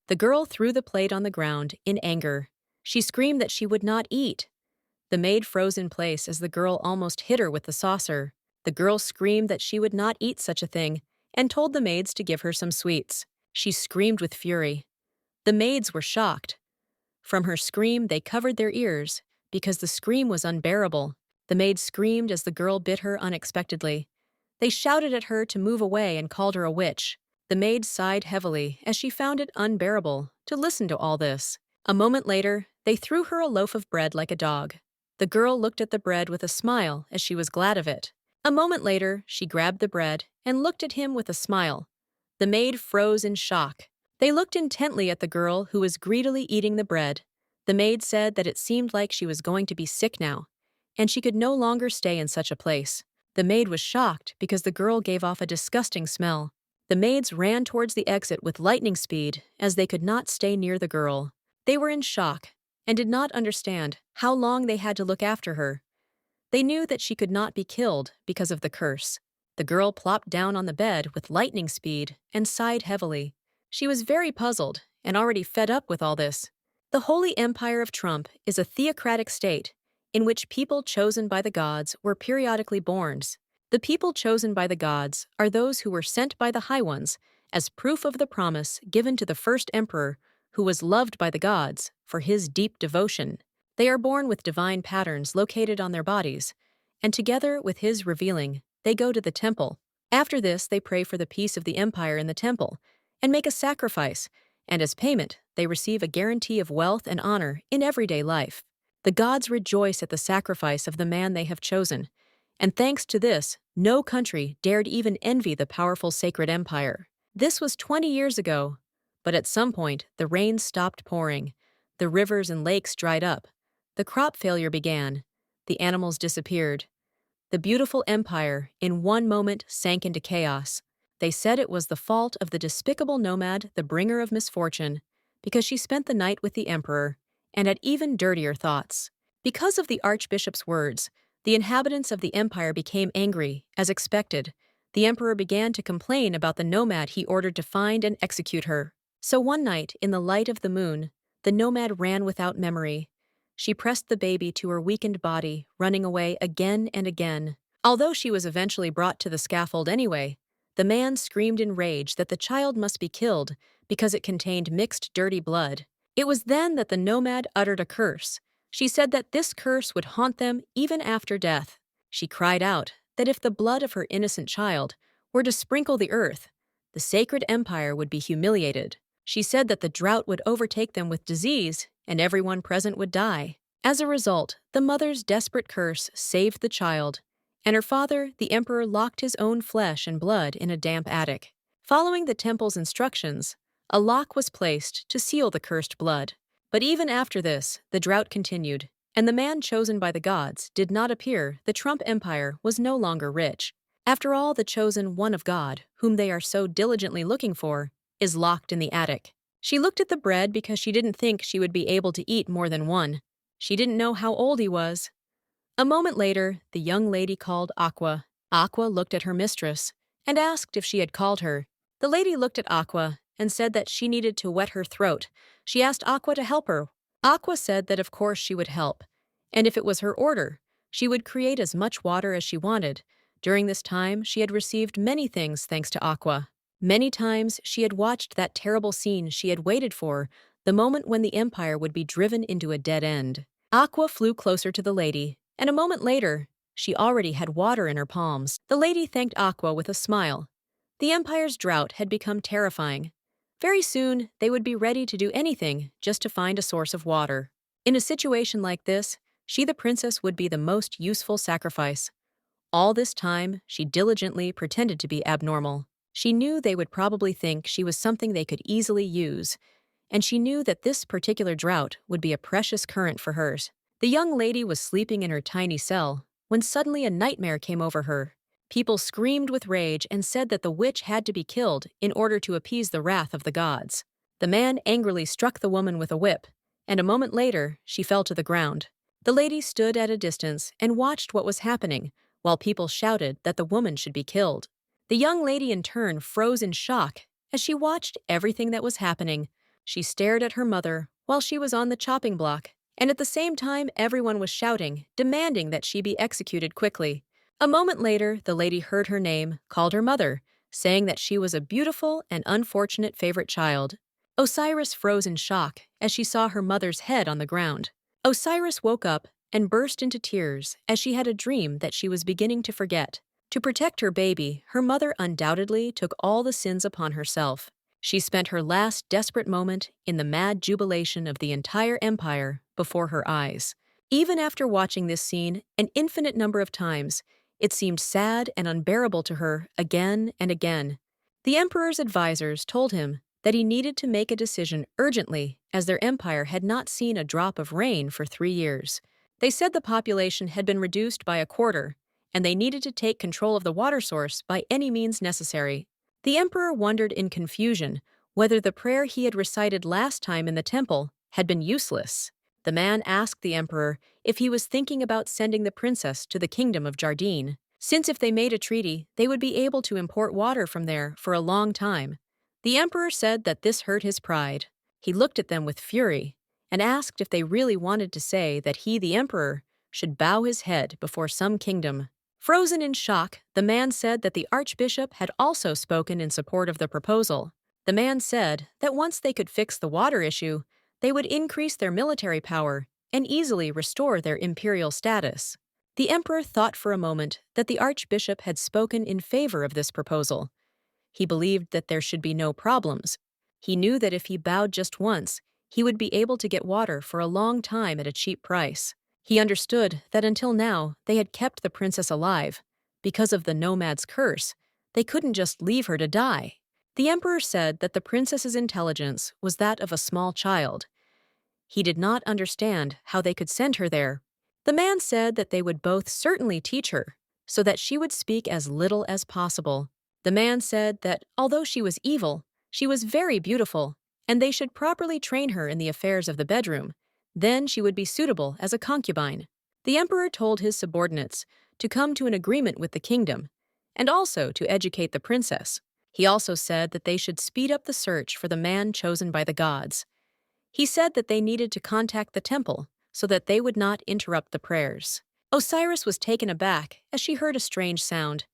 The girl threw the plate on the ground in anger. She screamed that she would not eat. The maid froze in place as the girl almost hit her with the saucer. The girl screamed that she would not eat such a thing and told the maids to give her some sweets. She screamed with fury. The maids were shocked. From her scream, they covered their ears because the scream was unbearable. The maid screamed as the girl bit her unexpectedly. They shouted at her to move away and called her a witch. The maid sighed heavily as she found it unbearable to listen to all this. A moment later, they threw her a loaf of bread like a dog. The girl looked at the bread with a smile as she was glad of it. A moment later, she grabbed the bread and looked at him with a smile. The maid froze in shock. They looked intently at the girl who was greedily eating the bread. The maid said that it seemed like she was going to be sick now, and she could no longer stay in such a place. The maid was shocked because the girl gave off a disgusting smell. The maids ran towards the exit with lightning speed as they could not stay near the girl. They were in shock and did not understand how long they had to look after her. They knew that she could not be killed because of the curse. The girl plopped down on the bed with lightning speed and sighed heavily. She was very puzzled and already fed up with all this. The Holy Empire of Trump is a theocratic state in which people chosen by the gods were periodically born. The people chosen by the gods are those who were sent by the High Ones as proof of the promise given to the first emperor who was loved by the gods for his deep devotion. They are born with divine patterns located on their bodies, and together with his revealing, they go to the temple. After this, they pray for the peace of the empire in the temple and make a sacrifice, and as payment, they receive a guarantee of wealth and honor in everyday life. The gods rejoice at the sacrifice of the man they have chosen, and thanks to this, no country dared even envy the powerful sacred empire. This was 20 years ago, but at some point, the rains stopped pouring, the rivers and lakes dried up, the crop failure began, the animals disappeared. The beautiful empire, in one moment, sank into chaos. They said it was the fault of the despicable nomad, the bringer of misfortune, because she spent the night with the emperor, and had even dirtier thoughts. Because of the archbishop's words, the inhabitants of the empire became angry, as expected. The emperor began to complain about the nomad he ordered to find and execute her. So one night, in the light of the moon, the nomad ran without memory. She pressed the baby to her weakened body, running away again and again. Although she was eventually brought to the scaffold anyway, the man screamed in rage that the child must be killed because it contained mixed dirty blood. It was then that the nomad uttered a curse. She said that this curse would haunt them even after death. She cried out that if the blood of her innocent child were to sprinkle the earth, the sacred empire would be humiliated. She said that the drought would overtake them with disease and everyone present would die. As a result, the mother's desperate curse saved the child, and her father, the emperor, locked his own flesh and blood in a damp attic. Following the temple's instructions, a lock was placed to seal the cursed blood. But even after this, the drought continued, and the man chosen by the gods did not appear. The Trump Empire was no longer rich. After all, the chosen one of God, whom they are so diligently looking for, is locked in the attic. She looked at the bread because she didn't think she would be able to eat more than one. She didn't know how old he was. A moment later, the young lady called Aqua. Aqua looked at her mistress and asked if she had called her. The lady looked at Aqua and said that she needed to wet her throat. She asked Aqua to help her. Aqua said that of course she would help, and if it was her order, she would create as much water as she wanted. During this time, she had received many things thanks to Aqua. Many times she had watched that terrible scene she had waited for, the moment when the empire would be driven into a dead end. Aqua flew closer to the lady, and a moment later, she already had water in her palms. The lady thanked Aqua with a smile. The empire's drought had become terrifying. Very soon, they would be ready to do anything just to find a source of water. In a situation like this, she, the princess, would be the most useful sacrifice. All this time, she diligently pretended to be abnormal. She knew they would probably think she was something they could easily use, and she knew that this particular drought would be a precious current for hers. The young lady was sleeping in her tiny cell when suddenly a nightmare came over her. People screamed with rage and said that the witch had to be killed in order to appease the wrath of the gods. The man angrily struck the woman with a whip, and a moment later, she fell to the ground. The lady stood at a distance and watched what was happening, while people shouted that the woman should be killed. The young lady in turn froze in shock as she watched everything that was happening. She stared at her mother while she was on the chopping block, and at the same time everyone was shouting, demanding that she be executed quickly. A moment later, the lady heard her name, called her mother, saying that she was a beautiful and unfortunate favorite child. Osiris froze in shock as she saw her mother's head on the ground. Osiris woke up and burst into tears as she had a dream that she was beginning to forget. To protect her baby, her mother undoubtedly took all the sins upon herself. She spent her last desperate moment in the mad jubilation of the entire empire before her eyes. Even after watching this scene an infinite number of times, it seemed sad and unbearable to her again and again. The emperor's advisors told him that he needed to make a decision urgently as their empire had not seen a drop of rain for 3 years. They said the population had been reduced by a quarter, and they needed to take control of the water source by any means necessary. The emperor wondered in confusion whether the prayer he had recited last time in the temple had been useless. The man asked the emperor if he was thinking about sending the princess to the kingdom of Jardine, since if they made a treaty, they would be able to import water from there for a long time. The emperor said that this hurt his pride. He looked at them with fury and asked if they really wanted to say that he, the emperor, should bow his head before some kingdom. Frozen in shock, the man said that the archbishop had also spoken in support of the proposal. The man said that once they could fix the water issue, they would increase their military power and easily restore their imperial status. The emperor thought for a moment that the archbishop had spoken in favor of this proposal. He believed that there should be no problems. He knew that if he bowed just once, he would be able to get water for a long time at a cheap price. He understood that until now they had kept the princess alive. Because of the nomad's curse, they couldn't just leave her to die. The emperor said that the princess's intelligence was that of a small child. He did not understand how they could send her there. The man said that they would both certainly teach her, so that she would speak as little as possible. The man said that although she was evil, she was very beautiful, and they should properly train her in the affairs of the bedroom. Then she would be suitable as a concubine. The emperor told his subordinates to come to an agreement with the kingdom, and also to educate the princess. He also said that they should speed up the search for the man chosen by the gods. He said that they needed to contact the temple so that they would not interrupt the prayers. Osiris was taken aback as she heard a strange sound.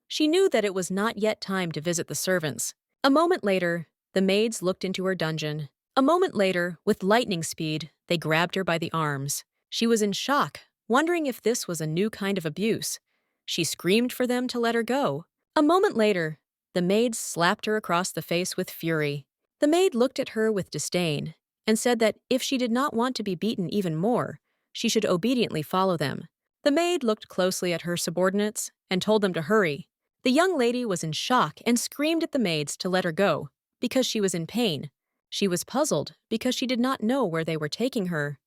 She knew that it was not yet time to visit the servants. A moment later, the maids looked into her dungeon. A moment later, with lightning speed, they grabbed her by the arms. She was in shock, wondering if this was a new kind of abuse. She screamed for them to let her go. A moment later, the maids slapped her across the face with fury. The maid looked at her with disdain and said that if she did not want to be beaten even more, she should obediently follow them. The maid looked closely at her subordinates and told them to hurry. The young lady was in shock and screamed at the maids to let her go, because she was in pain. She was puzzled because she did not know where they were taking her.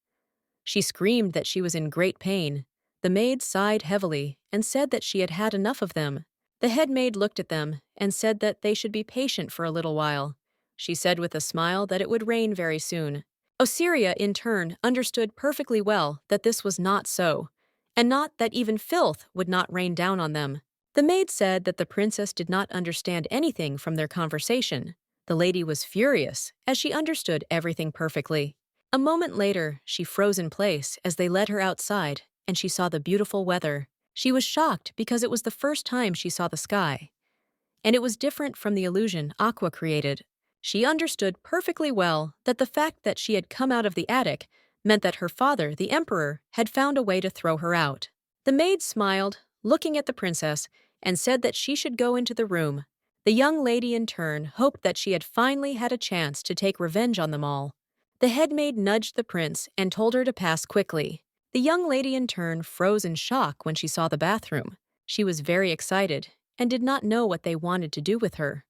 She screamed that she was in great pain. The maid sighed heavily and said that she had had enough of them. The head maid looked at them and said that they should be patient for a little while. She said with a smile that it would rain very soon. Osiria, in turn, understood perfectly well that this was not so, and not that even filth would not rain down on them. The maid said that the princess did not understand anything from their conversation. The lady was furious, as she understood everything perfectly. A moment later, she froze in place as they led her outside, and she saw the beautiful weather. She was shocked because it was the first time she saw the sky, and it was different from the illusion Aqua created. She understood perfectly well that the fact that she had come out of the attic meant that her father, the emperor, had found a way to throw her out. The maid smiled, looking at the princess, and said that she should go into the room. The young lady in turn hoped that she had finally had a chance to take revenge on them all. The head maid nudged the prince and told her to pass quickly. The young lady in turn froze in shock when she saw the bathroom. She was very excited and did not know what they wanted to do with her.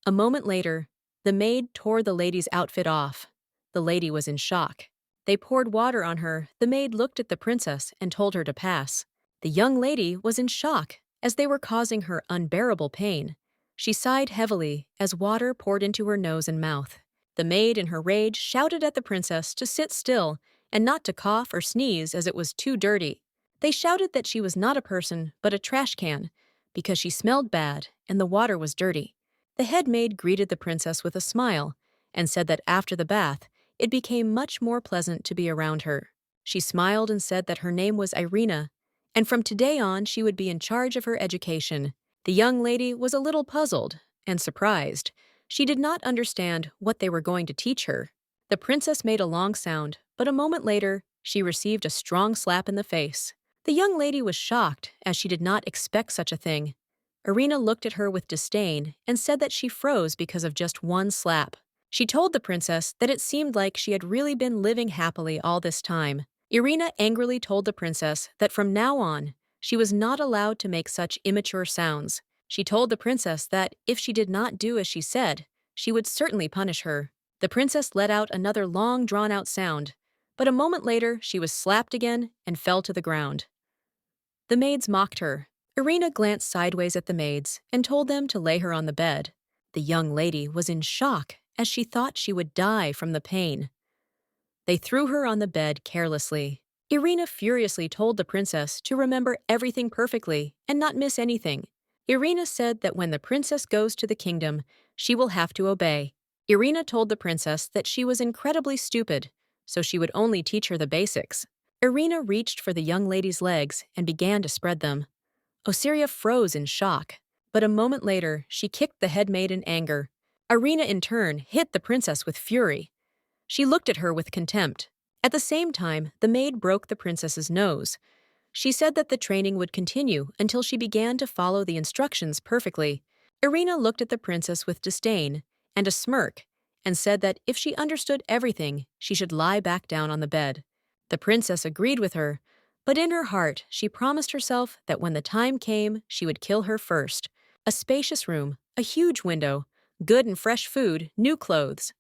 A moment later, the maid tore the lady's outfit off. The lady was in shock. They poured water on her. The maid looked at the princess and told her to pass. The young lady was in shock as they were causing her unbearable pain. She sighed heavily as water poured into her nose and mouth. The maid, in her rage, shouted at the princess to sit still and not to cough or sneeze as it was too dirty. They shouted that she was not a person but a trash can because she smelled bad and the water was dirty. The head maid greeted the princess with a smile and said that after the bath, it became much more pleasant to be around her. She smiled and said that her name was Irina, and from today on she would be in charge of her education. The young lady was a little puzzled and surprised. She did not understand what they were going to teach her. The princess made a long sound, but a moment later, she received a strong slap in the face. The young lady was shocked, as she did not expect such a thing. Irina looked at her with disdain and said that she froze because of just one slap. She told the princess that it seemed like she had really been living happily all this time. Irina angrily told the princess that from now on, she was not allowed to make such immature sounds. She told the princess that if she did not do as she said, she would certainly punish her. The princess let out another long, drawn-out sound, but a moment later she was slapped again and fell to the ground. The maids mocked her. Irina glanced sideways at the maids and told them to lay her on the bed. The young lady was in shock as she thought she would die from the pain. They threw her on the bed carelessly. Irina furiously told the princess to remember everything perfectly and not miss anything. Irina said that when the princess goes to the kingdom, she will have to obey. Irina told the princess that she was incredibly stupid, so she would only teach her the basics. Irina reached for the young lady's legs and began to spread them. Osiria froze in shock, but a moment later she kicked the head maid in anger. Irina in turn hit the princess with fury. She looked at her with contempt. At the same time, the maid broke the princess's nose. She said that the training would continue until she began to follow the instructions perfectly. Irina looked at the princess with disdain and a smirk and said that if she understood everything, she should lie back down on the bed. The princess agreed with her, but in her heart she promised herself that when the time came, she would kill her first. A spacious room, a huge window, good and fresh food, new clothes.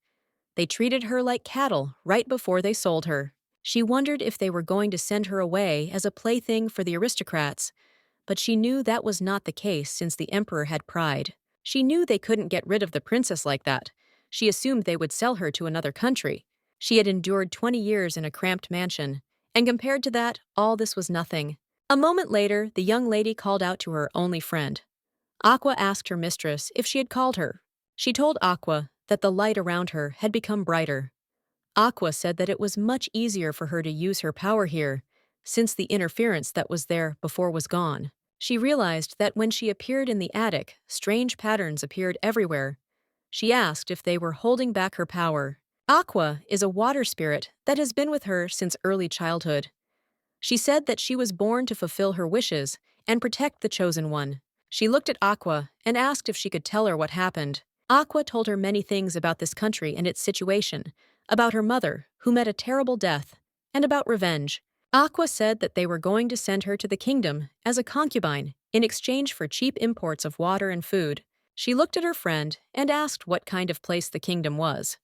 They treated her like cattle right before they sold her. She wondered if they were going to send her away as a plaything for the aristocrats, but she knew that was not the case since the emperor had pride. She knew they couldn't get rid of the princess like that. She assumed they would sell her to another country. She had endured 20 years in a cramped mansion, and compared to that, all this was nothing. A moment later, the young lady called out to her only friend. Aqua asked her mistress if she had called her. She told Aqua that the light around her had become brighter. Aqua said that it was much easier for her to use her power here, since the interference that was there before was gone. She realized that when she appeared in the attic, strange patterns appeared everywhere. She asked if they were holding back her power. Aqua is a water spirit that has been with her since early childhood. She said that she was born to fulfill her wishes and protect the chosen one. She looked at Aqua and asked if she could tell her what happened. Aqua told her many things about this country and its situation, about her mother, who met a terrible death, and about revenge. Aqua said that they were going to send her to the kingdom as a concubine in exchange for cheap imports of water and food. She looked at her friend and asked what kind of place the kingdom was.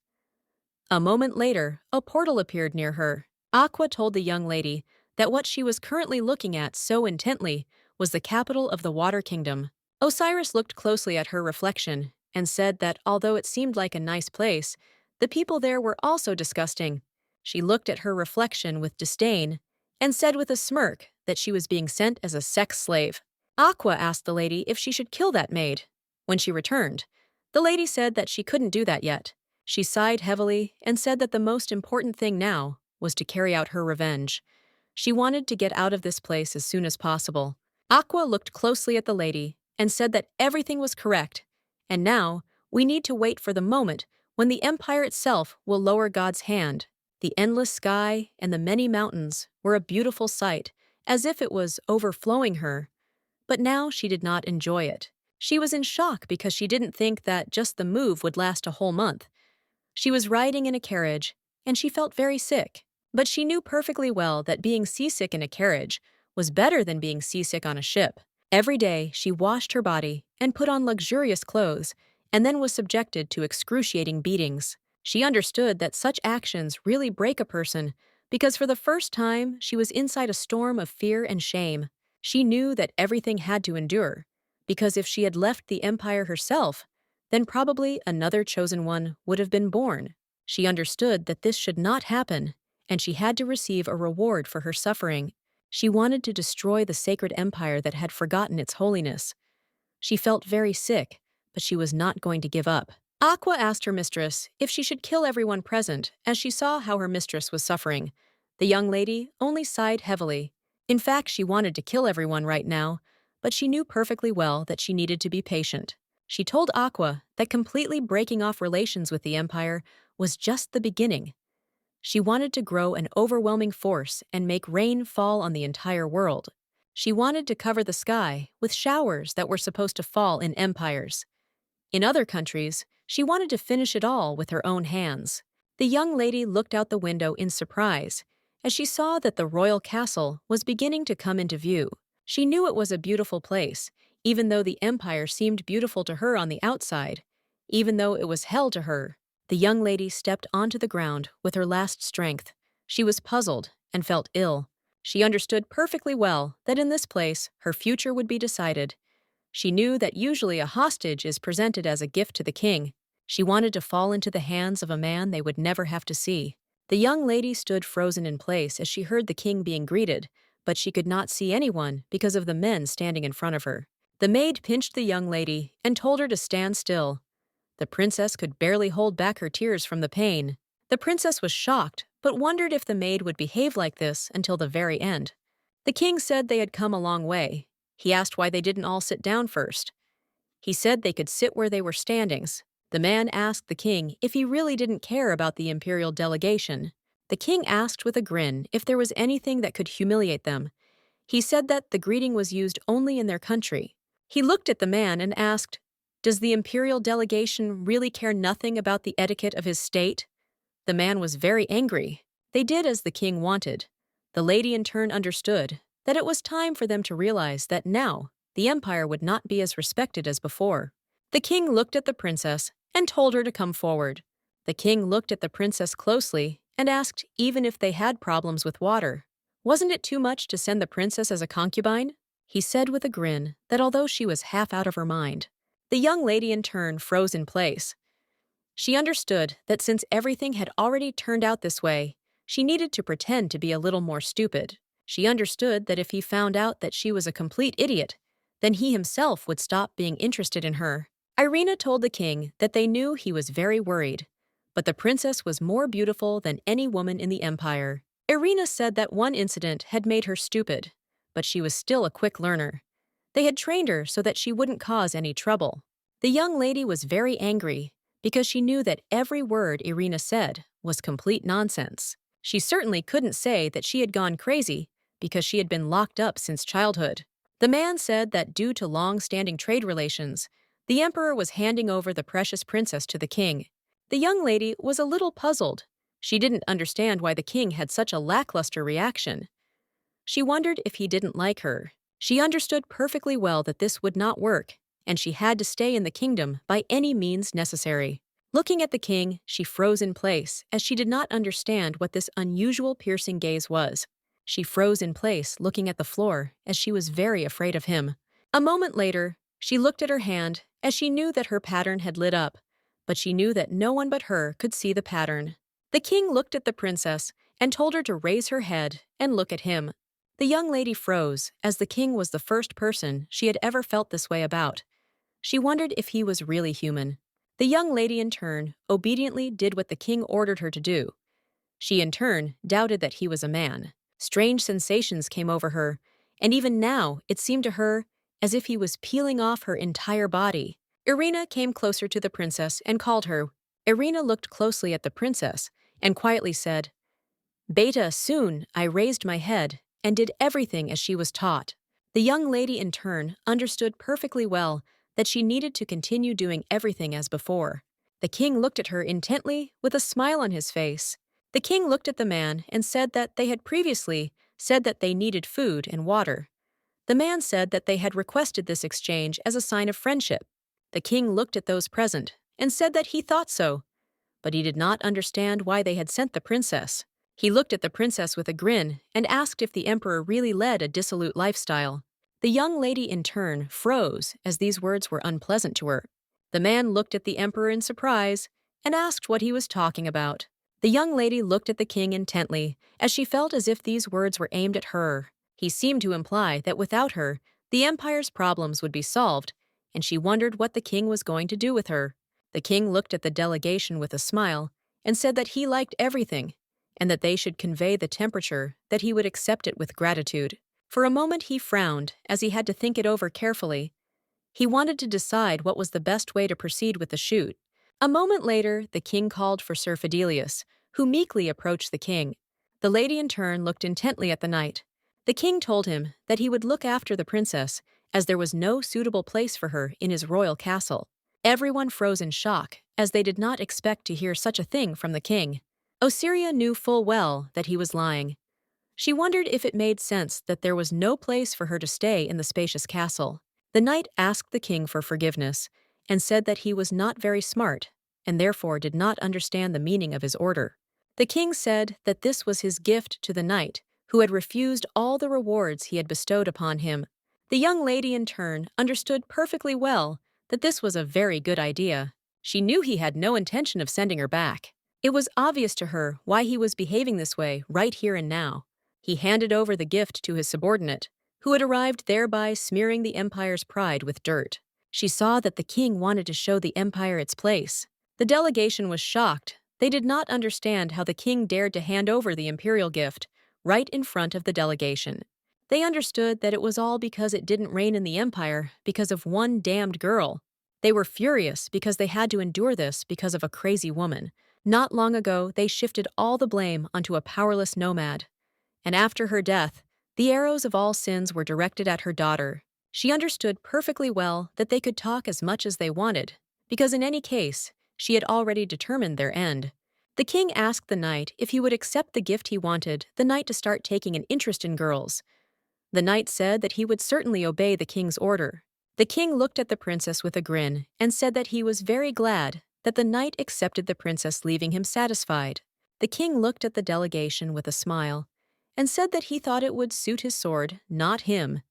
A moment later, a portal appeared near her. Aqua told the young lady that what she was currently looking at so intently was the capital of the Water Kingdom. Osiris looked closely at her reflection and said that although it seemed like a nice place, the people there were also disgusting. She looked at her reflection with disdain and said with a smirk that she was being sent as a sex slave. Aqua asked the lady if she should kill that maid. When she returned, the lady said that she couldn't do that yet. She sighed heavily and said that the most important thing now was to carry out her revenge. She wanted to get out of this place as soon as possible. Aqua looked closely at the lady and said that everything was correct, and now we need to wait for the moment when the empire itself will lower God's hand. The endless sky and the many mountains were a beautiful sight, as if it was overflowing her. But now she did not enjoy it. She was in shock because she didn't think that just the move would last a whole month. She was riding in a carriage, and she felt very sick. But she knew perfectly well that being seasick in a carriage was better than being seasick on a ship. Every day, she washed her body and put on luxurious clothes, and then was subjected to excruciating beatings. She understood that such actions really break a person because for the first time, she was inside a storm of fear and shame. She knew that everything had to endure, because if she had left the empire herself, then probably another chosen one would have been born. She understood that this should not happen, and she had to receive a reward for her suffering. She wanted to destroy the sacred empire that had forgotten its holiness. She felt very sick, but she was not going to give up. Aqua asked her mistress if she should kill everyone present as she saw how her mistress was suffering. The young lady only sighed heavily. In fact, she wanted to kill everyone right now, but she knew perfectly well that she needed to be patient. She told Aqua that completely breaking off relations with the Empire was just the beginning. She wanted to grow an overwhelming force and make rain fall on the entire world. She wanted to cover the sky with showers that were supposed to fall in empires. In other countries, she wanted to finish it all with her own hands. The young lady looked out the window in surprise as she saw that the royal castle was beginning to come into view. She knew it was a beautiful place, even though the empire seemed beautiful to her on the outside. Even though it was hell to her, the young lady stepped onto the ground with her last strength. She was puzzled and felt ill. She understood perfectly well that in this place her future would be decided. She knew that usually a hostage is presented as a gift to the king. She wanted to fall into the hands of a man they would never have to see. The young lady stood frozen in place as she heard the king being greeted, but she could not see anyone because of the men standing in front of her. The maid pinched the young lady and told her to stand still. The princess could barely hold back her tears from the pain. The princess was shocked, but wondered if the maid would behave like this until the very end. The king said they had come a long way. He asked why they didn't all sit down first. He said they could sit where they were standings. The man asked the king if he really didn't care about the imperial delegation. The king asked with a grin if there was anything that could humiliate them. He said that the greeting was used only in their country. He looked at the man and asked, "Does the imperial delegation really care nothing about the etiquette of his state?" The man was very angry. They did as the king wanted. The lady in turn understood that it was time for them to realize that now the empire would not be as respected as before. The king looked at the princess and told her to come forward. The king looked at the princess closely and asked even if they had problems with water. Wasn't it too much to send the princess as a concubine? He said with a grin that although she was half out of her mind, the young lady in turn froze in place. She understood that since everything had already turned out this way, she needed to pretend to be a little more stupid. She understood that if he found out that she was a complete idiot, then he himself would stop being interested in her. Irina told the king that they knew he was very worried, but the princess was more beautiful than any woman in the empire. Irina said that one incident had made her stupid, but she was still a quick learner. They had trained her so that she wouldn't cause any trouble. The young lady was very angry because she knew that every word Irina said was complete nonsense. She certainly couldn't say that she had gone crazy because she had been locked up since childhood. The man said that due to long-standing trade relations, the emperor was handing over the precious princess to the king. The young lady was a little puzzled. She didn't understand why the king had such a lackluster reaction. She wondered if he didn't like her. She understood perfectly well that this would not work, and she had to stay in the kingdom by any means necessary. Looking at the king, she froze in place, as she did not understand what this unusual piercing gaze was. She froze in place, looking at the floor, as she was very afraid of him. A moment later, she looked at her hand, as she knew that her pattern had lit up, but she knew that no one but her could see the pattern. The king looked at the princess and told her to raise her head and look at him. The young lady froze, as the king was the first person she had ever felt this way about. She wondered if he was really human. The young lady, in turn, obediently did what the king ordered her to do. She, in turn, doubted that he was a man. Strange sensations came over her, and even now it seemed to her as if he was peeling off her entire body. Irina came closer to the princess and called her. Irina looked closely at the princess and quietly said, "Beta, soon I raised my head and did everything as she was taught." The young lady, in turn, understood perfectly well that she needed to continue doing everything as before. The king looked at her intently with a smile on his face. The king looked at the man and said that they had previously said that they needed food and water. The man said that they had requested this exchange as a sign of friendship. The king looked at those present and said that he thought so, but he did not understand why they had sent the princess. He looked at the princess with a grin and asked if the emperor really led a dissolute lifestyle. The young lady, in turn, froze as these words were unpleasant to her. The man looked at the emperor in surprise and asked what he was talking about. The young lady looked at the king intently, as she felt as if these words were aimed at her. He seemed to imply that without her, the empire's problems would be solved, and she wondered what the king was going to do with her. The king looked at the delegation with a smile and said that he liked everything and that they should convey the temperature that he would accept it with gratitude. For a moment he frowned as he had to think it over carefully. He wanted to decide what was the best way to proceed with the shoot. A moment later, the king called for Sir Fidelius, who meekly approached the king. The lady in turn looked intently at the knight. The king told him that he would look after the princess, as there was no suitable place for her in his royal castle. Everyone froze in shock, as they did not expect to hear such a thing from the king. Osiria knew full well that he was lying. She wondered if it made sense that there was no place for her to stay in the spacious castle. The knight asked the king for forgiveness and said that he was not very smart and therefore did not understand the meaning of his order. The king said that this was his gift to the knight, who had refused all the rewards he had bestowed upon him. The young lady in turn understood perfectly well that this was a very good idea. She knew he had no intention of sending her back. It was obvious to her why he was behaving this way right here and now. He handed over the gift to his subordinate, who had arrived, thereby smearing the empire's pride with dirt. She saw that the king wanted to show the empire its place. The delegation was shocked. They did not understand how the king dared to hand over the imperial gift right in front of the delegation. They understood that it was all because it didn't reign in the empire because of one damned girl. They were furious because they had to endure this because of a crazy woman. Not long ago, they shifted all the blame onto a powerless nomad. And after her death, the arrows of all sins were directed at her daughter. She understood perfectly well that they could talk as much as they wanted, because in any case, she had already determined their end. The king asked the knight if he would accept the gift he wanted the knight to start taking an interest in girls. The knight said that he would certainly obey the king's order. The king looked at the princess with a grin and said that he was very glad that the knight accepted the princess, leaving him satisfied. The king looked at the delegation with a smile and said that he thought it would suit his sword, not him,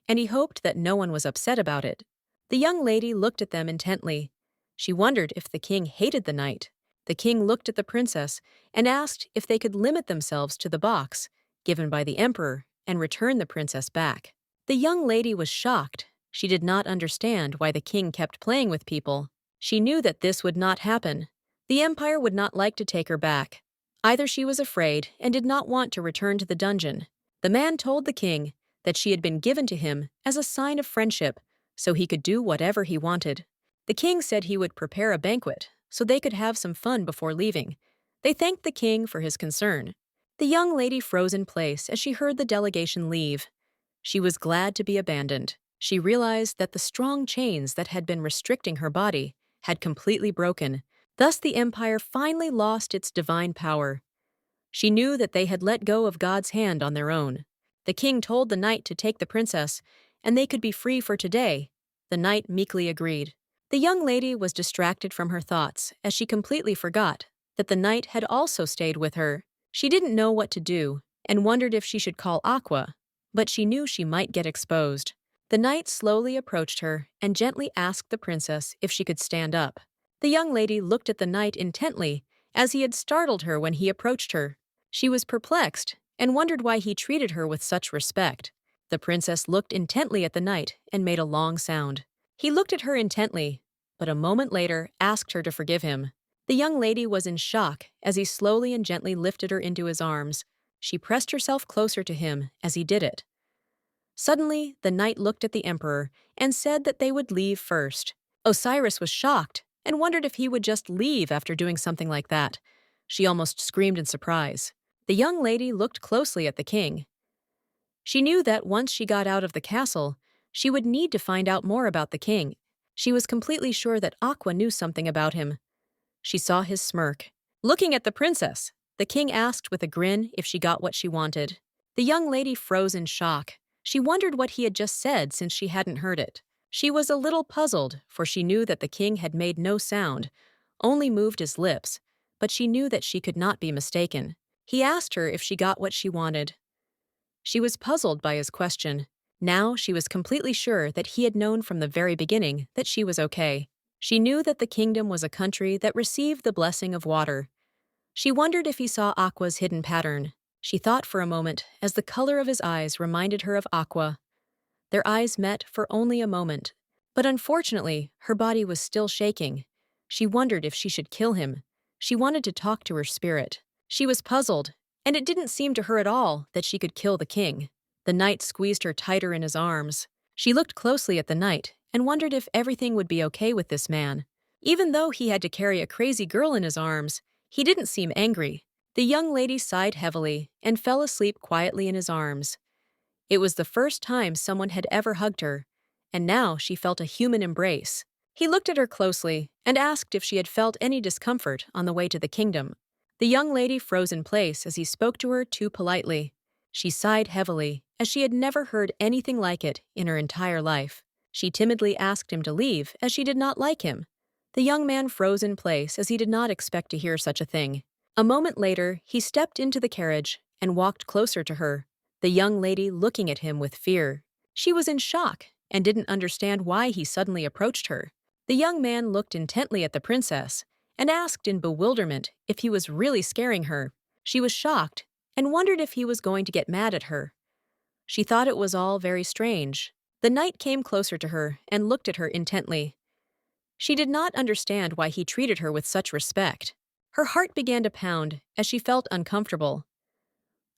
and he hoped that no one was upset about it. The young lady looked at them intently. She wondered if the king hated the knight. The king looked at the princess and asked if they could limit themselves to the box given by the emperor and return the princess back. The young lady was shocked. She did not understand why the king kept playing with people. She knew that this would not happen. The empire would not like to take her back. Either she was afraid and did not want to return to the dungeon. The man told the king that she had been given to him as a sign of friendship, so he could do whatever he wanted. The king said he would prepare a banquet so they could have some fun before leaving. They thanked the king for his concern. The young lady froze in place as she heard the delegation leave. She was glad to be abandoned. She realized that the strong chains that had been restricting her body had completely broken. Thus the empire finally lost its divine power. She knew that they had let go of God's hand on their own. The king told the knight to take the princess, and they could be free for today. The knight meekly agreed. The young lady was distracted from her thoughts as she completely forgot that the knight had also stayed with her. She didn't know what to do and wondered if she should call Aqua, but she knew she might get exposed. The knight slowly approached her and gently asked the princess if she could stand up. The young lady looked at the knight intently, as he had startled her when he approached her. She was perplexed and wondered why he treated her with such respect. The princess looked intently at the knight and made a long sound. He looked at her intently, but a moment later asked her to forgive him. The young lady was in shock as he slowly and gently lifted her into his arms. She pressed herself closer to him as he did it. Suddenly, the knight looked at the emperor and said that they would leave first. Osiris was shocked and wondered if he would just leave after doing something like that. She almost screamed in surprise. The young lady looked closely at the king. She knew that once she got out of the castle, she would need to find out more about the king. She was completely sure that Aqua knew something about him. She saw his smirk. Looking at the princess, the king asked with a grin if she got what she wanted. The young lady froze in shock. She wondered what he had just said since she hadn't heard it. She was a little puzzled, for she knew that the king had made no sound, only moved his lips, but she knew that she could not be mistaken. He asked her if she got what she wanted. She was puzzled by his question. Now she was completely sure that he had known from the very beginning that she was okay. She knew that the kingdom was a country that received the blessing of water. She wondered if he saw Aqua's hidden pattern. She thought for a moment as the color of his eyes reminded her of Aqua. Their eyes met for only a moment, but unfortunately, her body was still shaking. She wondered if she should kill him. She wanted to talk to her spirit. She was puzzled, and it didn't seem to her at all that she could kill the king. The knight squeezed her tighter in his arms. She looked closely at the knight and wondered if everything would be okay with this man. Even though he had to carry a crazy girl in his arms, he didn't seem angry. The young lady sighed heavily and fell asleep quietly in his arms. It was the first time someone had ever hugged her, and now she felt a human embrace. He looked at her closely and asked if she had felt any discomfort on the way to the kingdom. The young lady froze in place as he spoke to her too politely. She sighed heavily, as she had never heard anything like it in her entire life. She timidly asked him to leave, as she did not like him. The young man froze in place as he did not expect to hear such a thing. A moment later, he stepped into the carriage and walked closer to her, the young lady looking at him with fear. She was in shock and didn't understand why he suddenly approached her. The young man looked intently at the princess and asked in bewilderment if he was really scaring her. She was shocked and wondered if he was going to get mad at her. She thought it was all very strange. The knight came closer to her and looked at her intently. She did not understand why he treated her with such respect. Her heart began to pound as she felt uncomfortable.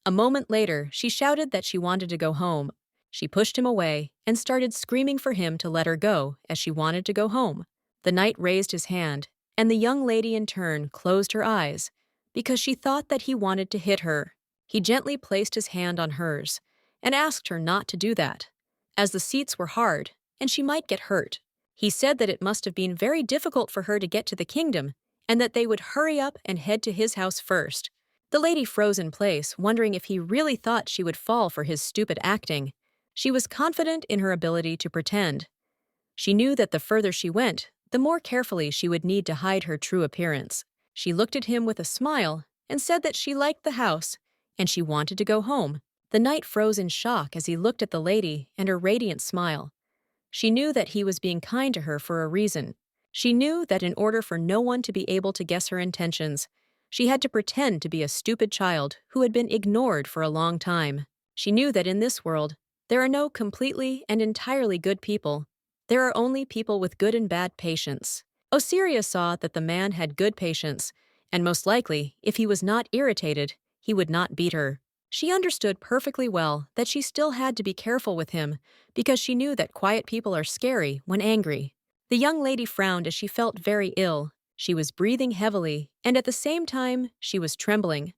A moment later, she shouted that she wanted to go home. She pushed him away and started screaming for him to let her go, as she wanted to go home. The knight raised his hand, and the young lady in turn closed her eyes because she thought that he wanted to hit her. He gently placed his hand on hers and asked her not to do that, as the seats were hard and she might get hurt. He said that it must have been very difficult for her to get to the kingdom and that they would hurry up and head to his house first. The lady froze in place, wondering if he really thought she would fall for his stupid acting. She was confident in her ability to pretend. She knew that the further she went, the more carefully she would need to hide her true appearance. She looked at him with a smile and said that she liked the house and she wanted to go home. The knight froze in shock as he looked at the lady and her radiant smile. She knew that he was being kind to her for a reason. She knew that in order for no one to be able to guess her intentions, she had to pretend to be a stupid child who had been ignored for a long time. She knew that in this world, there are no completely and entirely good people. There are only people with good and bad patience. Osiria saw that the man had good patience, and most likely, if he was not irritated, he would not beat her. She understood perfectly well that she still had to be careful with him because she knew that quiet people are scary when angry. The young lady frowned as she felt very ill. She was breathing heavily, and at the same time, she was trembling.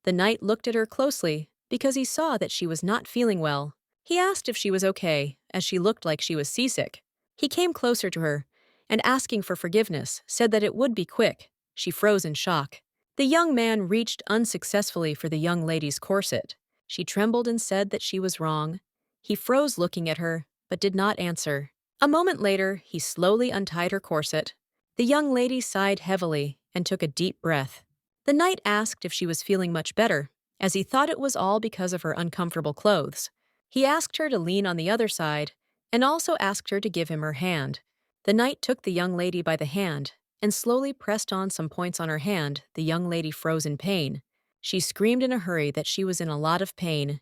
The knight looked at her closely because he saw that she was not feeling well. He asked if she was okay, as she looked like she was seasick. He came closer to her, and asking for forgiveness, said that it would be quick. She froze in shock. The young man reached unsuccessfully for the young lady's corset. She trembled and said that she was wrong. He froze looking at her, but did not answer. A moment later, he slowly untied her corset. The young lady sighed heavily and took a deep breath. The knight asked if she was feeling much better, as he thought it was all because of her uncomfortable clothes. He asked her to lean on the other side and also asked her to give him her hand. The knight took the young lady by the hand and slowly pressed on some points on her hand. The young lady froze in pain. She screamed in a hurry that she was in a lot of pain.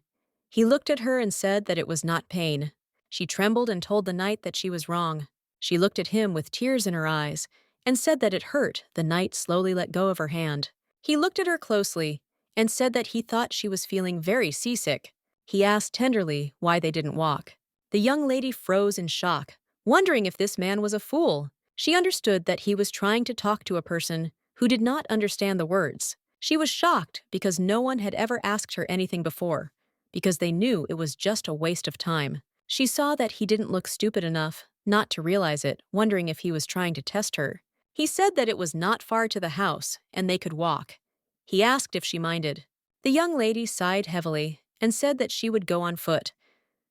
He looked at her and said that it was not pain. She trembled and told the knight that she was wrong. She looked at him with tears in her eyes and said that it hurt. The knight slowly let go of her hand. He looked at her closely and said that he thought she was feeling very seasick. He asked tenderly why they didn't walk. The young lady froze in shock, wondering if this man was a fool. She understood that he was trying to talk to a person who did not understand the words. She was shocked because no one had ever asked her anything before, because they knew it was just a waste of time. She saw that he didn't look stupid enough not to realize it, wondering if he was trying to test her. He said that it was not far to the house and they could walk. He asked if she minded. The young lady sighed heavily and said that she would go on foot.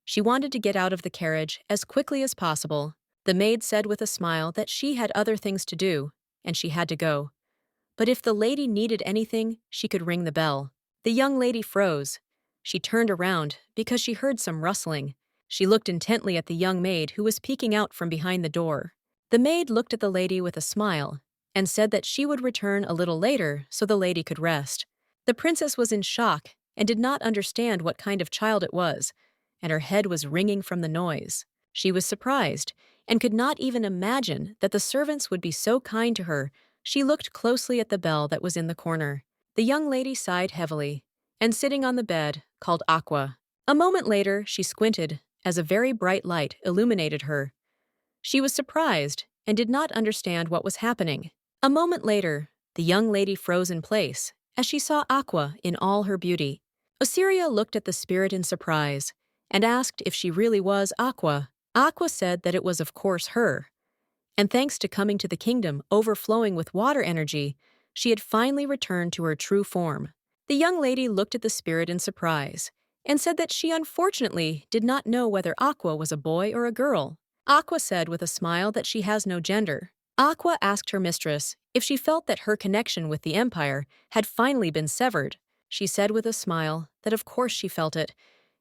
She wanted to get out of the carriage as quickly as possible. The maid said with a smile that she had other things to do, and she had to go. But if the lady needed anything, she could ring the bell. The young lady froze. She turned around because she heard some rustling. She looked intently at the young maid who was peeking out from behind the door. The maid looked at the lady with a smile and said that she would return a little later so the lady could rest. The princess was in shock and did not understand what kind of child it was, and her head was ringing from the noise. She was surprised and could not even imagine that the servants would be so kind to her. She looked closely at the bell that was in the corner. The young lady sighed heavily and, sitting on the bed, called Aqua. A moment later, she squinted as a very bright light illuminated her. She was surprised and did not understand what was happening. A moment later, the young lady froze in place as she saw Aqua in all her beauty. Osiria looked at the spirit in surprise and asked if she really was Aqua. Aqua said that it was of course her, and thanks to coming to the kingdom overflowing with water energy, she had finally returned to her true form. The young lady looked at the spirit in surprise and said that she unfortunately did not know whether Aqua was a boy or a girl. Aqua said with a smile that she has no gender. Aqua asked her mistress if she felt that her connection with the empire had finally been severed. She said with a smile that of course she felt it,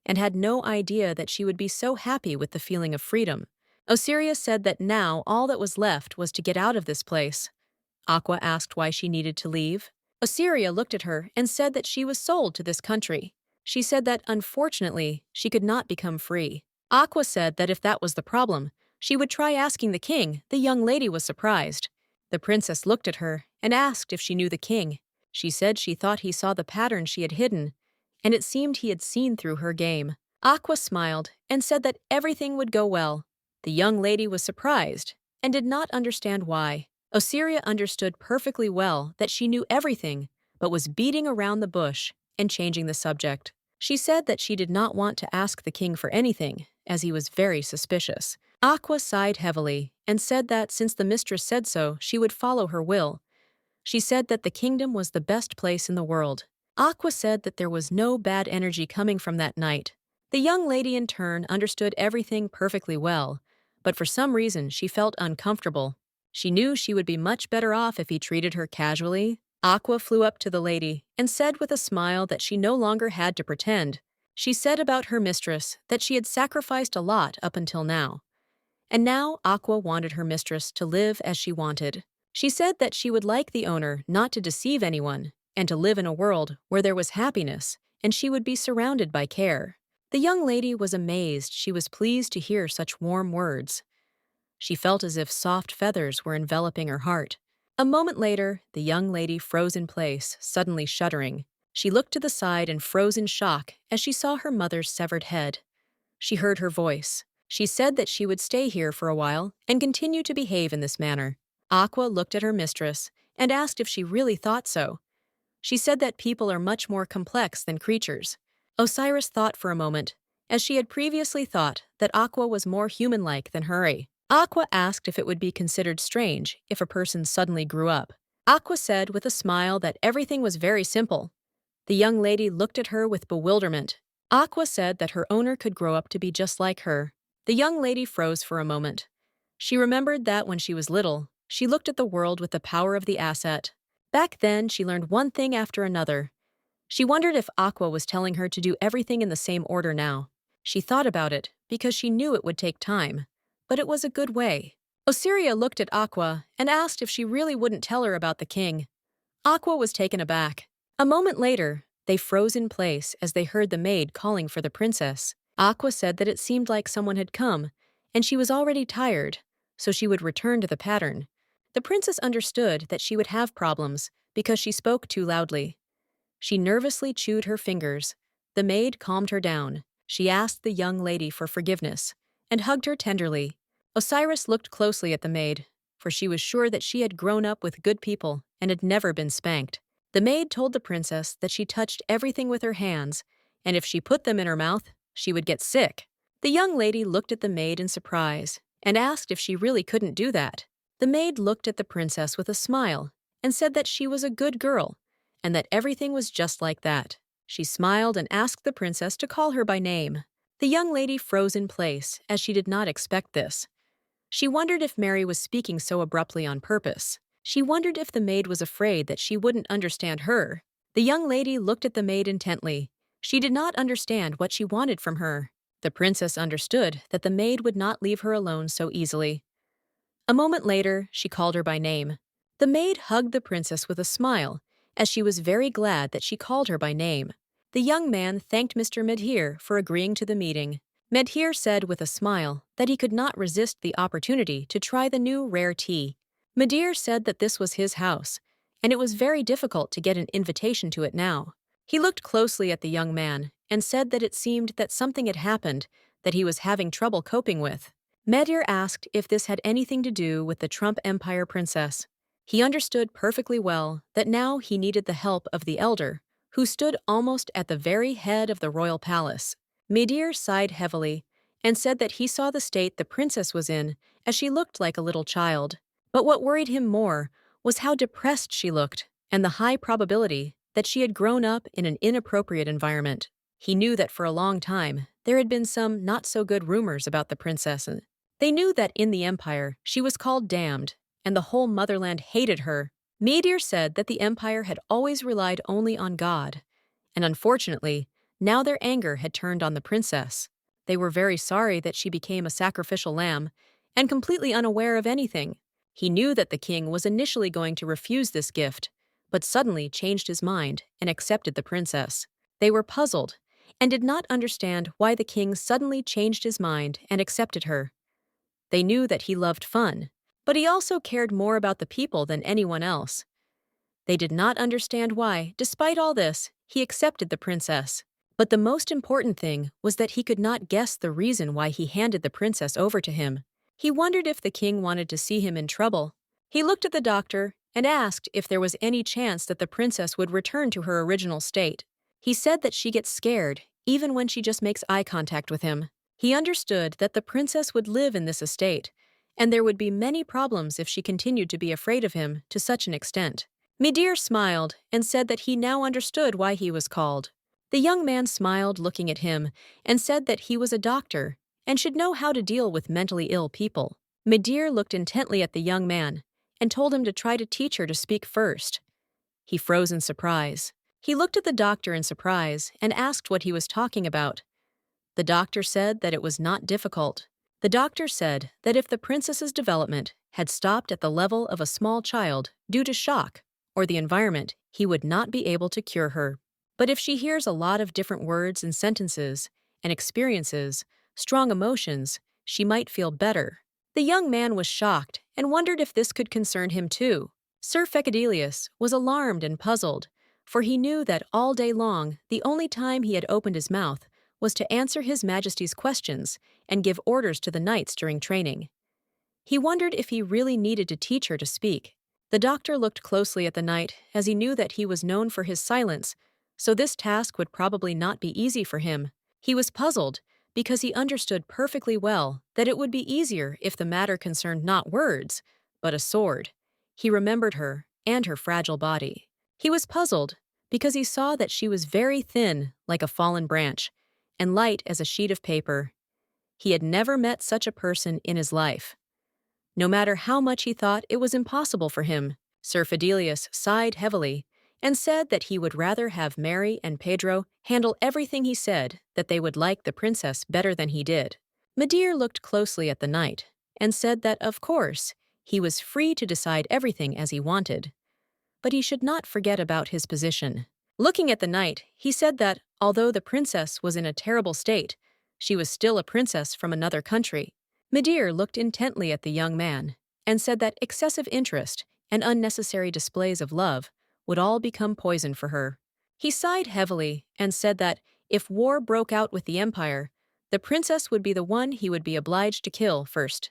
and had no idea that she would be so happy with the feeling of freedom. Osiria said that now all that was left was to get out of this place. Aqua asked why she needed to leave. Osiria looked at her and said that she was sold to this country. She said that, unfortunately, she could not become free. Aqua said that if that was the problem, she would try asking the king. The young lady was surprised. The princess looked at her and asked if she knew the king. She said she thought he saw the pattern she had hidden, and it seemed he had seen through her game. Aqua smiled and said that everything would go well. The young lady was surprised and did not understand why. Osiria understood perfectly well that she knew everything, but was beating around the bush and changing the subject. She said that she did not want to ask the king for anything, as he was very suspicious. Aqua sighed heavily and said that since the mistress said so, she would follow her will. She said that the kingdom was the best place in the world. Aqua said that there was no bad energy coming from that night. The young lady in turn understood everything perfectly well, but for some reason she felt uncomfortable. She knew she would be much better off if he treated her casually. Aqua flew up to the lady and said with a smile that she no longer had to pretend. She said about her mistress that she had sacrificed a lot up until now. And now Aqua wanted her mistress to live as she wanted. She said that she would like the owner not to deceive anyone and to live in a world where there was happiness and she would be surrounded by care. The young lady was amazed. She was pleased to hear such warm words. She felt as if soft feathers were enveloping her heart. A moment later, the young lady froze in place, suddenly shuddering. She looked to the side and froze in shock as she saw her mother's severed head. She heard her voice. She said that she would stay here for a while and continue to behave in this manner. Aqua looked at her mistress and asked if she really thought so. She said that people are much more complex than creatures. Osiris thought for a moment, as she had previously thought that Aqua was more human-like than her. Aqua asked if it would be considered strange if a person suddenly grew up. Aqua said with a smile that everything was very simple. The young lady looked at her with bewilderment. Aqua said that her owner could grow up to be just like her. The young lady froze for a moment. She remembered that when she was little, she looked at the world with the power of the asset. Back then, she learned one thing after another. She wondered if Aqua was telling her to do everything in the same order now. She thought about it because she knew it would take time, but it was a good way. Osiria looked at Aqua and asked if she really wouldn't tell her about the king. Aqua was taken aback. A moment later, they froze in place as they heard the maid calling for the princess. Aqua said that it seemed like someone had come, and she was already tired, so she would return to the pattern. The princess understood that she would have problems because she spoke too loudly. She nervously chewed her fingers. The maid calmed her down. She asked the young lady for forgiveness and hugged her tenderly. Osiris looked closely at the maid, for she was sure that she had grown up with good people and had never been spanked. The maid told the princess that she touched everything with her hands, and if she put them in her mouth, she would get sick. The young lady looked at the maid in surprise and asked if she really couldn't do that. The maid looked at the princess with a smile and said that she was a good girl and that everything was just like that. She smiled and asked the princess to call her by name. The young lady froze in place as she did not expect this. She wondered if Mary was speaking so abruptly on purpose. She wondered if the maid was afraid that she wouldn't understand her. The young lady looked at the maid intently. She did not understand what she wanted from her. The princess understood that the maid would not leave her alone so easily. A moment later, she called her by name. The maid hugged the princess with a smile, as she was very glad that she called her by name. The young man thanked Mr. Midhir for agreeing to the meeting. Medhir said with a smile that he could not resist the opportunity to try the new rare tea. Medhir said that this was his house, and it was very difficult to get an invitation to it now. He looked closely at the young man and said that it seemed that something had happened that he was having trouble coping with. Medhir asked if this had anything to do with the Trump Empire princess. He understood perfectly well that now he needed the help of the elder, who stood almost at the very head of the royal palace. Medhir sighed heavily and said that he saw the state the princess was in as she looked like a little child. But what worried him more was how depressed she looked and the high probability that she had grown up in an inappropriate environment. He knew that for a long time there had been some not-so-good rumors about the princess. They knew that in the empire she was called damned, and the whole motherland hated her. Medhir said that the empire had always relied only on God, and unfortunately, now their anger had turned on the princess. They were very sorry that she became a sacrificial lamb, and completely unaware of anything. He knew that the king was initially going to refuse this gift, but suddenly changed his mind and accepted the princess. They were puzzled, and did not understand why the king suddenly changed his mind and accepted her. They knew that he loved fun, but he also cared more about the people than anyone else. They did not understand why, despite all this, he accepted the princess. But the most important thing was that he could not guess the reason why he handed the princess over to him. He wondered if the king wanted to see him in trouble. He looked at the doctor and asked if there was any chance that the princess would return to her original state. He said that she gets scared, even when she just makes eye contact with him. He understood that the princess would live in this estate, and there would be many problems if she continued to be afraid of him to such an extent. Medhir smiled and said that he now understood why he was called. The young man smiled, looking at him, and said that he was a doctor and should know how to deal with mentally ill people. Medhir looked intently at the young man and told him to try to teach her to speak first. He froze in surprise. He looked at the doctor in surprise and asked what he was talking about. The doctor said that it was not difficult. The doctor said that if the princess's development had stopped at the level of a small child due to shock or the environment, he would not be able to cure her. But if she hears a lot of different words and sentences and experiences strong emotions, she might feel better. The young man was shocked and wondered if this could concern him too. Sir Fecadelius was alarmed and puzzled, for he knew that all day long the only time he had opened his mouth was to answer His Majesty's questions and give orders to the knights during training. He wondered if he really needed to teach her to speak. The doctor looked closely at the knight, as he knew that he was known for his silence, so this task would probably not be easy for him. He was puzzled because he understood perfectly well that it would be easier if the matter concerned not words, but a sword. He remembered her and her fragile body. He was puzzled because he saw that she was very thin, like a fallen branch, and light as a sheet of paper. He had never met such a person in his life. No matter how much he thought it was impossible for him, Sir Fidelius sighed heavily and said that he would rather have Mary and Pedro handle everything. He said that they would like the princess better than he did. Medhir looked closely at the knight and said that, of course, he was free to decide everything as he wanted, but he should not forget about his position. Looking at the knight, he said that, although the princess was in a terrible state, she was still a princess from another country. Medhir looked intently at the young man and said that excessive interest and unnecessary displays of love would all become poison for her. He sighed heavily and said that if war broke out with the empire, the princess would be the one he would be obliged to kill first.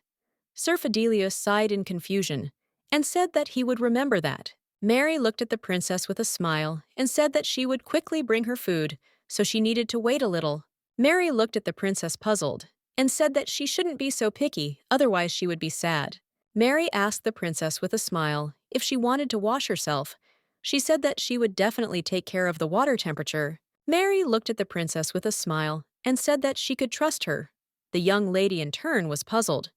Sir Fidelius sighed in confusion and said that he would remember that. Mary looked at the princess with a smile and said that she would quickly bring her food, so she needed to wait a little. Mary looked at the princess puzzled and said that she shouldn't be so picky, otherwise she would be sad. Mary asked the princess with a smile if she wanted to wash herself. She said that she would definitely take care of the water temperature. Mary looked at the princess with a smile and said that she could trust her. The young lady in turn was puzzled.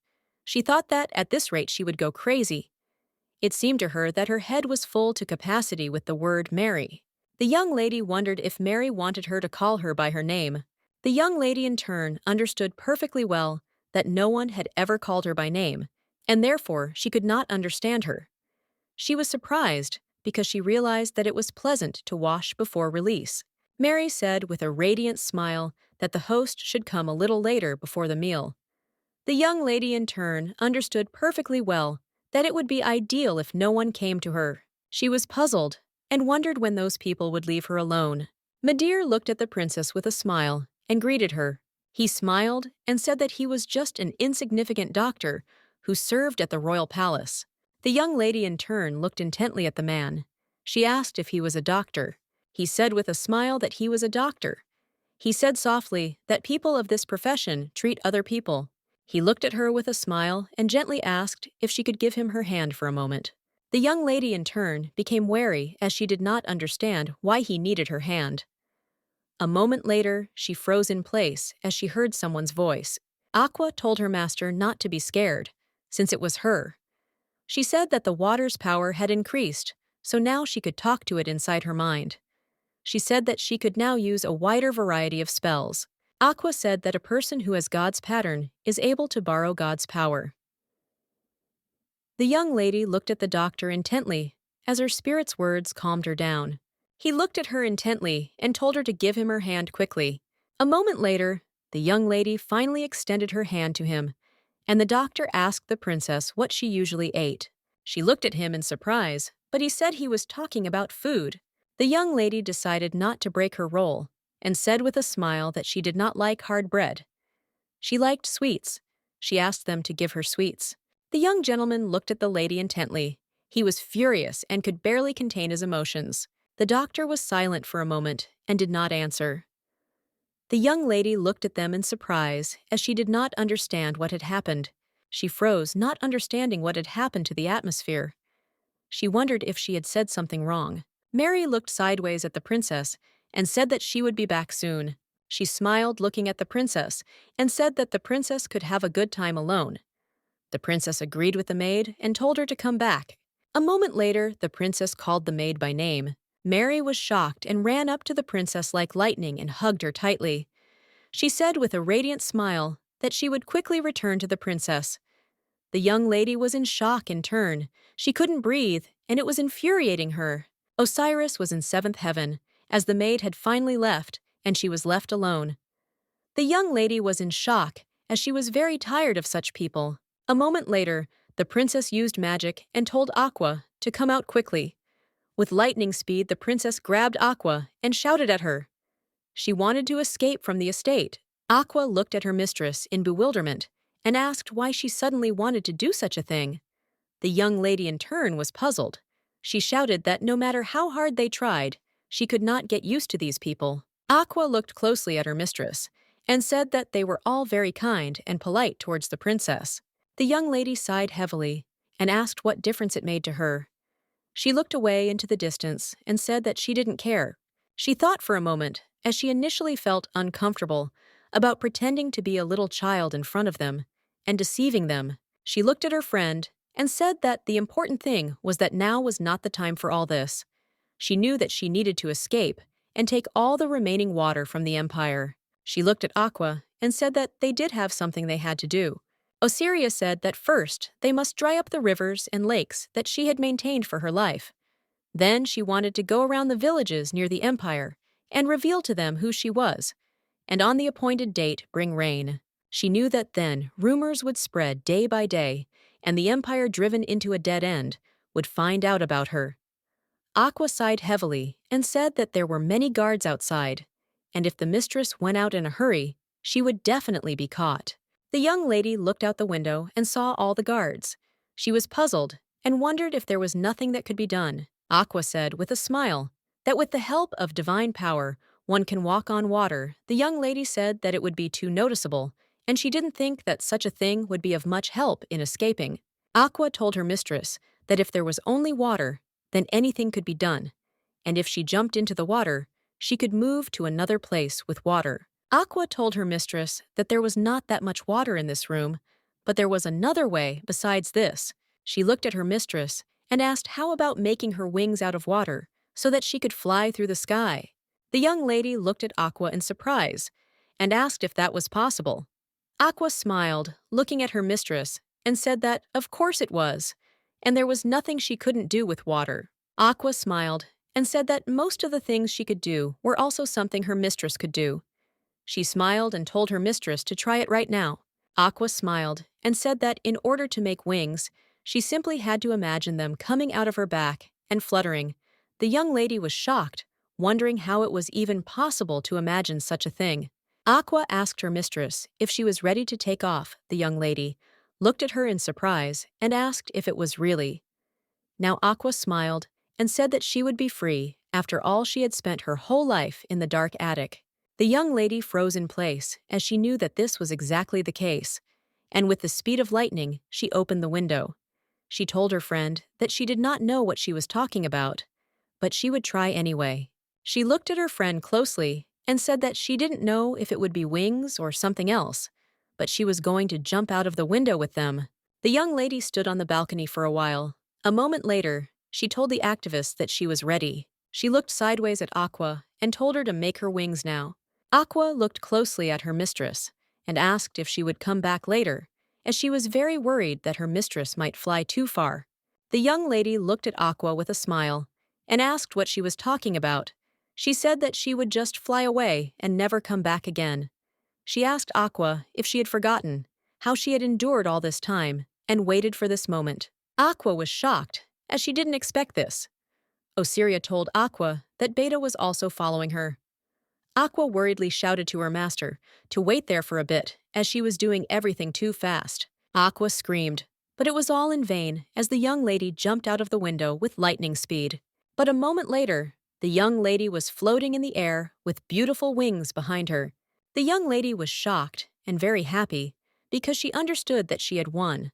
She thought that at this rate she would go crazy. It seemed to her that her head was full to capacity with the word Mary. The young lady wondered if Mary wanted her to call her by her name. The young lady in turn understood perfectly well that no one had ever called her by name, and therefore she could not understand her. She was surprised because she realized that it was pleasant to wash before release. Mary said with a radiant smile that the host should come a little later before the meal. The young lady in turn understood perfectly well that it would be ideal if no one came to her. She was puzzled and wondered when those people would leave her alone. Madir looked at the princess with a smile and greeted her. He smiled and said that he was just an insignificant doctor who served at the royal palace. The young lady in turn looked intently at the man. She asked if he was a doctor. He said with a smile that he was a doctor. He said softly that people of this profession treat other people. He looked at her with a smile and gently asked if she could give him her hand for a moment. The young lady in turn became wary as she did not understand why he needed her hand. A moment later, she froze in place as she heard someone's voice. Aqua told her master not to be scared, since it was her. She said that the water's power had increased, so now she could talk to it inside her mind. She said that she could now use a wider variety of spells. Aqua said that a person who has God's pattern is able to borrow God's power. The young lady looked at the doctor intently as her spirit's words calmed her down. He looked at her intently and told her to give him her hand quickly. A moment later, the young lady finally extended her hand to him, and the doctor asked the princess what she usually ate. She looked at him in surprise, but he said he was talking about food. The young lady decided not to break her role and said with a smile that she did not like hard bread. She liked sweets. She asked them to give her sweets. The young gentleman looked at the lady intently. He was furious and could barely contain his emotions. The doctor was silent for a moment and did not answer. The young lady looked at them in surprise as she did not understand what had happened. She froze, not understanding what had happened to the atmosphere. She wondered if she had said something wrong. Mary looked sideways at the princess and said that she would be back soon. She smiled looking at the princess and said that the princess could have a good time alone. The princess agreed with the maid and told her to come back. A moment later, the princess called the maid by name. Mary was shocked and ran up to the princess like lightning and hugged her tightly. She said with a radiant smile that she would quickly return to the princess. The young lady was in shock in turn. She couldn't breathe, and it was infuriating her. Osiris was in seventh heaven, as the maid had finally left, and she was left alone. The young lady was in shock, as she was very tired of such people. A moment later, the princess used magic and told Aqua to come out quickly. With lightning speed, the princess grabbed Aqua and shouted at her. She wanted to escape from the estate. Aqua looked at her mistress in bewilderment and asked why she suddenly wanted to do such a thing. The young lady in turn was puzzled. She shouted that no matter how hard they tried, she could not get used to these people. Aqua looked closely at her mistress and said that they were all very kind and polite towards the princess. The young lady sighed heavily and asked what difference it made to her. She looked away into the distance and said that she didn't care. She thought for a moment, as she initially felt uncomfortable about pretending to be a little child in front of them and deceiving them. She looked at her friend and said that the important thing was that now was not the time for all this. She knew that she needed to escape and take all the remaining water from the empire. She looked at Aqua and said that they did have something they had to do. Osiris said that first they must dry up the rivers and lakes that she had maintained for her life. Then she wanted to go around the villages near the empire and reveal to them who she was, and on the appointed date bring rain. She knew that then rumors would spread day by day, and the empire driven into a dead end would find out about her. Aqua sighed heavily and said that there were many guards outside, and if the mistress went out in a hurry, she would definitely be caught. The young lady looked out the window and saw all the guards. She was puzzled and wondered if there was nothing that could be done. Aqua said with a smile that with the help of divine power, one can walk on water. The young lady said that it would be too noticeable, and she didn't think that such a thing would be of much help in escaping. Aqua told her mistress that if there was only water, then anything could be done, and if she jumped into the water, she could move to another place with water. Aqua told her mistress that there was not that much water in this room, but there was another way besides this. She looked at her mistress and asked how about making her wings out of water so that she could fly through the sky. The young lady looked at Aqua in surprise and asked if that was possible. Aqua smiled, looking at her mistress, and said that of course it was, and there was nothing she couldn't do with water. Aqua smiled and said that most of the things she could do were also something her mistress could do. She smiled and told her mistress to try it right now. Aqua smiled and said that in order to make wings, she simply had to imagine them coming out of her back and fluttering. The young lady was shocked, wondering how it was even possible to imagine such a thing. Aqua asked her mistress if she was ready to take off. The young lady looked at her in surprise and asked if it was really. Now Aqua smiled and said that she would be free after all she had spent her whole life in the dark attic. The young lady froze in place as she knew that this was exactly the case, and with the speed of lightning, she opened the window. She told her friend that she did not know what she was talking about, but she would try anyway. She looked at her friend closely and said that she didn't know if it would be wings or something else, but she was going to jump out of the window with them. The young lady stood on the balcony for a while. A moment later, she told the activist that she was ready. She looked sideways at Aqua and told her to make her wings now. Aqua looked closely at her mistress and asked if she would come back later, as she was very worried that her mistress might fly too far. The young lady looked at Aqua with a smile and asked what she was talking about. She said that she would just fly away and never come back again. She asked Aqua if she had forgotten how she had endured all this time and waited for this moment. Aqua was shocked, as she didn't expect this. Osiria told Aqua that Beta was also following her. Aqua worriedly shouted to her master to wait there for a bit, as she was doing everything too fast. Aqua screamed, but it was all in vain as the young lady jumped out of the window with lightning speed. But a moment later, the young lady was floating in the air with beautiful wings behind her. The young lady was shocked and very happy because she understood that she had won.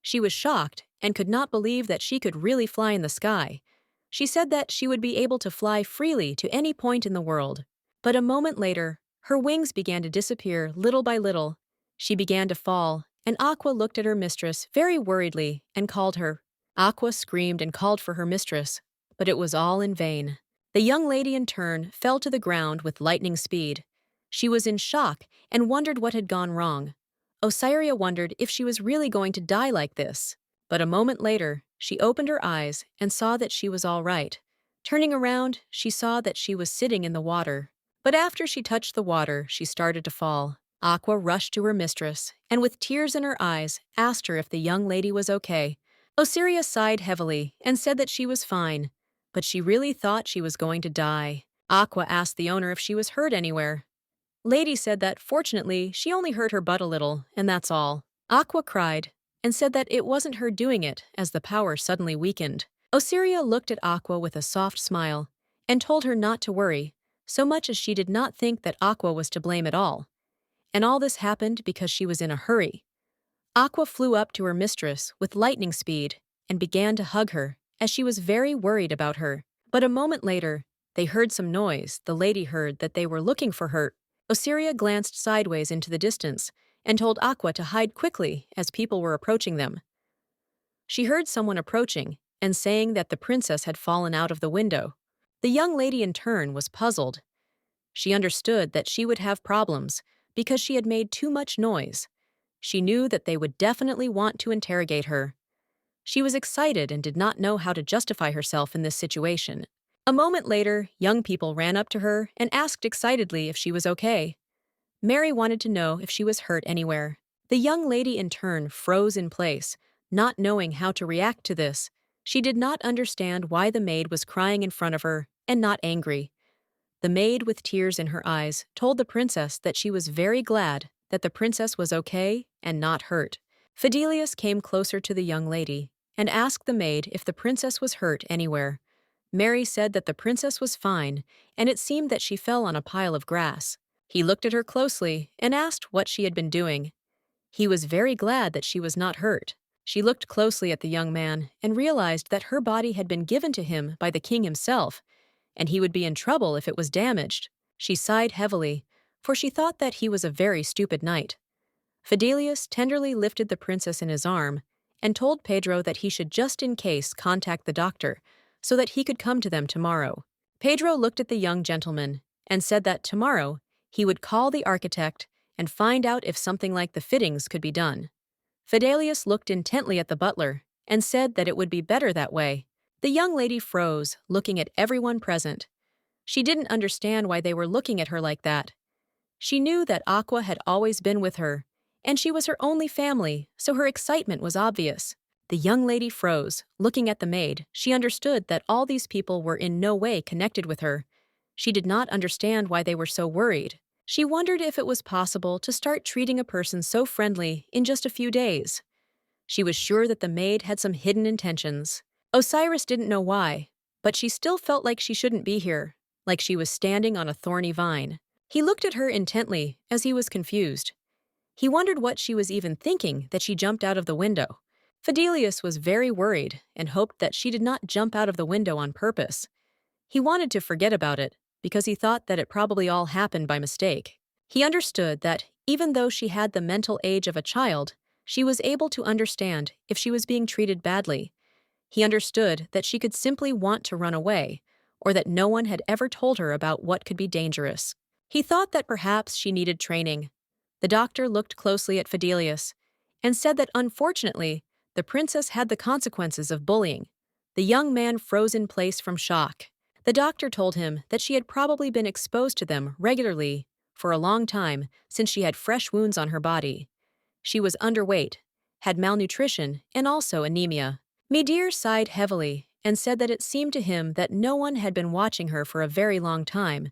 She was shocked and could not believe that she could really fly in the sky. She said that she would be able to fly freely to any point in the world. But a moment later, her wings began to disappear little by little. She began to fall, and Aqua looked at her mistress very worriedly and called her. Aqua screamed and called for her mistress, but it was all in vain. The young lady in turn fell to the ground with lightning speed. She was in shock and wondered what had gone wrong. Osiria wondered if she was really going to die like this. But a moment later, she opened her eyes and saw that she was all right. Turning around, she saw that she was sitting in the water. But after she touched the water, she started to fall. Aqua rushed to her mistress, and with tears in her eyes, asked her if the young lady was okay. Osiria sighed heavily and said that she was fine, but she really thought she was going to die. Aqua asked the owner if she was hurt anywhere. Lady said that fortunately she only hurt her butt a little, and that's all. Aqua cried and said that it wasn't her doing it as the power suddenly weakened. Osiria looked at Aqua with a soft smile and told her not to worry, so much as she did not think that Aqua was to blame at all. And all this happened because she was in a hurry. Aqua flew up to her mistress with lightning speed and began to hug her, as she was very worried about her. But a moment later, they heard some noise. The lady heard that they were looking for her. Osiria glanced sideways into the distance and told Aqua to hide quickly as people were approaching them. She heard someone approaching and saying that the princess had fallen out of the window. The young lady in turn was puzzled. She understood that she would have problems because she had made too much noise. She knew that they would definitely want to interrogate her. She was excited and did not know how to justify herself in this situation. A moment later, young people ran up to her and asked excitedly if she was okay. Mary wanted to know if she was hurt anywhere. The young lady in turn froze in place, not knowing how to react to this. She did not understand why the maid was crying in front of her and not angry. The maid, with tears in her eyes, told the princess that she was very glad that the princess was okay and not hurt. Fidelius came closer to the young lady and asked the maid if the princess was hurt anywhere. Mary said that the princess was fine, and it seemed that she fell on a pile of grass. He looked at her closely and asked what she had been doing. He was very glad that she was not hurt. She looked closely at the young man and realized that her body had been given to him by the king himself, and he would be in trouble if it was damaged. She sighed heavily, for she thought that he was a very stupid knight. Fidelius tenderly lifted the princess in his arm and told Pedro that he should just in case contact the doctor so that he could come to them tomorrow. Pedro looked at the young gentleman and said that tomorrow he would call the architect and find out if something like the fittings could be done. Fidelius looked intently at the butler and said that it would be better that way. The young lady froze, looking at everyone present. She didn't understand why they were looking at her like that. She knew that Aqua had always been with her, and she was her only family, so her excitement was obvious. The young lady froze, looking at the maid. She understood that all these people were in no way connected with her. She did not understand why they were so worried. She wondered if it was possible to start treating a person so friendly in just a few days. She was sure that the maid had some hidden intentions. Osiris didn't know why, but she still felt like she shouldn't be here, like she was standing on a thorny vine. He looked at her intently, as he was confused. He wondered what she was even thinking that she jumped out of the window. Fidelius was very worried and hoped that she did not jump out of the window on purpose. He wanted to forget about it, because he thought that it probably all happened by mistake. He understood that, even though she had the mental age of a child, she was able to understand if she was being treated badly. He understood that she could simply want to run away, or that no one had ever told her about what could be dangerous. He thought that perhaps she needed training. The doctor looked closely at Fidelius and said that unfortunately, the princess had the consequences of bullying. The young man froze in place from shock. The doctor told him that she had probably been exposed to them regularly for a long time since she had fresh wounds on her body. She was underweight, had malnutrition, and also anemia. Midir sighed heavily and said that it seemed to him that no one had been watching her for a very long time,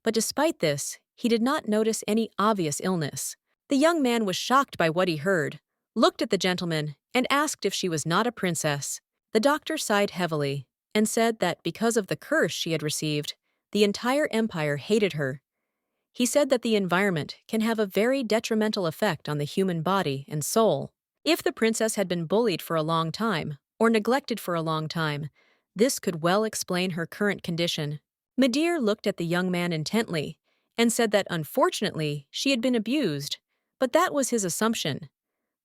but despite this, he did not notice any obvious illness. The young man was shocked by what he heard, looked at the gentleman, and asked if she was not a princess. The doctor sighed heavily and said that because of the curse she had received, the entire empire hated her. He said that the environment can have a very detrimental effect on the human body and soul. If the princess had been bullied for a long time, or neglected for a long time, this could well explain her current condition. Midir looked at the young man intently and said that unfortunately she had been abused, but that was his assumption.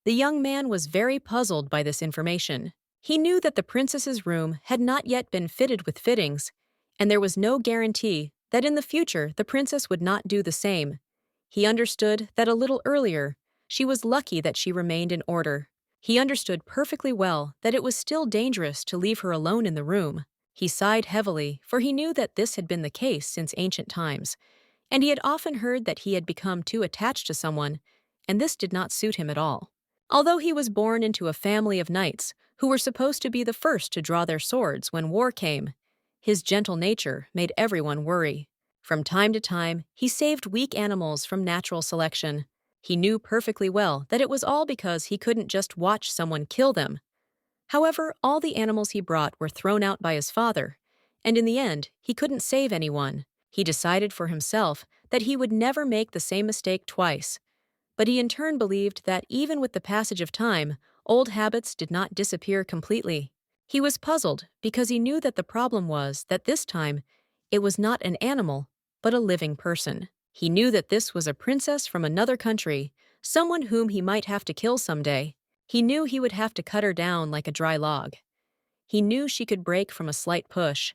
The young man was very puzzled by this information. He knew that the princess's room had not yet been fitted with fittings, and there was no guarantee that in the future the princess would not do the same. He understood that a little earlier, she was lucky that she remained in order. He understood perfectly well that it was still dangerous to leave her alone in the room. He sighed heavily, for he knew that this had been the case since ancient times, and he had often heard that he had become too attached to someone, and this did not suit him at all. Although he was born into a family of knights who were supposed to be the first to draw their swords when war came, his gentle nature made everyone worry. From time to time, he saved weak animals from natural selection. He knew perfectly well that it was all because he couldn't just watch someone kill them. However, all the animals he brought were thrown out by his father, and in the end, he couldn't save anyone. He decided for himself that he would never make the same mistake twice. But he in turn believed that even with the passage of time, old habits did not disappear completely. He was puzzled because he knew that the problem was that this time, it was not an animal, but a living person. He knew that this was a princess from another country, someone whom he might have to kill someday. He knew he would have to cut her down like a dry log. He knew she could break from a slight push.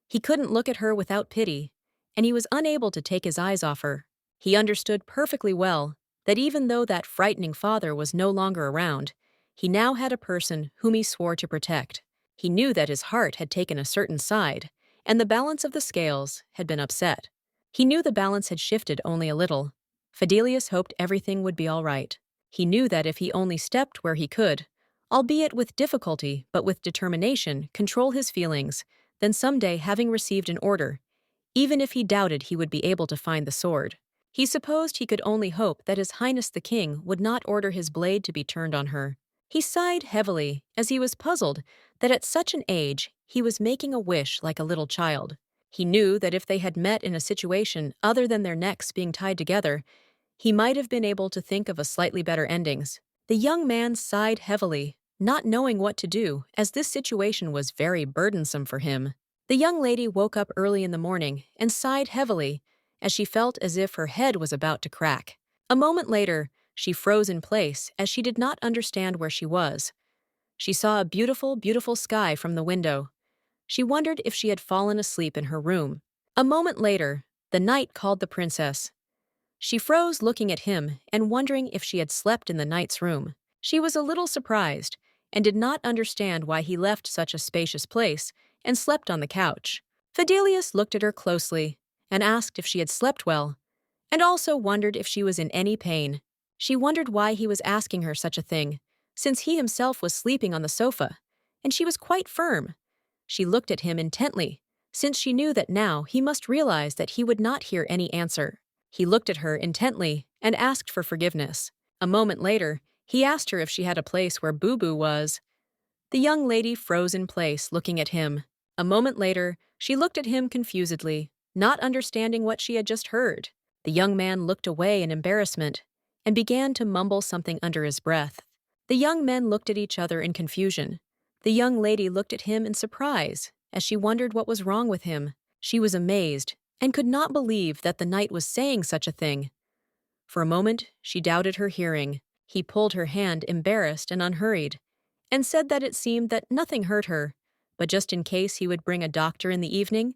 He couldn't look at her without pity, and he was unable to take his eyes off her. He understood perfectly well that even though that frightening father was no longer around, he now had a person whom he swore to protect. He knew that his heart had taken a certain side, and the balance of the scales had been upset. He knew the balance had shifted only a little. Fidelius hoped everything would be all right. He knew that if he only stepped where he could, albeit with difficulty but with determination, control his feelings, then someday having received an order, even if he doubted he would be able to find the sword. He supposed he could only hope that His Highness the King would not order his blade to be turned on her. He sighed heavily as he was puzzled that at such an age he was making a wish like a little child. He knew that if they had met in a situation other than their necks being tied together, he might have been able to think of a slightly better endings. The young man sighed heavily, not knowing what to do, as this situation was very burdensome for him. The young lady woke up early in the morning and sighed heavily, as she felt as if her head was about to crack. A moment later, she froze in place as she did not understand where she was. She saw a beautiful, beautiful sky from the window. She wondered if she had fallen asleep in her room. A moment later, the knight called the princess. She froze looking at him and wondering if she had slept in the knight's room. She was a little surprised, and did not understand why he left such a spacious place and slept on the couch. Fidelius looked at her closely and asked if she had slept well, and also wondered if she was in any pain. She wondered why he was asking her such a thing, since he himself was sleeping on the sofa, and she was quite firm. She looked at him intently, since she knew that now he must realize that he would not hear any answer. He looked at her intently and asked for forgiveness. A moment later, he asked her if she had a place where Boo Boo was. The young lady froze in place, looking at him. A moment later, she looked at him confusedly, not understanding what she had just heard. The young man looked away in embarrassment and began to mumble something under his breath. The young men looked at each other in confusion. The young lady looked at him in surprise as she wondered what was wrong with him. She was amazed and could not believe that the knight was saying such a thing. For a moment, she doubted her hearing. He pulled her hand, embarrassed and unhurried, and said that it seemed that nothing hurt her, but just in case he would bring a doctor in the evening.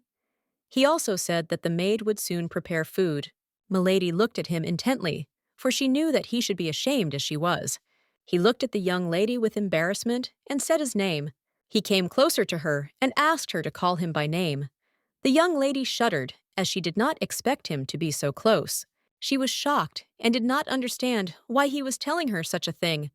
He also said that the maid would soon prepare food. Milady looked at him intently, for she knew that he should be ashamed as she was. He looked at the young lady with embarrassment and said his name. He came closer to her and asked her to call him by name. The young lady shuddered, as she did not expect him to be so close. She was shocked and did not understand why he was telling her such a thing.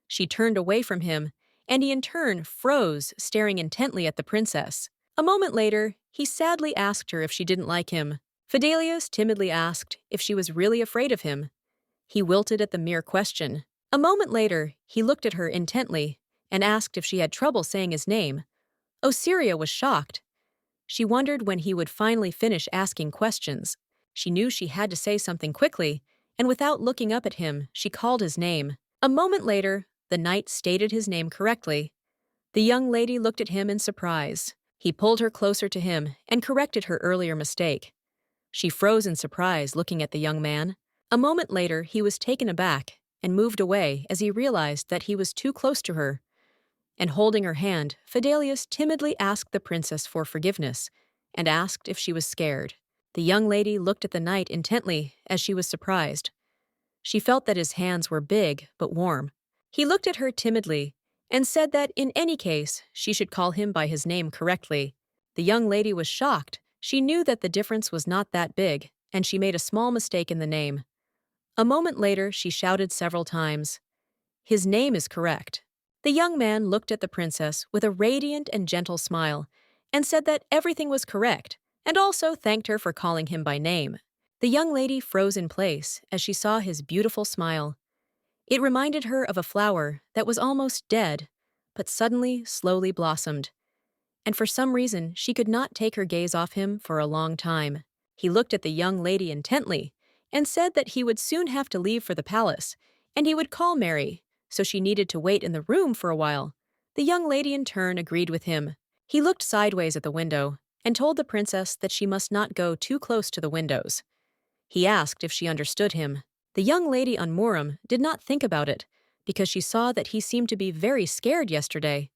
She turned away from him, and he in turn froze, staring intently at the princess. A moment later, he sadly asked her if she didn't like him. Fidelius timidly asked if she was really afraid of him. He wilted at the mere question. A moment later, he looked at her intently and asked if she had trouble saying his name. Osiria was shocked. She wondered when he would finally finish asking questions. She knew she had to say something quickly, and without looking up at him, she called his name. A moment later, the knight stated his name correctly. The young lady looked at him in surprise. He pulled her closer to him and corrected her earlier mistake. She froze in surprise, looking at the young man. A moment later, he was taken aback and moved away as he realized that he was too close to her. And holding her hand, Fidelius timidly asked the princess for forgiveness and asked if she was scared. The young lady looked at the knight intently as she was surprised. She felt that his hands were big but warm. He looked at her timidly and said that in any case, she should call him by his name correctly. The young lady was shocked. She knew that the difference was not that big, and she made a small mistake in the name. A moment later, she shouted several times, "His name is correct." The young man looked at the princess with a radiant and gentle smile and said that everything was correct, and also thanked her for calling him by name. The young lady froze in place as she saw his beautiful smile. It reminded her of a flower that was almost dead, but suddenly, slowly blossomed. And for some reason, she could not take her gaze off him for a long time. He looked at the young lady intently and said that he would soon have to leave for the palace, and he would call Mary, so she needed to wait in the room for a while. The young lady in turn agreed with him. He looked sideways at the window and told the princess that she must not go too close to the windows. He asked if she understood him. The young lady on Muram did not think about it, because she saw that he seemed to be very scared yesterday.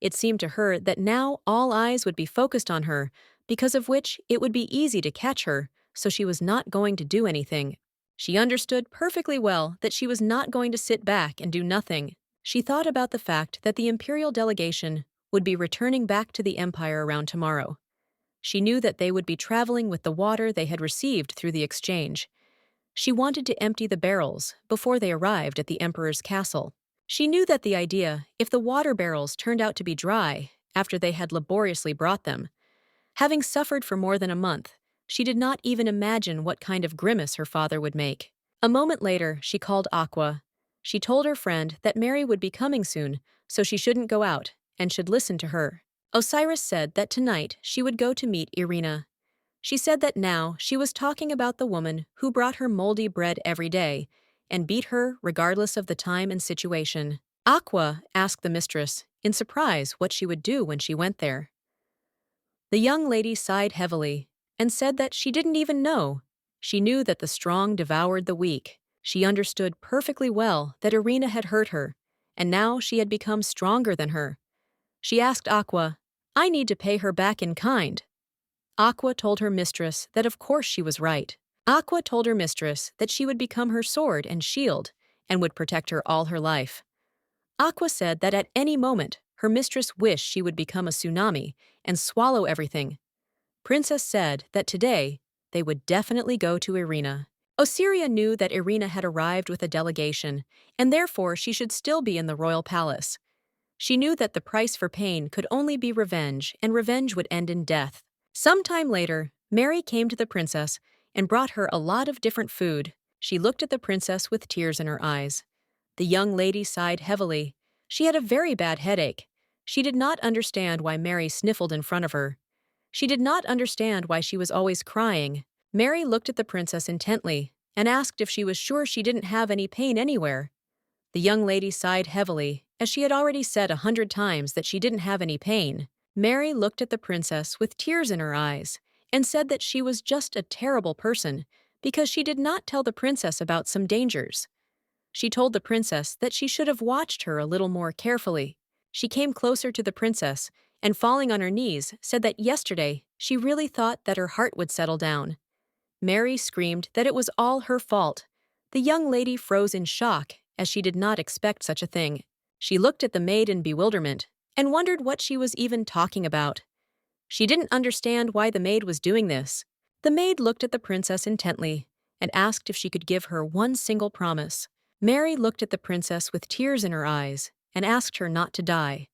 It seemed to her that now all eyes would be focused on her, because of which it would be easy to catch her, so she was not going to do anything. She understood perfectly well that she was not going to sit back and do nothing. She thought about the fact that the imperial delegation would be returning back to the empire around tomorrow. She knew that they would be traveling with the water they had received through the exchange. She wanted to empty the barrels before they arrived at the emperor's castle. She knew that the idea, if the water barrels turned out to be dry after they had laboriously brought them. Having suffered for more than a month, she did not even imagine what kind of grimace her father would make. A moment later, she called Aqua. She told her friend that Mary would be coming soon, so she shouldn't go out and should listen to her. Osiris said that tonight she would go to meet Irina. She said that now she was talking about the woman who brought her moldy bread every day and beat her regardless of the time and situation. Aqua asked the mistress, in surprise, what she would do when she went there. The young lady sighed heavily and said that she didn't even know. She knew that the strong devoured the weak. She understood perfectly well that Irina had hurt her, and now she had become stronger than her. She asked Aqua, "I need to pay her back in kind." Aqua told her mistress that of course she was right. Aqua told her mistress that she would become her sword and shield and would protect her all her life. Aqua said that at any moment, her mistress wished she would become a tsunami and swallow everything. Princess said that today, they would definitely go to Irina. Osiria knew that Irina had arrived with a delegation, and therefore she should still be in the royal palace. She knew that the price for pain could only be revenge, and revenge would end in death. Some time later, Mary came to the princess and brought her a lot of different food. She looked at the princess with tears in her eyes. The young lady sighed heavily. She had a very bad headache. She did not understand why Mary sniffled in front of her. She did not understand why she was always crying. Mary looked at the princess intently and asked if she was sure she didn't have any pain anywhere. The young lady sighed heavily, as she had already said 100 times that she didn't have any pain. Mary looked at the princess with tears in her eyes and said that she was just a terrible person because she did not tell the princess about some dangers. She told the princess that she should have watched her a little more carefully. She came closer to the princess and, falling on her knees, said that yesterday she really thought that her heart would settle down. Mary screamed that it was all her fault. The young lady froze in shock, as she did not expect such a thing. She looked at the maid in bewilderment and wondered what she was even talking about. She didn't understand why the maid was doing this. The maid looked at the princess intently and asked if she could give her one single promise. Mary looked at the princess with tears in her eyes and asked her not to die.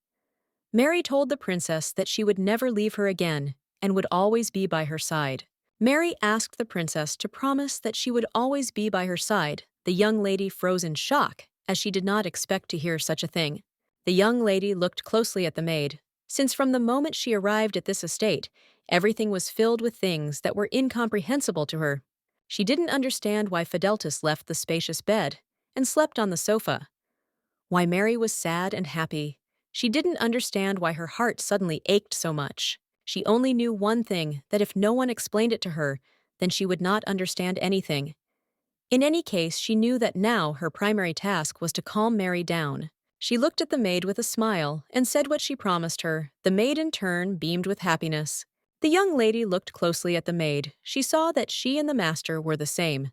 Mary told the princess that she would never leave her again and would always be by her side. Mary asked the princess to promise that she would always be by her side. The young lady froze in shock, as she did not expect to hear such a thing. The young lady looked closely at the maid, since from the moment she arrived at this estate, everything was filled with things that were incomprehensible to her. She didn't understand why Fideltus left the spacious bed and slept on the sofa. Why Mary was sad and happy. She didn't understand why her heart suddenly ached so much. She only knew one thing, that if no one explained it to her, then she would not understand anything. In any case, she knew that now her primary task was to calm Mary down. She looked at the maid with a smile and said what she promised her. The maid in turn beamed with happiness. The young lady looked closely at the maid. She saw that she and the master were the same.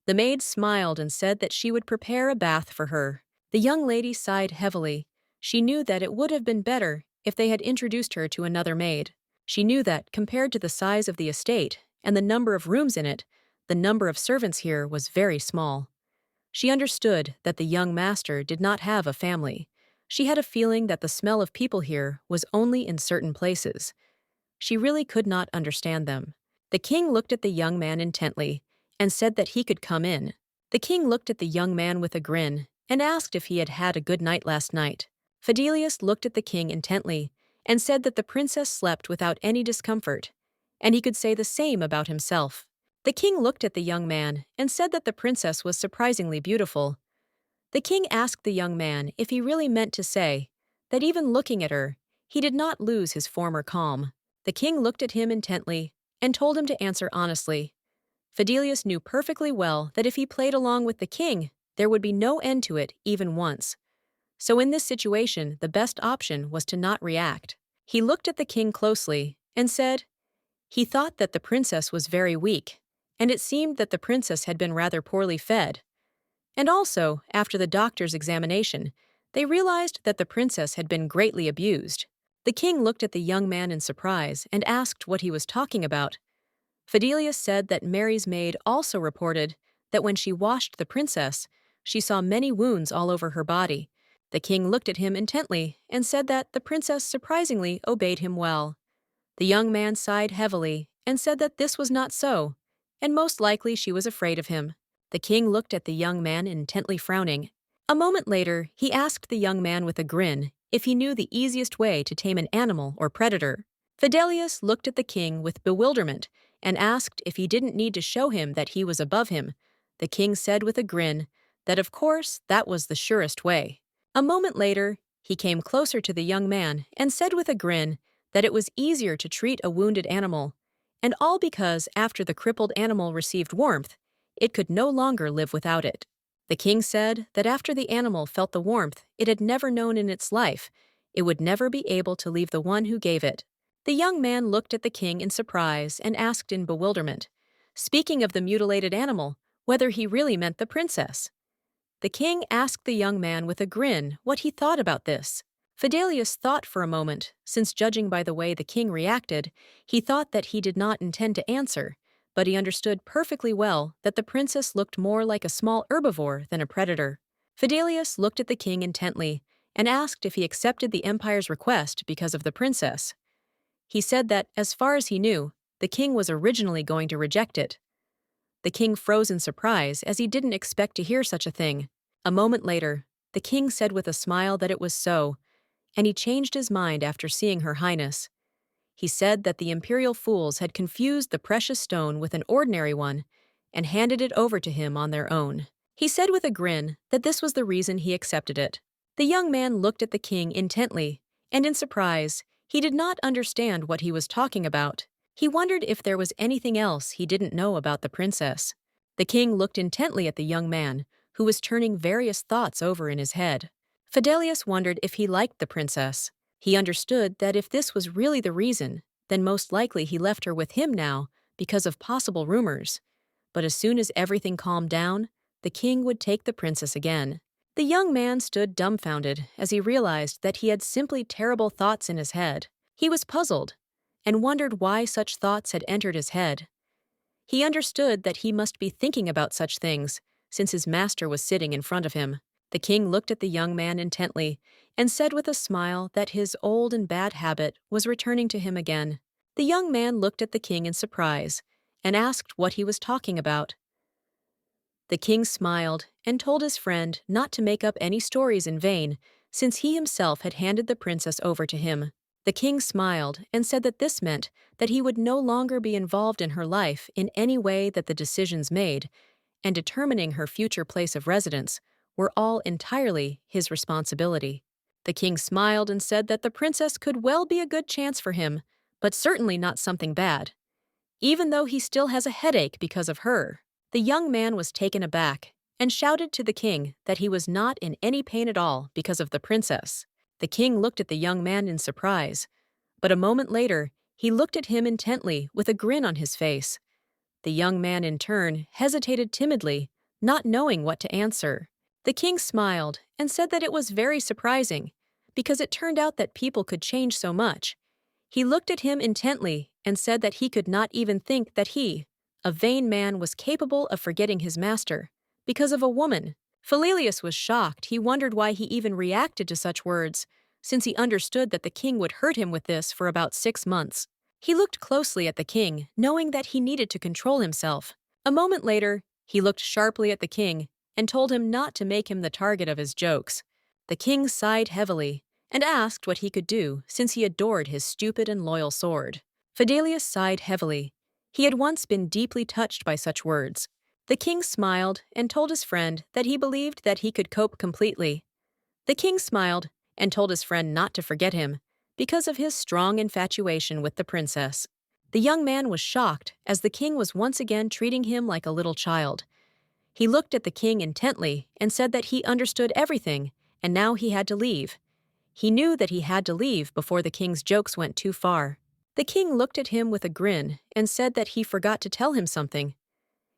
The maid smiled and said that she would prepare a bath for her. The young lady sighed heavily. She knew that it would have been better if they had introduced her to another maid. She knew that, compared to the size of the estate and the number of rooms in it, the number of servants here was very small. She understood that the young master did not have a family. She had a feeling that the smell of people here was only in certain places. She really could not understand them. The king looked at the young man intently and said that he could come in. The king looked at the young man with a grin and asked if he had had a good night last night. Fidelius looked at the king intently and said that the princess slept without any discomfort, and he could say the same about himself. The king looked at the young man and said that the princess was surprisingly beautiful. The king asked the young man if he really meant to say that even looking at her, he did not lose his former calm. The king looked at him intently and told him to answer honestly. Fidelius knew perfectly well that if he played along with the king, there would be no end to it even once. So in this situation, the best option was to not react. He looked at the king closely and said he thought that the princess was very weak, and it seemed that the princess had been rather poorly fed. And also, after the doctor's examination, they realized that the princess had been greatly abused. The king looked at the young man in surprise and asked what he was talking about. Fidelius said that Mary's maid also reported that when she washed the princess, she saw many wounds all over her body. The king looked at him intently and said that the princess surprisingly obeyed him well. The young man sighed heavily and said that this was not so, and most likely she was afraid of him. The king looked at the young man intently frowning. A moment later, he asked the young man with a grin if he knew the easiest way to tame an animal or predator. Fidelius looked at the king with bewilderment and asked if he didn't need to show him that he was above him. The king said with a grin that of course that was the surest way. A moment later, he came closer to the young man and said with a grin that it was easier to treat a wounded animal, and all because after the crippled animal received warmth, it could no longer live without it. The king said that after the animal felt the warmth it had never known in its life, it would never be able to leave the one who gave it. The young man looked at the king in surprise and asked in bewilderment, speaking of the mutilated animal, whether he really meant the princess. The king asked the young man with a grin what he thought about this. Fidelius thought for a moment, since judging by the way the king reacted, he thought that he did not intend to answer, but he understood perfectly well that the princess looked more like a small herbivore than a predator. Fidelius looked at the king intently and asked if he accepted the empire's request because of the princess. He said that, as far as he knew, the king was originally going to reject it. The king froze in surprise as he didn't expect to hear such a thing. A moment later, the king said with a smile that it was so, and he changed his mind after seeing Her Highness. He said that the imperial fools had confused the precious stone with an ordinary one and handed it over to him on their own. He said with a grin that this was the reason he accepted it. The young man looked at the king intently, and in surprise, he did not understand what he was talking about. He wondered if there was anything else he didn't know about the princess. The king looked intently at the young man, who was turning various thoughts over in his head. Fidelius wondered if he liked the princess. He understood that if this was really the reason, then most likely he left her with him now because of possible rumors. But as soon as everything calmed down, the king would take the princess again. The young man stood dumbfounded as he realized that he had simply terrible thoughts in his head. He was puzzled and wondered why such thoughts had entered his head. He understood that he must be thinking about such things, since his master was sitting in front of him. The king looked at the young man intently and said with a smile that his old and bad habit was returning to him again. The young man looked at the king in surprise and asked what he was talking about. The king smiled and told his friend not to make up any stories in vain, since he himself had handed the princess over to him. The king smiled and said that this meant that he would no longer be involved in her life in any way, that the decisions made and determining her future place of residence were all entirely his responsibility. The king smiled and said that the princess could well be a good chance for him, but certainly not something bad, even though he still has a headache because of her. The young man was taken aback and shouted to the king that he was not in any pain at all because of the princess. The king looked at the young man in surprise, but a moment later, he looked at him intently with a grin on his face. The young man, in turn, hesitated timidly, not knowing what to answer. The king smiled and said that it was very surprising, because it turned out that people could change so much. He looked at him intently and said that he could not even think that he, a vain man, was capable of forgetting his master because of a woman. Fidelius was shocked. He wondered why he even reacted to such words, since he understood that the king would hurt him with this for about 6 months. He looked closely at the king, knowing that he needed to control himself. A moment later, he looked sharply at the king and told him not to make him the target of his jokes. The king sighed heavily and asked what he could do, since he adored his stupid and loyal sword. Fidelius sighed heavily. He had once been deeply touched by such words. The king smiled and told his friend that he believed that he could cope completely. The king smiled and told his friend not to forget him because of his strong infatuation with the princess. The young man was shocked as the king was once again treating him like a little child. He looked at the king intently and said that he understood everything, and now he had to leave. He knew that he had to leave before the king's jokes went too far. The king looked at him with a grin and said that he forgot to tell him something.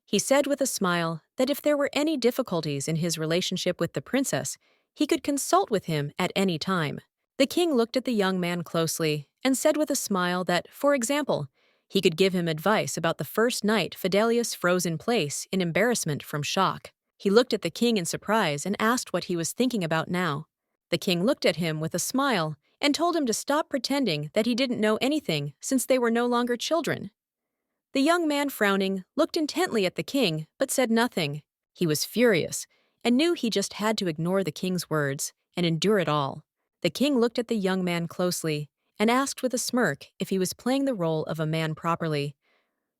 He said with a smile that if there were any difficulties in his relationship with the princess, he could consult with him at any time. The king looked at the young man closely and said with a smile that, for example, he could give him advice about the first night Fidelius froze in place in embarrassment from shock. He looked at the king in surprise and asked what he was thinking about now. The king looked at him with a smile and told him to stop pretending that he didn't know anything, since they were no longer children. The young man, frowning, looked intently at the king but said nothing. He was furious and knew he just had to ignore the king's words and endure it all. The king looked at the young man closely and asked with a smirk if he was playing the role of a man properly.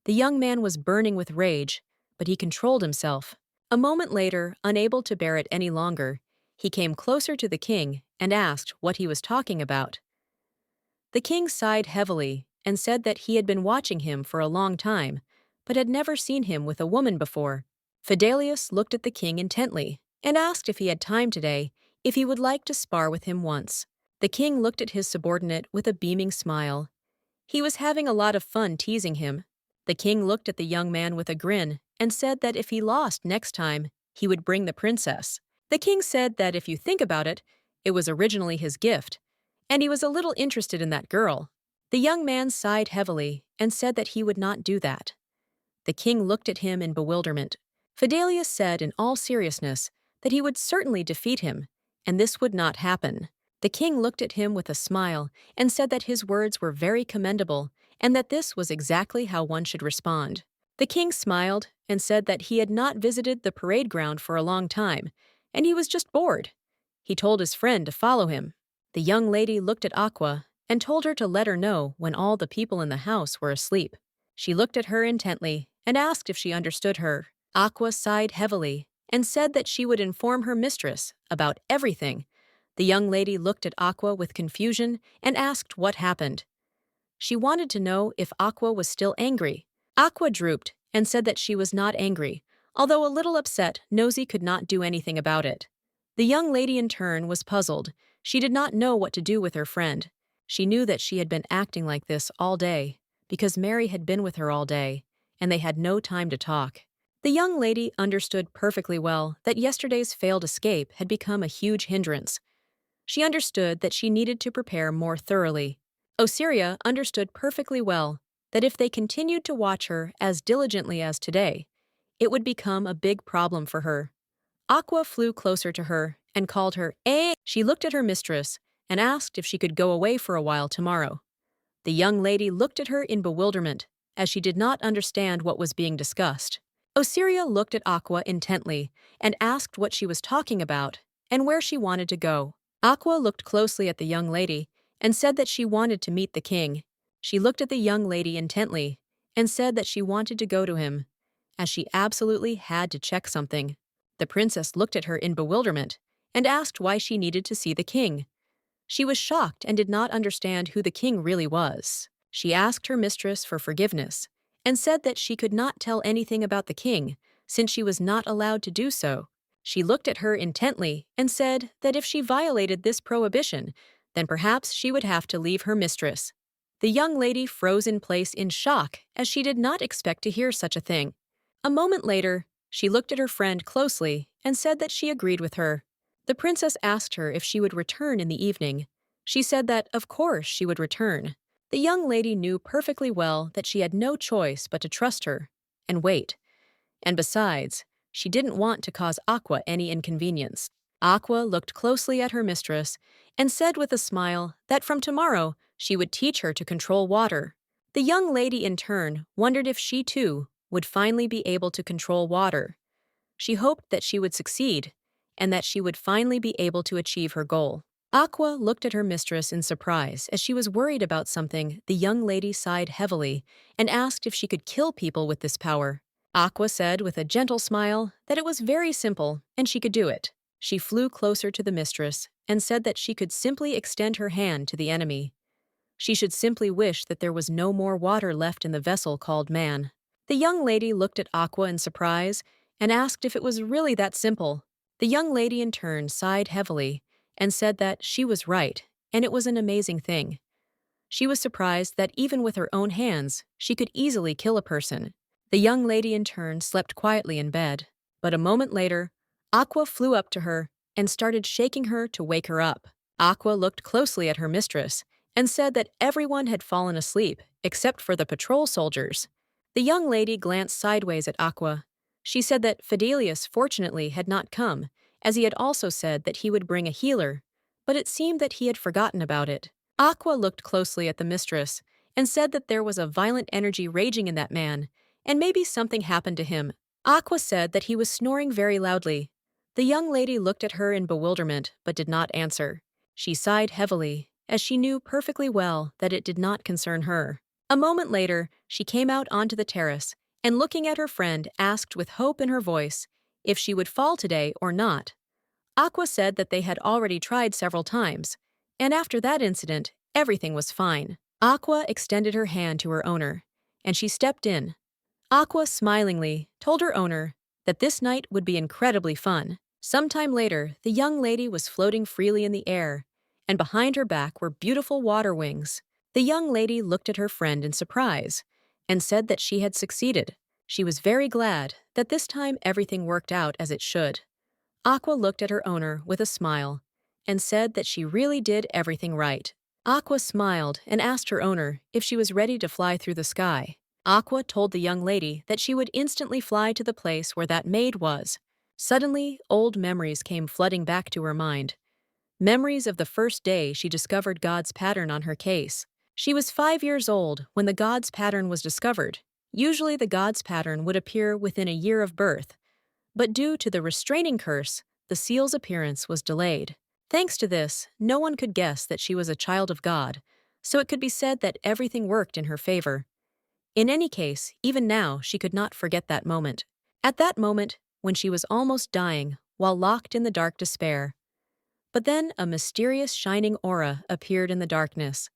The young man was burning with rage, but he controlled himself. A moment later, unable to bear it any longer, he came closer to the king and asked what he was talking about. The king sighed heavily and said that he had been watching him for a long time, but had never seen him with a woman before. Fidelius looked at the king intently and asked if he had time today, if he would like to spar with him once. The king looked at his subordinate with a beaming smile. He was having a lot of fun teasing him. The king looked at the young man with a grin and said that if he lost next time, he would bring the princess. The king said that if you think about it, it was originally his gift, and he was a little interested in that girl. The young man sighed heavily and said that he would not do that. The king looked at him in bewilderment. Fidelius said in all seriousness that he would certainly defeat him, and this would not happen. The king looked at him with a smile and said that his words were very commendable and that this was exactly how one should respond. The king smiled and said that he had not visited the parade ground for a long time, and he was just bored. He told his friend to follow him. The young lady looked at Aqua and told her to let her know when all the people in the house were asleep. She looked at her intently and asked if she understood her. Aqua sighed heavily and said that she would inform her mistress about everything. The young lady looked at Aqua with confusion and asked what happened. She wanted to know if Aqua was still angry. Aqua drooped and said that she was not angry. Although a little upset, Nosy could not do anything about it. The young lady in turn was puzzled. She did not know what to do with her friend. She knew that she had been acting like this all day, because Mary had been with her all day, and they had no time to talk. The young lady understood perfectly well that yesterday's failed escape had become a huge hindrance. She understood that she needed to prepare more thoroughly. Osiria understood perfectly well that if they continued to watch her as diligently as today, it would become a big problem for her. Aqua flew closer to her and called her, "Eh!" She looked at her mistress and asked if she could go away for a while tomorrow. The young lady looked at her in bewilderment, as she did not understand what was being discussed. Osiria looked at Aqua intently and asked what she was talking about and where she wanted to go. Aqua looked closely at the young lady and said that she wanted to meet the king. She looked at the young lady intently and said that she wanted to go to him, as she absolutely had to check something. The princess looked at her in bewilderment and asked why she needed to see the king. She was shocked and did not understand who the king really was. She asked her mistress for forgiveness and said that she could not tell anything about the king since she was not allowed to do so. She looked at her intently and said that if she violated this prohibition, then perhaps she would have to leave her mistress. The young lady froze in place in shock as she did not expect to hear such a thing. A moment later, she looked at her friend closely and said that she agreed with her. The princess asked her if she would return in the evening. She said that, of course, she would return. The young lady knew perfectly well that she had no choice but to trust her and wait. And besides, she didn't want to cause Aqua any inconvenience. Aqua looked closely at her mistress and said with a smile that from tomorrow she would teach her to control water. The young lady in turn wondered if she too would finally be able to control water. She hoped that she would succeed and that she would finally be able to achieve her goal. Aqua looked at her mistress in surprise as she was worried about something. The young lady sighed heavily and asked if she could kill people with this power. Aqua said with a gentle smile that it was very simple and she could do it. She flew closer to the mistress and said that she could simply extend her hand to the enemy. She should simply wish that there was no more water left in the vessel called man. The young lady looked at Aqua in surprise and asked if it was really that simple. The young lady in turn sighed heavily and said that she was right and it was an amazing thing. She was surprised that even with her own hands, she could easily kill a person. The young lady in turn slept quietly in bed, but a moment later, Aqua flew up to her and started shaking her to wake her up. Aqua looked closely at her mistress and said that everyone had fallen asleep except for the patrol soldiers. The young lady glanced sideways at Aqua. She said that Fidelius fortunately had not come, as he had also said that he would bring a healer, but it seemed that he had forgotten about it. Aqua looked closely at the mistress and said that there was a violent energy raging in that man, and maybe something happened to him. Aqua said that he was snoring very loudly. The young lady looked at her in bewilderment but did not answer. She sighed heavily, as she knew perfectly well that it did not concern her. A moment later, she came out onto the terrace and looking at her friend asked with hope in her voice if she would fall today or not. Aqua said that they had already tried several times, and after that incident, everything was fine. Aqua extended her hand to her owner, and she stepped in. Aqua smilingly told her owner that this night would be incredibly fun. Sometime later, the young lady was floating freely in the air, and behind her back were beautiful water wings. The young lady looked at her friend in surprise and said that she had succeeded. She was very glad that this time everything worked out as it should. Aqua looked at her owner with a smile and said that she really did everything right. Aqua smiled and asked her owner if she was ready to fly through the sky. Aqua told the young lady that she would instantly fly to the place where that maid was. Suddenly, old memories came flooding back to her mind. Memories of the first day she discovered God's pattern on her case. She was 5 years old when the God's pattern was discovered. Usually the God's pattern would appear within a year of birth, but due to the restraining curse, the seal's appearance was delayed. Thanks to this, no one could guess that she was a child of God, so it could be said that everything worked in her favor. In any case, even now, she could not forget that moment. At that moment, when she was almost dying, while locked in the dark despair. But then a mysterious shining aura appeared in the darkness.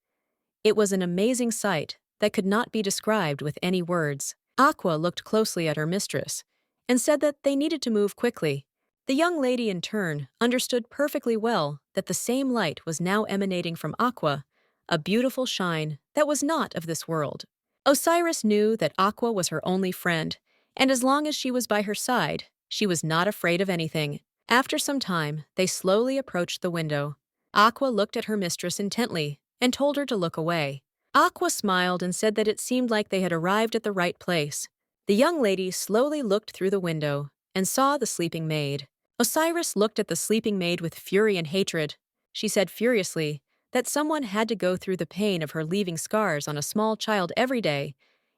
It was an amazing sight that could not be described with any words. Aqua looked closely at her mistress and said that they needed to move quickly. The young lady, in turn, understood perfectly well that the same light was now emanating from Aqua, a beautiful shine that was not of this world. Osiris knew that Aqua was her only friend, and as long as she was by her side, she was not afraid of anything. After some time, they slowly approached the window. Aqua looked at her mistress intently and told her to look away. Aqua smiled and said that it seemed like they had arrived at the right place. The young lady slowly looked through the window and saw the sleeping maid. Osiris looked at the sleeping maid with fury and hatred. She said furiously that someone had to go through the pain of her leaving scars on a small child every day,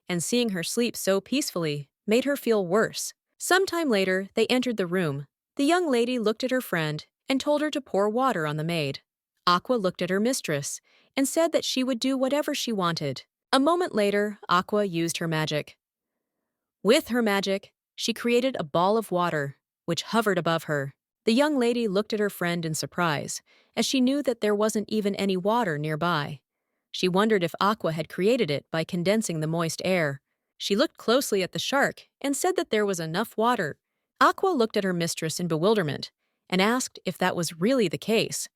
and seeing her sleep so peacefully made her feel worse. Sometime later, they entered the room. The young lady looked at her friend and told her to pour water on the maid. Aqua looked at her mistress and said that she would do whatever she wanted. A moment later, Aqua used her magic. With her magic, she created a ball of water, which hovered above her. The young lady looked at her friend in surprise, as she knew that there wasn't even any water nearby. She wondered if Aqua had created it by condensing the moist air. She looked closely at the shark and said that there was enough water. Aqua looked at her mistress in bewilderment and asked if that was really the case.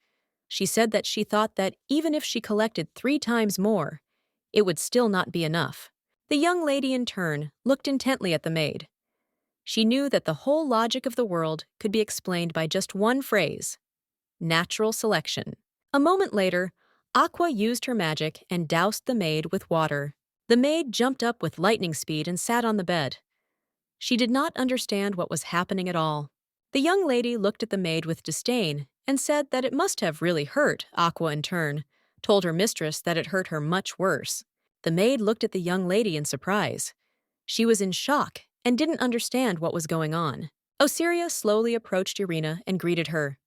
She said that she thought that even if she collected 3 times more, it would still not be enough. The young lady, in turn, looked intently at the maid. She knew that the whole logic of the world could be explained by just one phrase: natural selection. A moment later, Aqua used her magic and doused the maid with water. The maid jumped up with lightning speed and sat on the bed. She did not understand what was happening at all. The young lady looked at the maid with disdain and said that it must have really hurt. Aqua, in turn, told her mistress that it hurt her much worse. The maid looked at the young lady in surprise. She was in shock and didn't understand what was going on. Osiria slowly approached Irina and greeted her.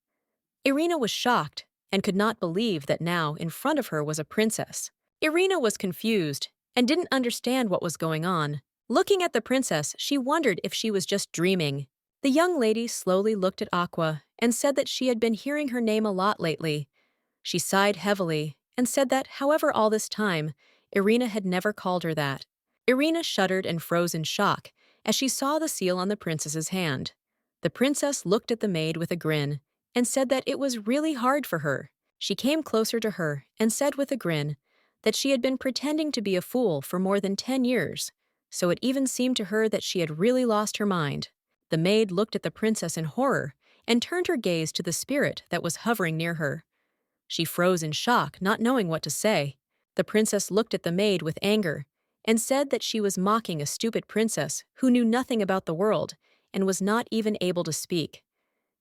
Irina was shocked and could not believe that now in front of her was a princess. Irina was confused and didn't understand what was going on. Looking at the princess, she wondered if she was just dreaming. The young lady slowly looked at Aqua and said that she had been hearing her name a lot lately. She sighed heavily and said that, however, all this time, Irina had never called her that. Irina shuddered and froze in shock as she saw the seal on the princess's hand. The princess looked at the maid with a grin and said that it was really hard for her. She came closer to her and said with a grin that she had been pretending to be a fool for more than 10 years, so it even seemed to her that she had really lost her mind. The maid looked at the princess in horror and turned her gaze to the spirit that was hovering near her. She froze in shock, not knowing what to say. The princess looked at the maid with anger and said that she was mocking a stupid princess who knew nothing about the world and was not even able to speak.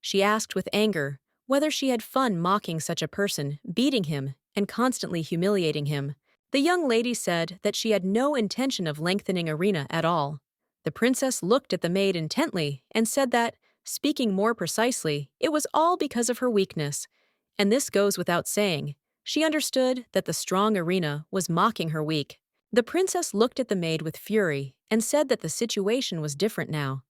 She asked with anger whether she had fun mocking such a person, beating him, and constantly humiliating him. The young lady said that she had no intention of lengthening Irina at all. The princess looked at the maid intently and said that, speaking more precisely, it was all because of her weakness. And this goes without saying. She understood that the strong Irina was mocking her weak. The princess looked at the maid with fury and said that the situation was different now.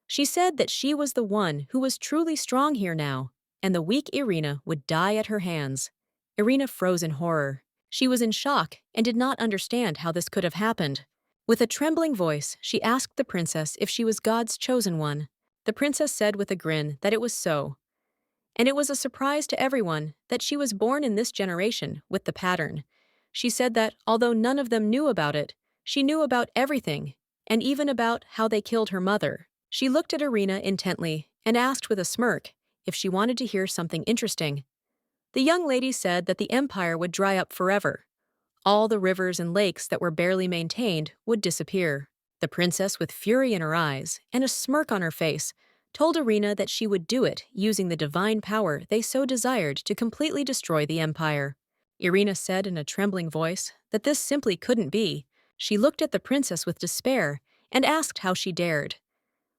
She said that she was the one who was truly strong here now, and the weak Irina would die at her hands. Irina froze in horror. She was in shock and did not understand how this could have happened. With a trembling voice, she asked the princess if she was God's chosen one. The princess said with a grin that it was so. And it was a surprise to everyone that she was born in this generation with the pattern. She said that, although none of them knew about it, she knew about everything, and even about how they killed her mother. She looked at Irina intently and asked with a smirk if she wanted to hear something interesting. The young lady said that the empire would dry up forever. All the rivers and lakes that were barely maintained would disappear. The princess, with fury in her eyes and a smirk on her face, told Irina that she would do it using the divine power they so desired to completely destroy the empire. Irina said in a trembling voice that this simply couldn't be. She looked at the princess with despair and asked how she dared.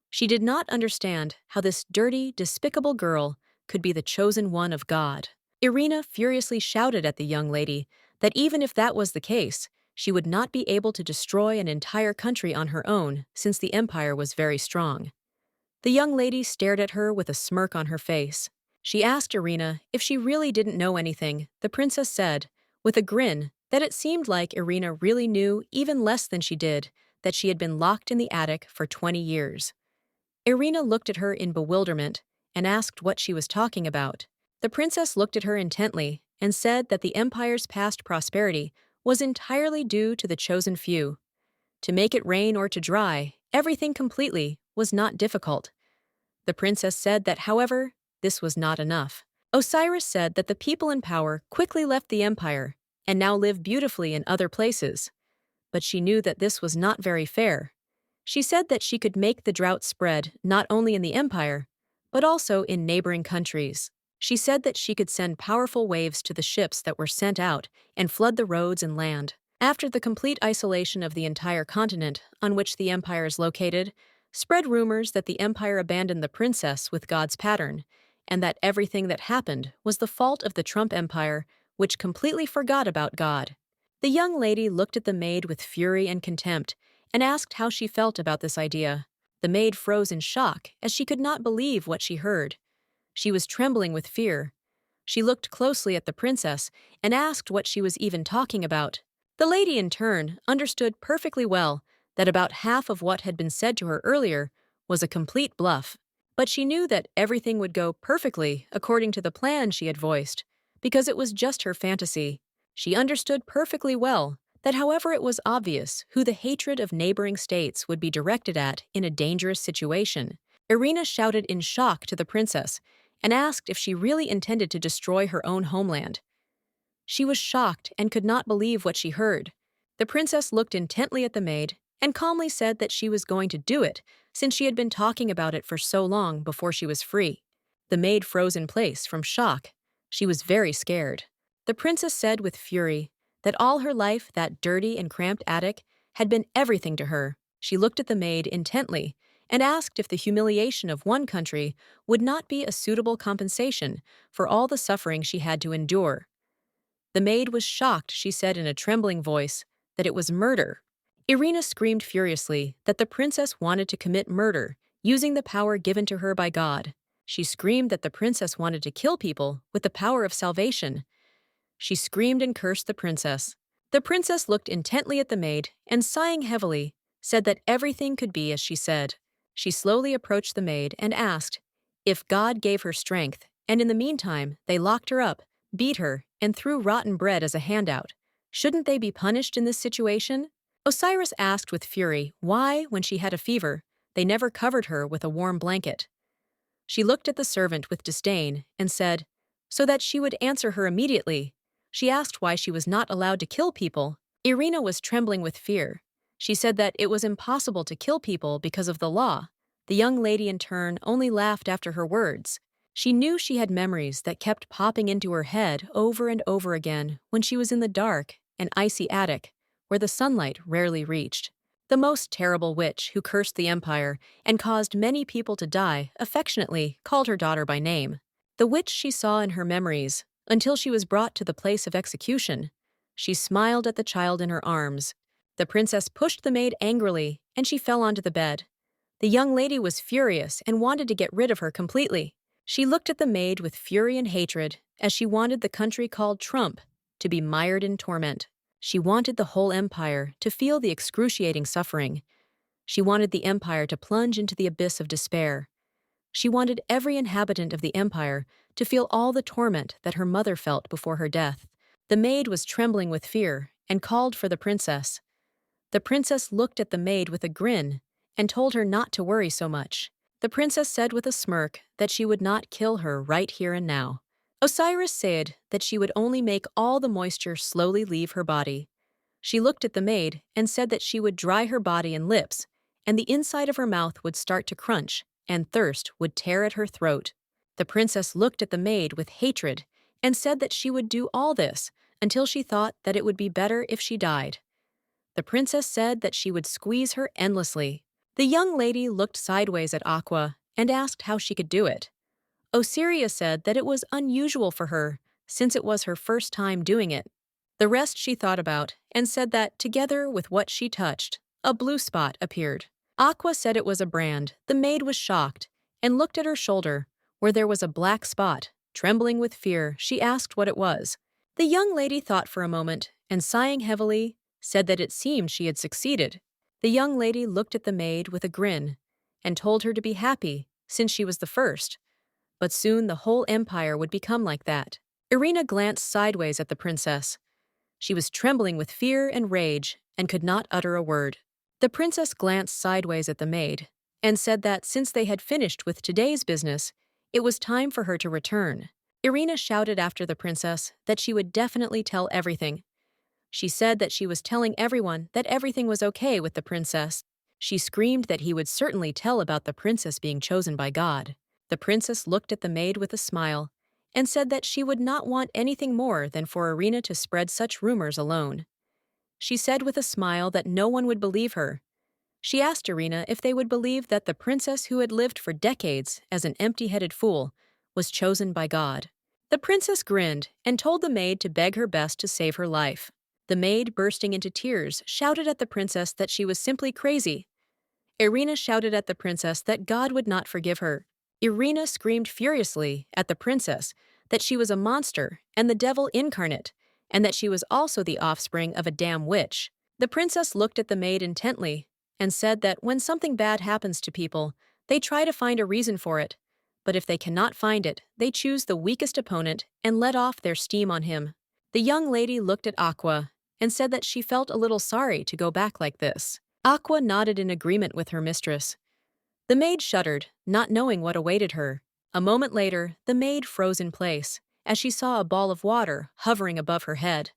She did not understand how this dirty, despicable girl could be the chosen one of God. Irina furiously shouted at the young lady that even if that was the case, she would not be able to destroy an entire country on her own since the empire was very strong. The young lady stared at her with a smirk on her face. She asked Irina if she really didn't know anything. The princess said, with a grin, that it seemed like Irina really knew even less than she did, that she had been locked in the attic for 20 years. Irina looked at her in bewilderment and asked what she was talking about. The princess looked at her intently and said that the empire's past prosperity was entirely due to the chosen few. To make it rain or to dry, everything completely, was not difficult. The princess said that, however, this was not enough. Osiris said that the people in power quickly left the empire and now live beautifully in other places. But she knew that this was not very fair. She said that she could make the drought spread not only in the empire, but also in neighboring countries. She said that she could send powerful waves to the ships that were sent out and flood the roads and land. After the complete isolation of the entire continent on which the empire is located, spread rumors that the empire abandoned the princess with God's pattern, and that everything that happened was the fault of the Trump Empire, which completely forgot about God. The young lady looked at the maid with fury and contempt and asked how she felt about this idea. The maid froze in shock as she could not believe what she heard. She was trembling with fear. She looked closely at the princess and asked what she was even talking about. The lady, in turn, understood perfectly well that about half of what had been said to her earlier was a complete bluff. But she knew that everything would go perfectly according to the plan she had voiced, because it was just her fantasy. She understood perfectly well that however it was obvious who the hatred of neighboring states would be directed at in a dangerous situation, Irina shouted in shock to the princess and asked if she really intended to destroy her own homeland. She was shocked and could not believe what she heard. The princess looked intently at the maid and calmly said that she was going to do it since she had been talking about it for so long before she was free. The maid froze in place from shock. She was very scared. The princess said with fury that all her life that dirty and cramped attic had been everything to her. She looked at the maid intently and asked if the humiliation of one country would not be a suitable compensation for all the suffering she had to endure. The maid was shocked. She said in a trembling voice that it was murder. Irina screamed furiously that the princess wanted to commit murder using the power given to her by God. She screamed that the princess wanted to kill people with the power of salvation. She screamed and cursed the princess. The princess looked intently at the maid and, sighing heavily, said that everything could be as she said. She slowly approached the maid and asked if God gave her strength, and in the meantime they locked her up, beat her, and threw rotten bread as a handout. Shouldn't they be punished in this situation? Osiris asked with fury why, when she had a fever, they never covered her with a warm blanket. She looked at the servant with disdain and said, so that she would answer her immediately. She asked why she was not allowed to kill people. Irina was trembling with fear. She said that it was impossible to kill people because of the law. The young lady, in turn, only laughed after her words. She knew she had memories that kept popping into her head over and over again when she was in the dark and icy attic, where the sunlight rarely reached. The most terrible witch who cursed the empire and caused many people to die affectionately called her daughter by name. The witch she saw in her memories until she was brought to the place of execution. She smiled at the child in her arms. The princess pushed the maid angrily, and she fell onto the bed. The young lady was furious and wanted to get rid of her completely. She looked at the maid with fury and hatred as she wanted the country called Trump to be mired in torment. She wanted the whole empire to feel the excruciating suffering. She wanted the empire to plunge into the abyss of despair. She wanted every inhabitant of the empire to feel all the torment that her mother felt before her death. The maid was trembling with fear and called for the princess. The princess looked at the maid with a grin and told her not to worry so much. The princess said with a smirk that she would not kill her right here and now. Osiris said that she would only make all the moisture slowly leave her body. She looked at the maid and said that she would dry her body and lips, and the inside of her mouth would start to crunch, and thirst would tear at her throat. The princess looked at the maid with hatred and said that she would do all this until she thought that it would be better if she died. The princess said that she would squeeze her endlessly. The young lady looked sideways at Aqua and asked how she could do it. Osiria said that it was unusual for her, since it was her first time doing it. The rest she thought about and said that, together with what she touched, a blue spot appeared. Aqua said it was a brand. The maid was shocked and looked at her shoulder, where there was a black spot. Trembling with fear, she asked what it was. The young lady thought for a moment and, sighing heavily, said that it seemed she had succeeded. The young lady looked at the maid with a grin and told her to be happy, since she was the first. But soon the whole empire would become like that. Irina glanced sideways at the princess. She was trembling with fear and rage and could not utter a word. The princess glanced sideways at the maid and said that since they had finished with today's business, it was time for her to return. Irina shouted after the princess that she would definitely tell everything. She said that she was telling everyone that everything was okay with the princess. She screamed that he would certainly tell about the princess being chosen by God. The princess looked at the maid with a smile and said that she would not want anything more than for Irina to spread such rumors alone. She said with a smile that no one would believe her. She asked Irina if they would believe that the princess who had lived for decades as an empty-headed fool was chosen by God. The princess grinned and told the maid to beg her best to save her life. The maid, bursting into tears, shouted at the princess that she was simply crazy. Irina shouted at the princess that God would not forgive her. Irina screamed furiously at the princess that she was a monster and the devil incarnate, and that she was also the offspring of a damn witch. The princess looked at the maid intently and said that when something bad happens to people, they try to find a reason for it, but if they cannot find it, they choose the weakest opponent and let off their steam on him. The young lady looked at Aqua and said that she felt a little sorry to go back like this. Aqua nodded in agreement with her mistress. The maid shuddered, not knowing what awaited her. A moment later, the maid froze in place as she saw a ball of water hovering above her head.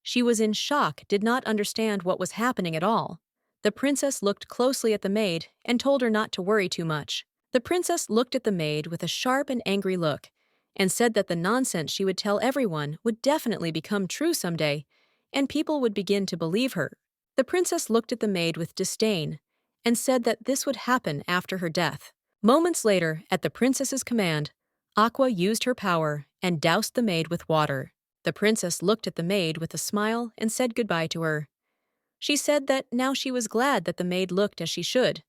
She was in shock, did not understand what was happening at all. The princess looked closely at the maid and told her not to worry too much. The princess looked at the maid with a sharp and angry look and said that the nonsense she would tell everyone would definitely become true someday, and people would begin to believe her. The princess looked at the maid with disdain and said that this would happen after her death. Moments later, at the princess's command, Aqua used her power and doused the maid with water. The princess looked at the maid with a smile and said goodbye to her. She said that now she was glad that the maid looked as she should.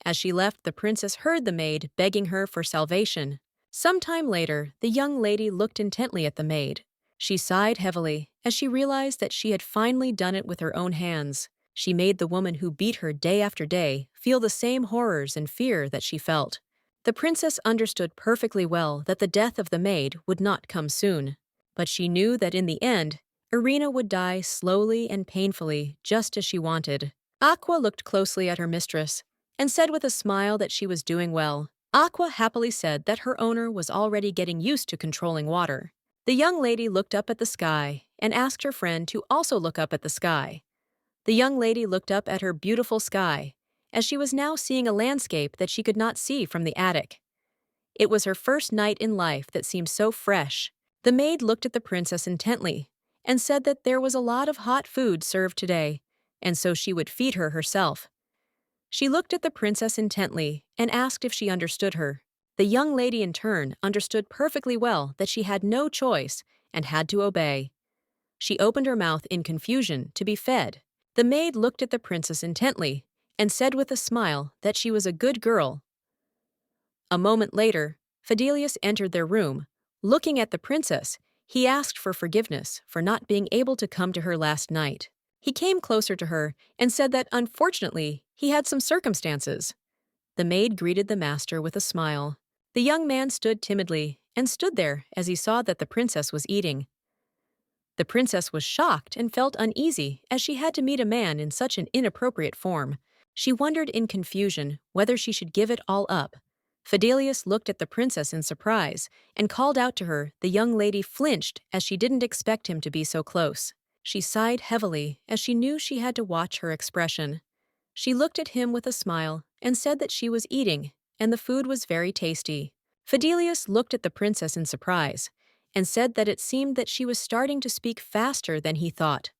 As she left, the princess heard the maid begging her for salvation. Some time later, the young lady looked intently at the maid. She sighed heavily as she realized that she had finally done it with her own hands. She made the woman who beat her day after day feel the same horrors and fear that she felt. The princess understood perfectly well that the death of the maid would not come soon. But she knew that in the end, Irina would die slowly and painfully, just as she wanted. Aqua looked closely at her mistress and said with a smile that she was doing well. Aqua happily said that her owner was already getting used to controlling water. The young lady looked up at the sky and asked her friend to also look up at the sky. The young lady looked up at her beautiful sky, as she was now seeing a landscape that she could not see from the attic. It was her first night in life that seemed so fresh. The maid looked at the princess intently and said that there was a lot of hot food served today, and so she would feed her herself. She looked at the princess intently and asked if she understood her. The young lady in turn understood perfectly well that she had no choice and had to obey. She opened her mouth in confusion to be fed. The maid looked at the princess intently and said with a smile that she was a good girl. A moment later, Fidelius entered their room. Looking at the princess, he asked for forgiveness for not being able to come to her last night. He came closer to her and said that unfortunately he had some circumstances. The maid greeted the master with a smile. The young man stood timidly and stood there as he saw that the princess was eating. The princess was shocked and felt uneasy as she had to meet a man in such an inappropriate form. She wondered in confusion whether she should give it all up. Fidelius looked at the princess in surprise and called out to her. The young lady flinched as she didn't expect him to be so close. She sighed heavily as she knew she had to watch her expression. She looked at him with a smile and said that she was eating, and the food was very tasty. Fidelius looked at the princess in surprise and said that it seemed that she was starting to speak faster than he thought.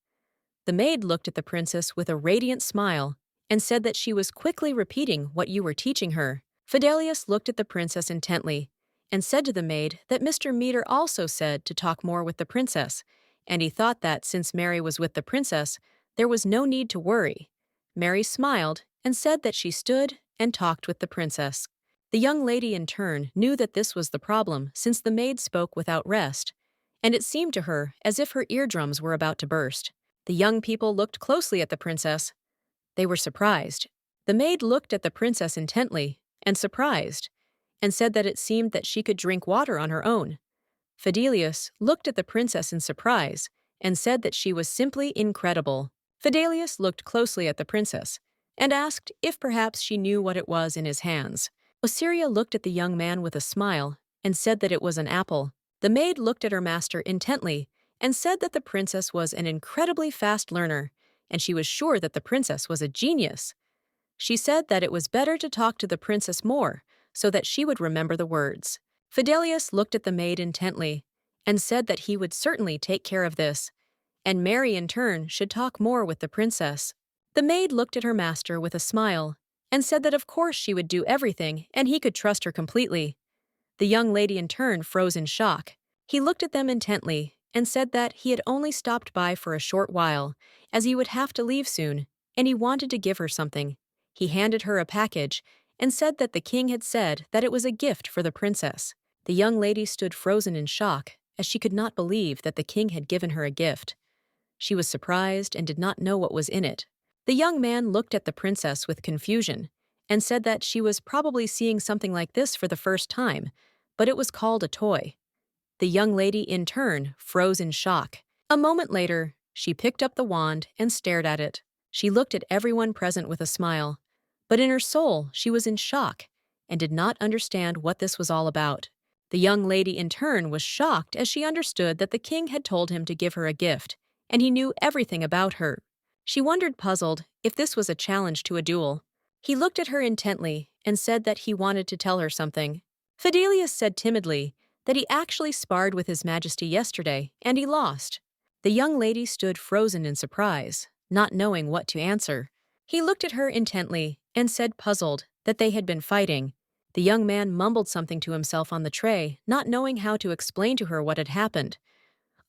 The maid looked at the princess with a radiant smile and said that she was quickly repeating what you were teaching her. Fidelius looked at the princess intently and said to the maid that Mr. Meter also said to talk more with the princess, and he thought that since Mary was with the princess, there was no need to worry. Mary smiled and said that she stood and talked with the princess. The young lady in turn knew that this was the problem since the maid spoke without rest, and it seemed to her as if her eardrums were about to burst. The young people looked closely at the princess. They were surprised. The maid looked at the princess intently and surprised, and said that it seemed that she could drink water on her own. Fidelius looked at the princess in surprise and said that she was simply incredible. Fidelius looked closely at the princess and asked if perhaps she knew what it was in his hands. Osiria looked at the young man with a smile and said that it was an apple. The maid looked at her master intently and said that the princess was an incredibly fast learner, and she was sure that the princess was a genius. She said that it was better to talk to the princess more so that she would remember the words. Fidelius looked at the maid intently and said that he would certainly take care of this, and Mary in turn should talk more with the princess. The maid looked at her master with a smile and said that of course she would do everything and he could trust her completely. The young lady in turn froze in shock. He looked at them intently and said that he had only stopped by for a short while, as he would have to leave soon, and he wanted to give her something. He handed her a package and said that the king had said that it was a gift for the princess. The young lady stood frozen in shock, as she could not believe that the king had given her a gift. She was surprised and did not know what was in it. The young man looked at the princess with confusion and said that she was probably seeing something like this for the first time, but it was called a toy. The young lady, in turn, froze in shock. A moment later, she picked up the wand and stared at it. She looked at everyone present with a smile, but in her soul she was in shock and did not understand what this was all about. The young lady, in turn, was shocked as she understood that the king had told him to give her a gift, and he knew everything about her. She wondered, puzzled, if this was a challenge to a duel. He looked at her intently and said that he wanted to tell her something. Fidelius said timidly that he actually sparred with His Majesty yesterday, and he lost. The young lady stood frozen in surprise, not knowing what to answer. He looked at her intently and said, puzzled, that they had been fighting. The young man mumbled something to himself on the tray, not knowing how to explain to her what had happened.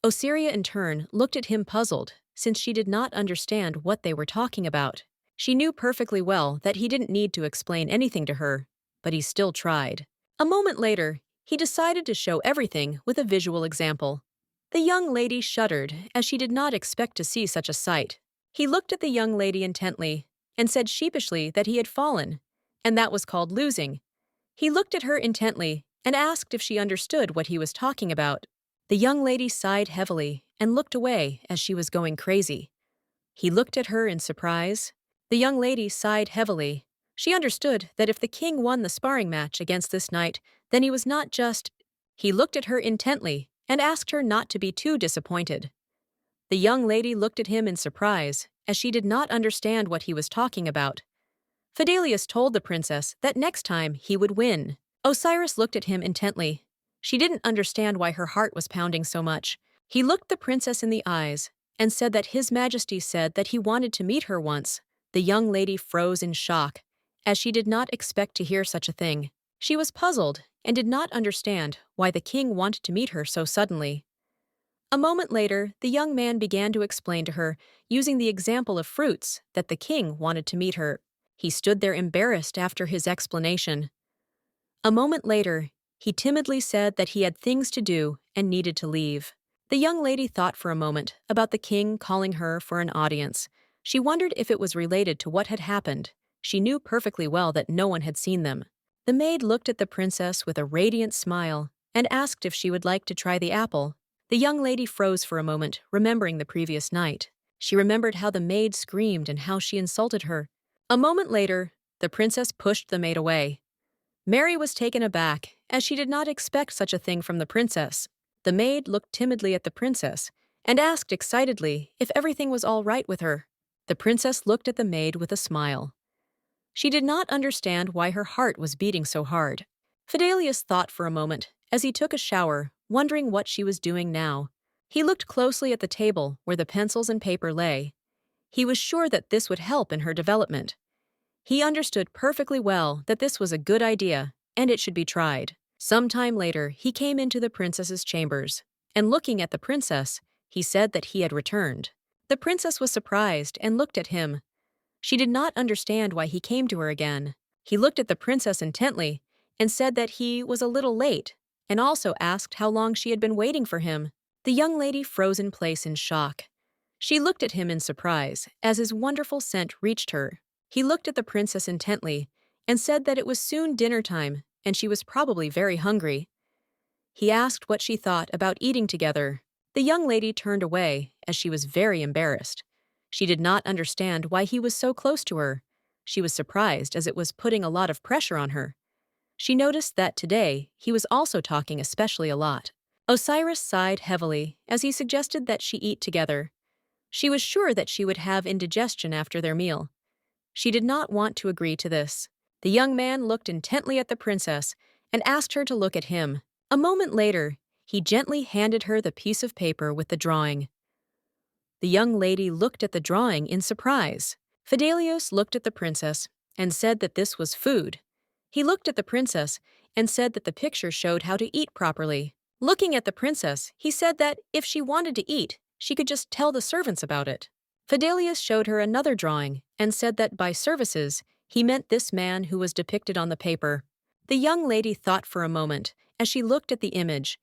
Osiria, in turn, looked at him puzzled, since she did not understand what they were talking about. She knew perfectly well that he didn't need to explain anything to her, but he still tried. A moment later, he decided to show everything with a visual example. The young lady shuddered, as she did not expect to see such a sight. He looked at the young lady intently and said sheepishly that he had fallen, and that was called losing. He looked at her intently and asked if she understood what he was talking about. The young lady sighed heavily and looked away as she was going crazy. He looked at her in surprise. The young lady sighed heavily. She understood that if the king won the sparring match against this knight, then he was not just— He looked at her intently and asked her not to be too disappointed. The young lady looked at him in surprise, as she did not understand what he was talking about. Fidelius told the princess that next time he would win. Osiris looked at him intently. She didn't understand why her heart was pounding so much. He looked the princess in the eyes and said that His Majesty said that he wanted to meet her once. The young lady froze in shock, as she did not expect to hear such a thing. She was puzzled and did not understand why the king wanted to meet her so suddenly. A moment later, the young man began to explain to her, using the example of fruits, that the king wanted to meet her. He stood there embarrassed after his explanation. A moment later, he timidly said that he had things to do and needed to leave. The young lady thought for a moment about the king calling her for an audience. She wondered if it was related to what had happened. She knew perfectly well that no one had seen them. The maid looked at the princess with a radiant smile and asked if she would like to try the apple. The young lady froze for a moment, remembering the previous night. She remembered how the maid screamed and how she insulted her. A moment later, the princess pushed the maid away. Mary was taken aback, as she did not expect such a thing from the princess. The maid looked timidly at the princess and asked excitedly if everything was all right with her. The princess looked at the maid with a smile. She did not understand why her heart was beating so hard. Fidelius thought for a moment as he took a shower, wondering what she was doing now. He looked closely at the table where the pencils and paper lay. He was sure that this would help in her development. He understood perfectly well that this was a good idea, and it should be tried. Some time later, he came into the princess's chambers, and looking at the princess, he said that he had returned. The princess was surprised and looked at him. She did not understand why he came to her again. He looked at the princess intently and said that he was a little late, and also asked how long she had been waiting for him. The young lady froze in place in shock. She looked at him in surprise as his wonderful scent reached her. He looked at the princess intently and said that it was soon dinner time and she was probably very hungry. He asked what she thought about eating together. The young lady turned away as she was very embarrassed. She did not understand why he was so close to her. She was surprised as it was putting a lot of pressure on her. She noticed that today he was also talking especially a lot. Osiris sighed heavily as he suggested that she eat together. She was sure that she would have indigestion after their meal. She did not want to agree to this. The young man looked intently at the princess and asked her to look at him. A moment later, he gently handed her the piece of paper with the drawing. The young lady looked at the drawing in surprise. Fidelius looked at the princess and said that this was food. He looked at the princess and said that the picture showed how to eat properly. Looking at the princess, he said that if she wanted to eat, she could just tell the servants about it. Fidelius showed her another drawing and said that by services, he meant this man who was depicted on the paper. The young lady thought for a moment as she looked at the image.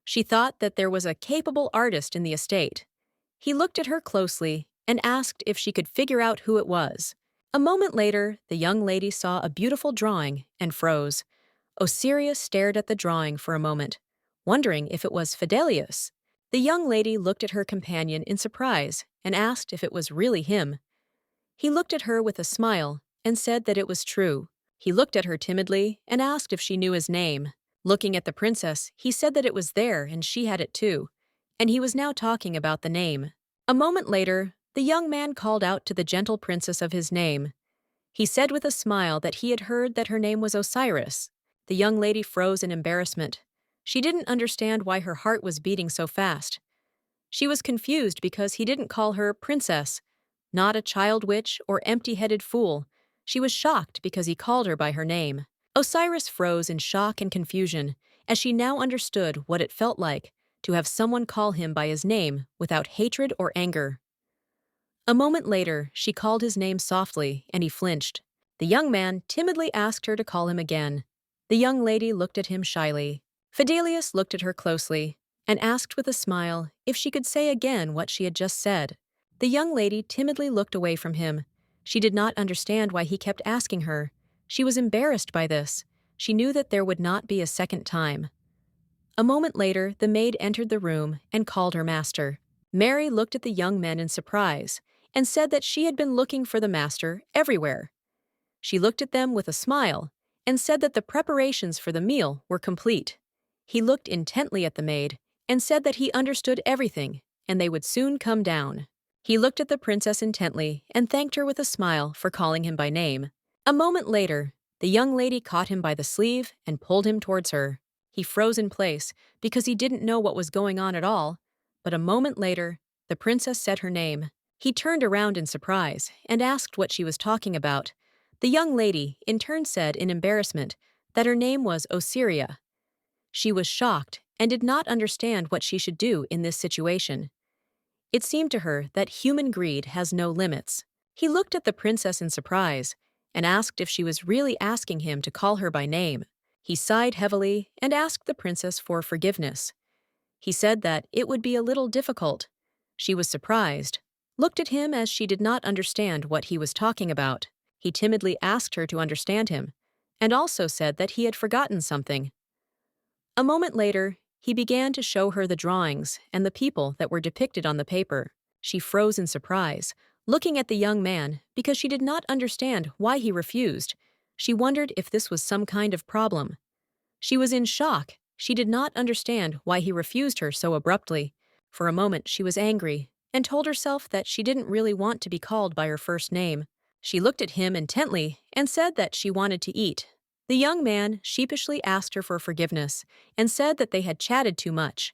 She thought that there was a capable artist in the estate. He looked at her closely and asked if she could figure out who it was. A moment later, the young lady saw a beautiful drawing and froze. Osiris stared at the drawing for a moment, wondering if it was Fidelius. The young lady looked at her companion in surprise and asked if it was really him. He looked at her with a smile and said that it was true. He looked at her timidly and asked if she knew his name. Looking at the princess, he said that it was there and she had it too, and he was now talking about the name. A moment later, the young man called out to the gentle princess of his name. He said with a smile that he had heard that her name was Osiris. The young lady froze in embarrassment. She didn't understand why her heart was beating so fast. She was confused because he didn't call her princess, not a child witch or empty-headed fool. She was shocked because he called her by her name. Osiris froze in shock and confusion as she now understood what it felt like to have someone call him by his name without hatred or anger. A moment later, she called his name softly, and he flinched. The young man timidly asked her to call him again. The young lady looked at him shyly. Fidelius looked at her closely and asked with a smile if she could say again what she had just said. The young lady timidly looked away from him. She did not understand why he kept asking her. She was embarrassed by this. She knew that there would not be a second time. A moment later, the maid entered the room and called her master. Mary looked at the young men in surprise and said that she had been looking for the master everywhere. She looked at them with a smile and said that the preparations for the meal were complete. He looked intently at the maid and said that he understood everything and they would soon come down. He looked at the princess intently and thanked her with a smile for calling him by name. A moment later, the young lady caught him by the sleeve and pulled him towards her. He froze in place because he didn't know what was going on at all, but a moment later, the princess said her name. He turned around in surprise and asked what she was talking about. The young lady, in turn, said in embarrassment that her name was Osiria. She was shocked and did not understand what she should do in this situation. It seemed to her that human greed has no limits. He looked at the princess in surprise and asked if she was really asking him to call her by name. He sighed heavily and asked the princess for forgiveness. He said that it would be a little difficult. She was surprised, looked at him as she did not understand what he was talking about. He timidly asked her to understand him, and also said that he had forgotten something. A moment later, he began to show her the drawings and the people that were depicted on the paper. She froze in surprise, looking at the young man because she did not understand why he refused. She wondered if this was some kind of problem. She was in shock. She did not understand why he refused her so abruptly. For a moment, she was angry and told herself that she didn't really want to be called by her first name. She looked at him intently and said that she wanted to eat. The young man sheepishly asked her for forgiveness and said that they had chatted too much.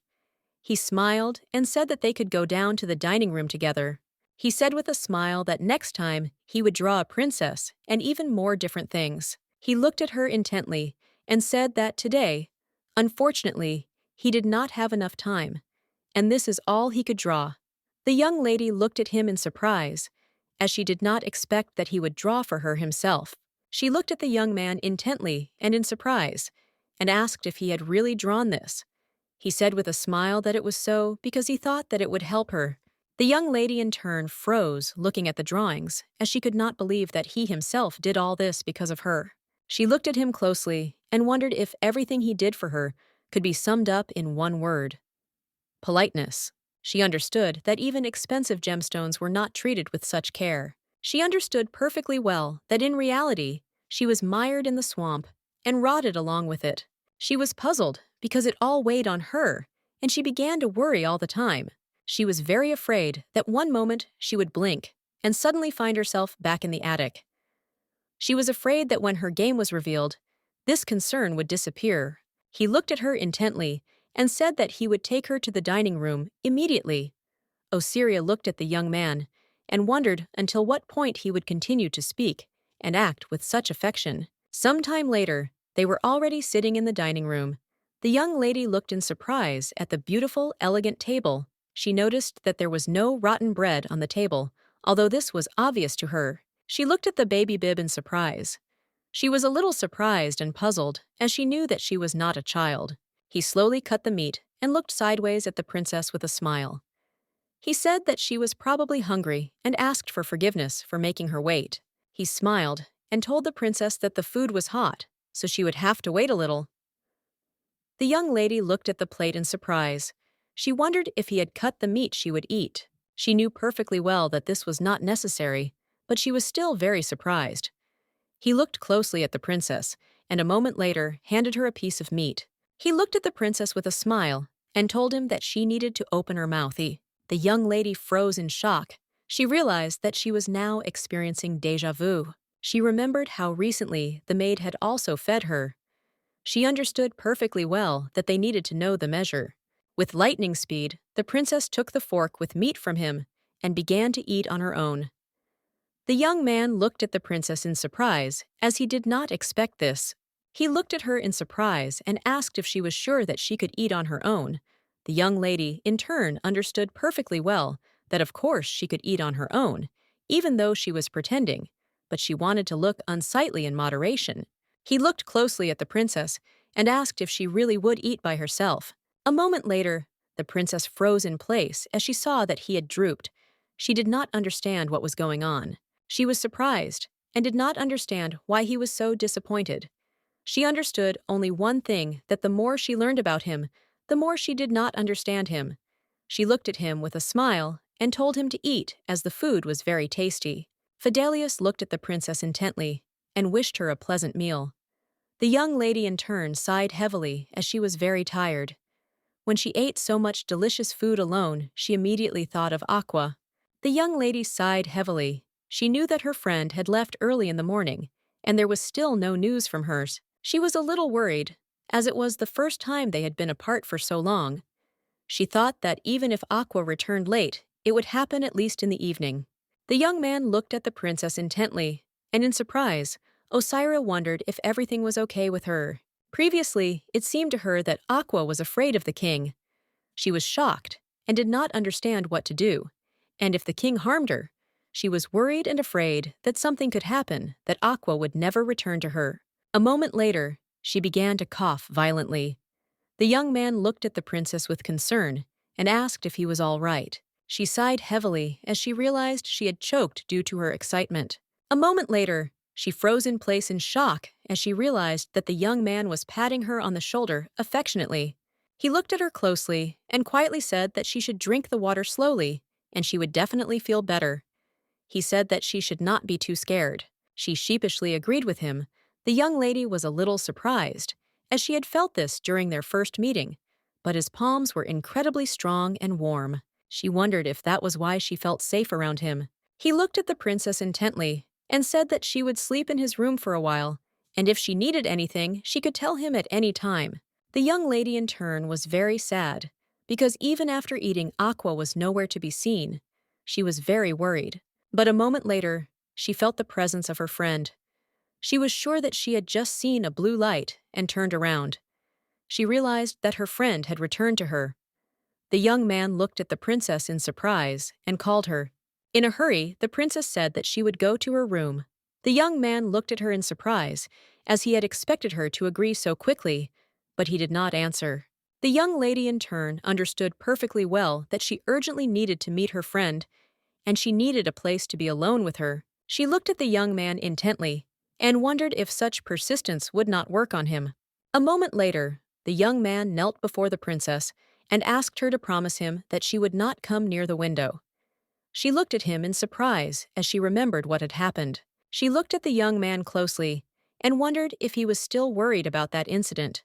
He smiled and said that they could go down to the dining room together. He said with a smile that next time he would draw a princess and even more different things. He looked at her intently and said that today, unfortunately, he did not have enough time, and this is all he could draw. The young lady looked at him in surprise, as she did not expect that he would draw for her himself. She looked at the young man intently and in surprise, and asked if he had really drawn this. He said with a smile that it was so because he thought that it would help her. The young lady in turn froze, looking at the drawings, as she could not believe that he himself did all this because of her. She looked at him closely and wondered if everything he did for her could be summed up in one word: politeness. She understood that even expensive gemstones were not treated with such care. She understood perfectly well that in reality, she was mired in the swamp and rotted along with it. She was puzzled because it all weighed on her, and she began to worry all the time. She was very afraid that one moment she would blink and suddenly find herself back in the attic. She was afraid that when her game was revealed, this concern would disappear. He looked at her intently and said that he would take her to the dining room immediately. Osiria looked at the young man and wondered until what point he would continue to speak and act with such affection. Some time later, they were already sitting in the dining room. The young lady looked in surprise at the beautiful, elegant table. She noticed that there was no rotten bread on the table, although this was obvious to her. She looked at the baby bib in surprise. She was a little surprised and puzzled, as she knew that she was not a child. He slowly cut the meat and looked sideways at the princess with a smile. He said that she was probably hungry and asked for forgiveness for making her wait. He smiled and told the princess that the food was hot, so she would have to wait a little. The young lady looked at the plate in surprise. She wondered if he had cut the meat she would eat. She knew perfectly well that this was not necessary, but she was still very surprised. He looked closely at the princess, and a moment later handed her a piece of meat. He looked at the princess with a smile and told him that she needed to open her mouth. The young lady froze in shock. She realized that she was now experiencing déjà vu. She remembered how recently the maid had also fed her. She understood perfectly well that they needed to know the measure. With lightning speed, the princess took the fork with meat from him and began to eat on her own. The young man looked at the princess in surprise, as he did not expect this. He looked at her in surprise and asked if she was sure that she could eat on her own. The young lady, in turn, understood perfectly well that of course she could eat on her own, even though she was pretending, but she wanted to look unsightly in moderation. He looked closely at the princess and asked if she really would eat by herself. A moment later, the princess froze in place as she saw that he had drooped. She did not understand what was going on. She was surprised and did not understand why he was so disappointed. She understood only one thing, that the more she learned about him, the more she did not understand him. She looked at him with a smile and told him to eat, as the food was very tasty. Fidelius looked at the princess intently and wished her a pleasant meal. The young lady in turn sighed heavily as she was very tired. When she ate so much delicious food alone, she immediately thought of Aqua. The young lady sighed heavily. She knew that her friend had left early in the morning, and there was still no news from hers. She was a little worried, as it was the first time they had been apart for so long. She thought that even if Aqua returned late, it would happen at least in the evening. The young man looked at the princess intently, and in surprise, Osiria wondered if everything was okay with her. Previously, it seemed to her that Aqua was afraid of the king. She was shocked and did not understand what to do, and if the king harmed her, she was worried and afraid that something could happen, that Aqua would never return to her. A moment later, she began to cough violently. The young man looked at the princess with concern and asked if he was all right. She sighed heavily as she realized she had choked due to her excitement. A moment later, she froze in place in shock as she realized that the young man was patting her on the shoulder affectionately. He looked at her closely and quietly said that she should drink the water slowly and she would definitely feel better. He said that she should not be too scared. She sheepishly agreed with him. The young lady was a little surprised, as she had felt this during their first meeting, but his palms were incredibly strong and warm. She wondered if that was why she felt safe around him. He looked at the princess intently and said that she would sleep in his room for a while, and if she needed anything, she could tell him at any time. The young lady in turn was very sad, because even after eating, Aqua was nowhere to be seen. She was very worried. But a moment later, she felt the presence of her friend. She was sure that she had just seen a blue light and turned around. She realized that her friend had returned to her. The young man looked at the princess in surprise and called her. In a hurry, the princess said that she would go to her room. The young man looked at her in surprise, as he had expected her to agree so quickly, but he did not answer. The young lady in turn understood perfectly well that she urgently needed to meet her friend, and she needed a place to be alone with her. She looked at the young man intently and wondered if such persistence would not work on him. A moment later, the young man knelt before the princess and asked her to promise him that she would not come near the window. She looked at him in surprise as she remembered what had happened. She looked at the young man closely and wondered if he was still worried about that incident.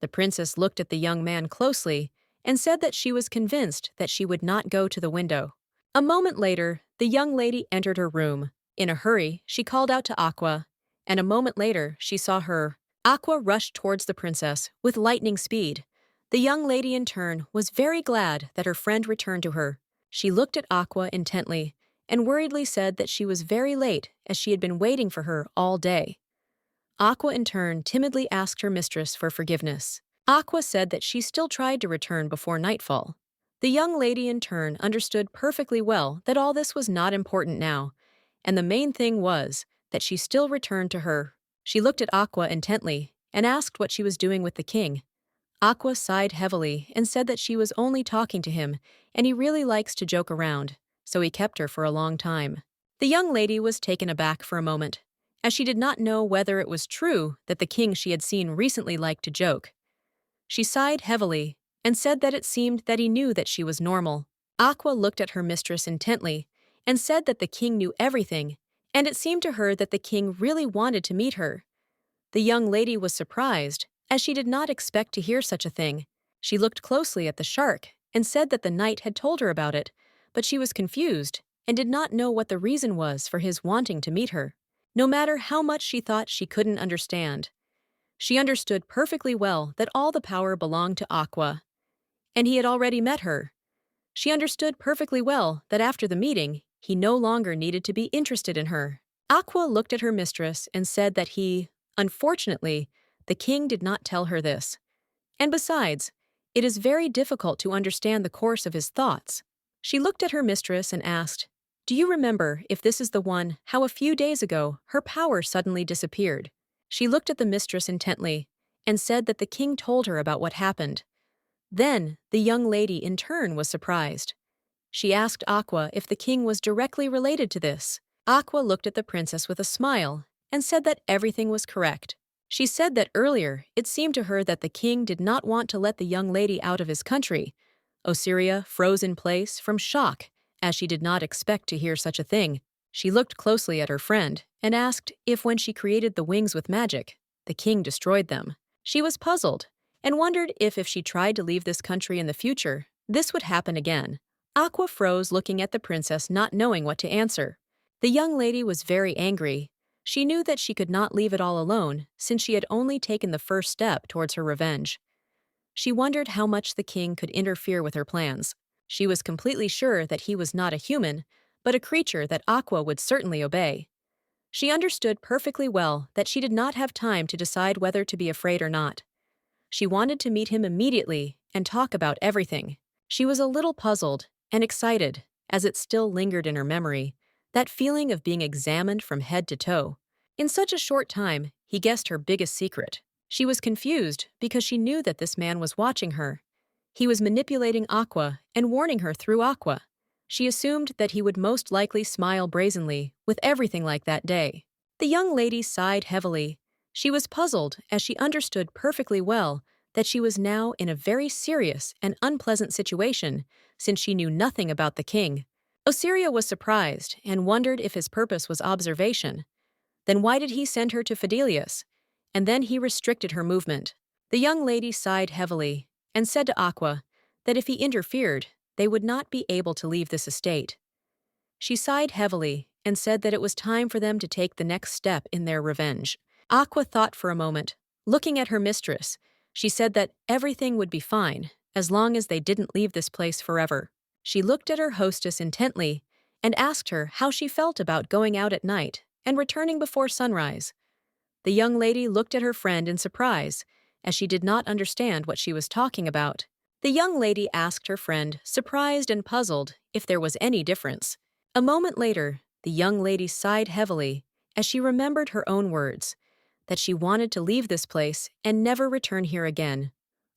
The princess looked at the young man closely and said that she was convinced that she would not go to the window. A moment later, the young lady entered her room. In a hurry, she called out to Aqua, and a moment later, she saw her. Aqua rushed towards the princess with lightning speed. The young lady in turn was very glad that her friend returned to her. She looked at Aqua intently and worriedly said that she was very late as she had been waiting for her all day. Aqua in turn timidly asked her mistress for forgiveness. Aqua said that she still tried to return before nightfall. The young lady in turn understood perfectly well that all this was not important now, and the main thing was that she still returned to her. She looked at Aqua intently and asked what she was doing with the king. Aqua sighed heavily and said that she was only talking to him, and he really likes to joke around, so he kept her for a long time. The young lady was taken aback for a moment, as she did not know whether it was true that the king she had seen recently liked to joke. She sighed heavily and said that it seemed that he knew that she was normal. Aqua looked at her mistress intently and said that the king knew everything, and it seemed to her that the king really wanted to meet her. The young lady was surprised, as she did not expect to hear such a thing. She looked closely at the shark and said that the knight had told her about it, but she was confused and did not know what the reason was for his wanting to meet her. No matter how much she thought she couldn't understand, she understood perfectly well that all the power belonged to Aqua, and he had already met her. She understood perfectly well that after the meeting, he no longer needed to be interested in her. Aqua looked at her mistress and said that unfortunately, the king did not tell her this. And besides, it is very difficult to understand the course of his thoughts. She looked at her mistress and asked, "Do you remember if this is the one how a few days ago her power suddenly disappeared?" She looked at the mistress intently and said that the king told her about what happened. Then the young lady in turn was surprised. She asked Aqua if the king was directly related to this. Aqua looked at the princess with a smile and said that everything was correct. She said that earlier it seemed to her that the king did not want to let the young lady out of his country. Osiria froze in place from shock, as she did not expect to hear such a thing. She looked closely at her friend and asked if when she created the wings with magic, the king destroyed them. She was puzzled and wondered if she tried to leave this country in the future, this would happen again. Aqua froze looking at the princess, not knowing what to answer. The young lady was very angry. She knew that she could not leave it all alone, since she had only taken the first step towards her revenge. She wondered how much the king could interfere with her plans. She was completely sure that he was not a human, but a creature that Aqua would certainly obey. She understood perfectly well that she did not have time to decide whether to be afraid or not. She wanted to meet him immediately and talk about everything. She was a little puzzled and excited, as it still lingered in her memory, that feeling of being examined from head to toe. In such a short time, he guessed her biggest secret. She was confused because she knew that this man was watching her. He was manipulating Aqua and warning her through Aqua. She assumed that he would most likely smile brazenly with everything like that day. The young lady sighed heavily. She was puzzled as she understood perfectly well that she was now in a very serious and unpleasant situation since she knew nothing about the king. Osiria was surprised and wondered if his purpose was observation. Then why did he send her to Fidelius? And then he restricted her movement. The young lady sighed heavily and said to Aqua that if he interfered, they would not be able to leave this estate. She sighed heavily and said that it was time for them to take the next step in their revenge. Aqua thought for a moment. Looking at her mistress, she said that everything would be fine as long as they didn't leave this place forever. She looked at her hostess intently and asked her how she felt about going out at night and returning before sunrise. The young lady looked at her friend in surprise, as she did not understand what she was talking about. The young lady asked her friend, surprised and puzzled, if there was any difference. A moment later, the young lady sighed heavily as she remembered her own words, that she wanted to leave this place and never return here again.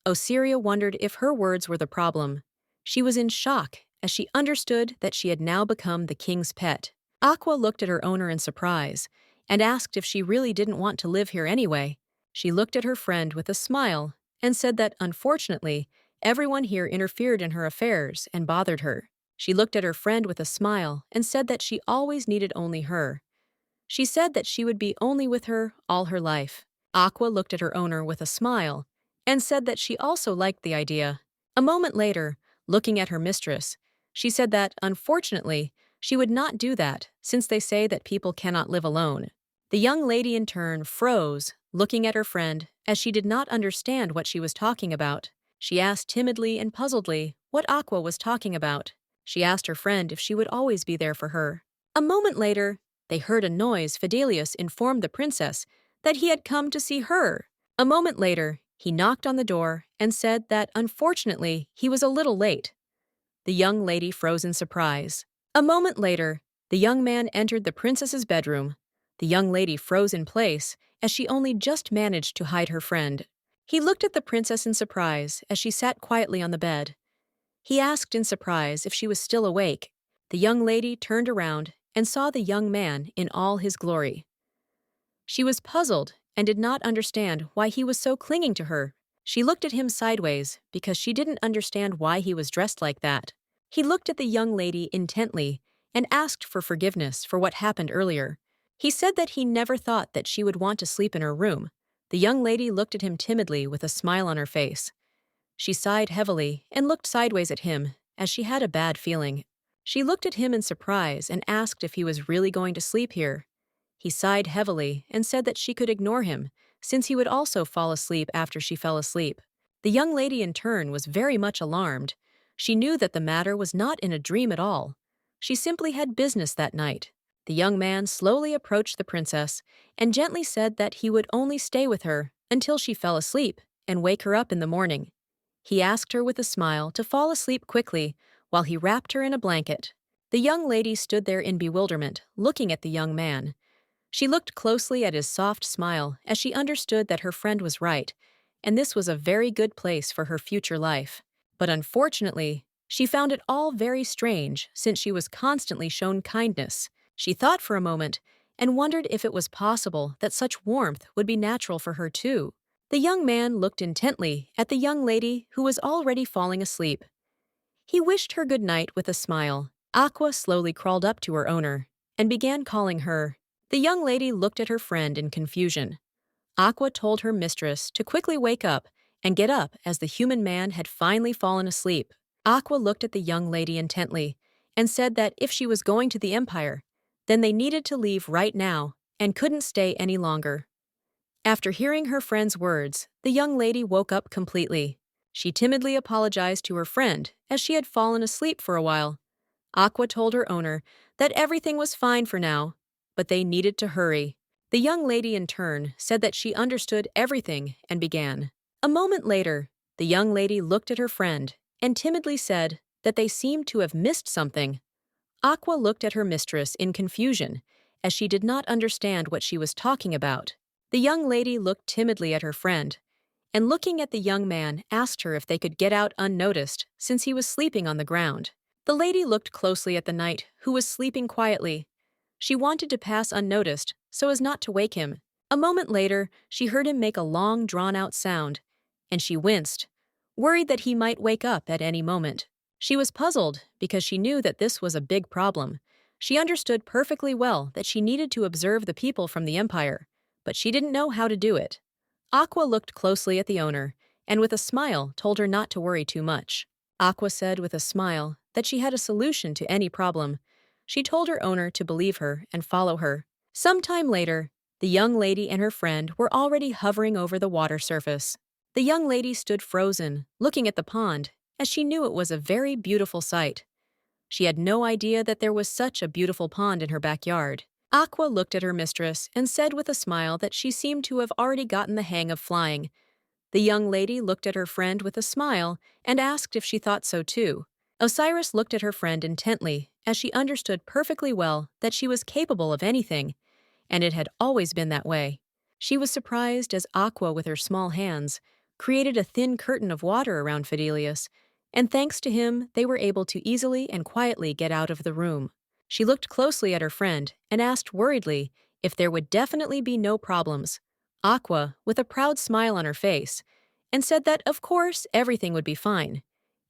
Osiria wondered if her words were the problem. She was in shock as she understood that she had now become the king's pet. Aqua looked at her owner in surprise and asked if she really didn't want to live here anyway. She looked at her friend with a smile and said that, unfortunately, everyone here interfered in her affairs and bothered her. She looked at her friend with a smile and said that she always needed only her. She said that she would be only with her all her life. Aqua looked at her owner with a smile and said that she also liked the idea. A moment later, looking at her mistress, she said that, unfortunately, she would not do that since they say that people cannot live alone. The young lady in turn froze, looking at her friend as she did not understand what she was talking about. She asked timidly and puzzledly what Aqua was talking about. She asked her friend if she would always be there for her. A moment later, they heard a noise. Fidelius informed the princess that he had come to see her. A moment later, he knocked on the door and said that, unfortunately, he was a little late. The young lady froze in surprise. A moment later, the young man entered the princess's bedroom. The young lady froze in place as she only just managed to hide her friend. He looked at the princess in surprise as she sat quietly on the bed. He asked in surprise if she was still awake. The young lady turned around and saw the young man in all his glory. She was puzzled and did not understand why he was so clinging to her. She looked at him sideways because she didn't understand why he was dressed like that. He looked at the young lady intently and asked for forgiveness for what happened earlier. He said that he never thought that she would want to sleep in her room. The young lady looked at him timidly with a smile on her face. She sighed heavily and looked sideways at him as she had a bad feeling. She looked at him in surprise and asked if he was really going to sleep here. He sighed heavily and said that she could ignore him, since he would also fall asleep after she fell asleep. The young lady in turn was very much alarmed. She knew that the matter was not in a dream at all. She simply had business that night. The young man slowly approached the princess and gently said that he would only stay with her until she fell asleep and wake her up in the morning. He asked her with a smile to fall asleep quickly while he wrapped her in a blanket. The young lady stood there in bewilderment, looking at the young man. She looked closely at his soft smile as she understood that her friend was right, and this was a very good place for her future life. But unfortunately, she found it all very strange since she was constantly shown kindness. She thought for a moment and wondered if it was possible that such warmth would be natural for her too. The young man looked intently at the young lady who was already falling asleep. He wished her good night with a smile. Aqua slowly crawled up to her owner and began calling her. The young lady looked at her friend in confusion. Aqua told her mistress to quickly wake up and get up as the human man had finally fallen asleep. Aqua looked at the young lady intently and said that if she was going to the Empire, then they needed to leave right now and couldn't stay any longer. After hearing her friend's words, the young lady woke up completely. She timidly apologized to her friend as she had fallen asleep for a while. Aqua told her owner that everything was fine for now, but they needed to hurry. The young lady in turn said that she understood everything and began. A moment later, the young lady looked at her friend and timidly said that they seemed to have missed something. Aqua looked at her mistress in confusion as she did not understand what she was talking about. The young lady looked timidly at her friend and looking at the young man asked her if they could get out unnoticed since he was sleeping on the ground. The lady looked closely at the knight who was sleeping quietly. She wanted to pass unnoticed so as not to wake him. A moment later, she heard him make a long, drawn-out sound, and she winced, worried that he might wake up at any moment. She was puzzled because she knew that this was a big problem. She understood perfectly well that she needed to observe the people from the empire, but she didn't know how to do it. Aqua looked closely at the owner and with a smile told her not to worry too much. Aqua said with a smile that she had a solution to any problem. She told her owner to believe her and follow her. Sometime later, the young lady and her friend were already hovering over the water surface. The young lady stood frozen, looking at the pond, as she knew it was a very beautiful sight. She had no idea that there was such a beautiful pond in her backyard. Aqua looked at her mistress and said with a smile that she seemed to have already gotten the hang of flying. The young lady looked at her friend with a smile and asked if she thought so too. Osiris looked at her friend intently, as she understood perfectly well that she was capable of anything, and it had always been that way. She was surprised as Aqua, with her small hands, created a thin curtain of water around Fidelius, and thanks to him, they were able to easily and quietly get out of the room. She looked closely at her friend and asked worriedly if there would definitely be no problems. Aqua, with a proud smile on her face, and said that of course everything would be fine,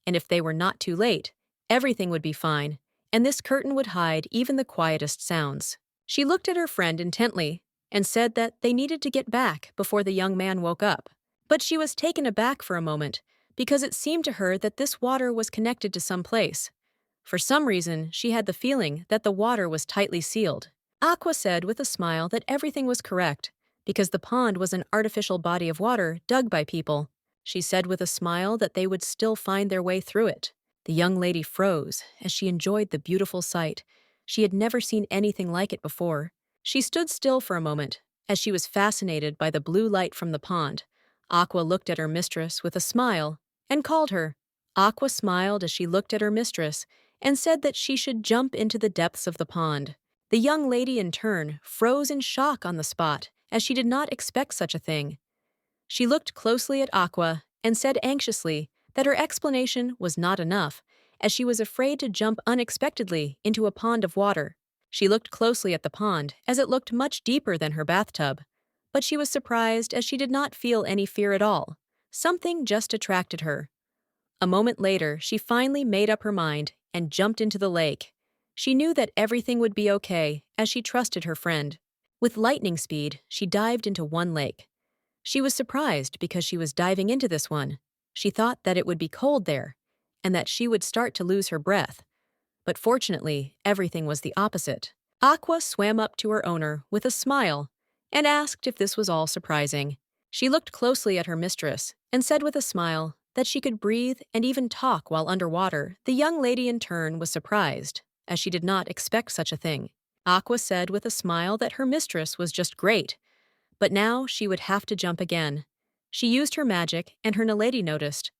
and if they were not too late, everything would be fine, and this curtain would hide even the quietest sounds. She looked at her friend intently and said that they needed to get back before the young man woke up. But she was taken aback for a moment because it seemed to her that this water was connected to some place. For some reason, she had the feeling that the water was tightly sealed. Aqua said with a smile that everything was correct because the pond was an artificial body of water dug by people. She said with a smile that they would still find their way through it. The young lady froze as she enjoyed the beautiful sight. She had never seen anything like it before. She stood still for a moment as she was fascinated by the blue light from the pond. Aqua looked at her mistress with a smile and called her. Aqua smiled as she looked at her mistress and said that she should jump into the depths of the pond. The young lady, in turn, froze in shock on the spot, as she did not expect such a thing. She looked closely at Aqua and said anxiously that her explanation was not enough, as she was afraid to jump unexpectedly into a pond of water. She looked closely at the pond, as it looked much deeper than her bathtub. But she was surprised as she did not feel any fear at all. Something just attracted her. A moment later, she finally made up her mind and jumped into the lake. She knew that everything would be okay, as she trusted her friend. With lightning speed, she dived into one lake. She was surprised because she was diving into this one. She thought that it would be cold there, and that she would start to lose her breath. But fortunately, everything was the opposite. Aqua swam up to her owner with a smile and asked if this was all surprising. She looked closely at her mistress and said with a smile that she could breathe and even talk while underwater. The young lady in turn was surprised, as she did not expect such a thing. Aqua said with a smile that her mistress was just great, but now she would have to jump again. She used her magic, and her lady noticed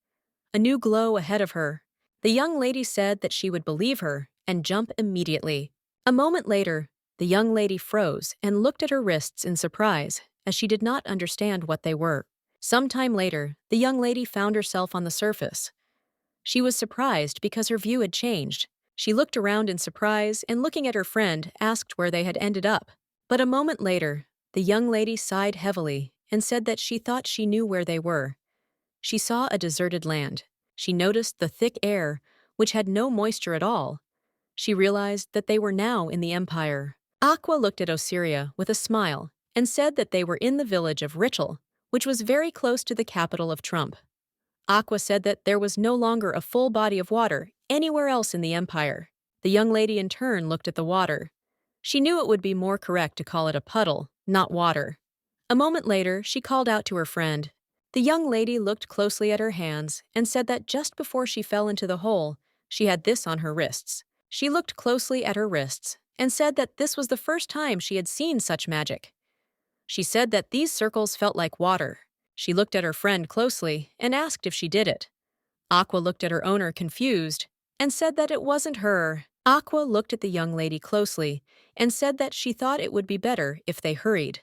a new glow ahead of her. The young lady said that she would believe her and jump immediately. A moment later, the young lady froze and looked at her wrists in surprise, as she did not understand what they were. Some time later, the young lady found herself on the surface. She was surprised because her view had changed. She looked around in surprise and, looking at her friend, asked where they had ended up. But a moment later, the young lady sighed heavily and said that she thought she knew where they were. She saw a deserted land. She noticed the thick air, which had no moisture at all. She realized that they were now in the Empire. Aqua looked at Osiria with a smile and said that they were in the village of Richel, which was very close to the capital of Trump. Aqua said that there was no longer a full body of water anywhere else in the Empire. The young lady in turn looked at the water. She knew it would be more correct to call it a puddle, not water. A moment later, she called out to her friend. The young lady looked closely at her hands and said that just before she fell into the hole, she had this on her wrists. She looked closely at her wrists and said that this was the first time she had seen such magic. She said that these circles felt like water. She looked at her friend closely and asked if she did it. Aqua looked at her owner confused and said that it wasn't her. Aqua looked at the young lady closely and said that she thought it would be better if they hurried.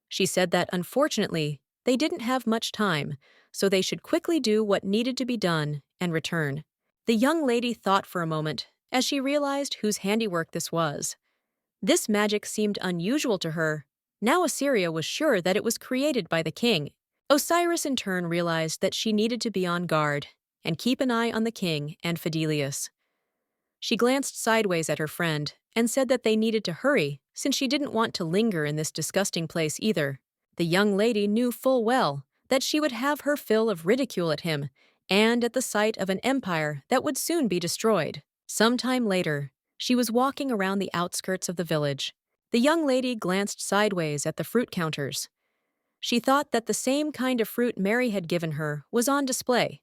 She said that unfortunately, they didn't have much time, so they should quickly do what needed to be done and return. The young lady thought for a moment as she realized whose handiwork this was. This magic seemed unusual to her. Now Assyria was sure that it was created by the king. Osiris in turn realized that she needed to be on guard, and keep an eye on the king and Fidelius. She glanced sideways at her friend and said that they needed to hurry since she didn't want to linger in this disgusting place either. The young lady knew full well that she would have her fill of ridicule at him and at the sight of an empire that would soon be destroyed. Some time later, she was walking around the outskirts of the village. The young lady glanced sideways at the fruit counters. She thought that the same kind of fruit Mary had given her was on display,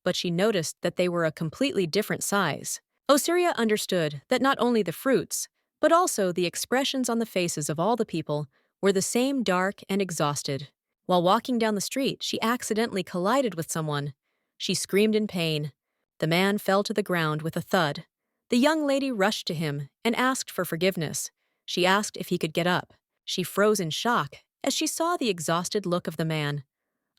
but she noticed that they were a completely different size. Osiria understood that not only the fruits, but also the expressions on the faces of all the people were the same, dark and exhausted. While walking down the street, she accidentally collided with someone. She screamed in pain. The man fell to the ground with a thud. The young lady rushed to him and asked for forgiveness. She asked if he could get up. She froze in shock as she saw the exhausted look of the man.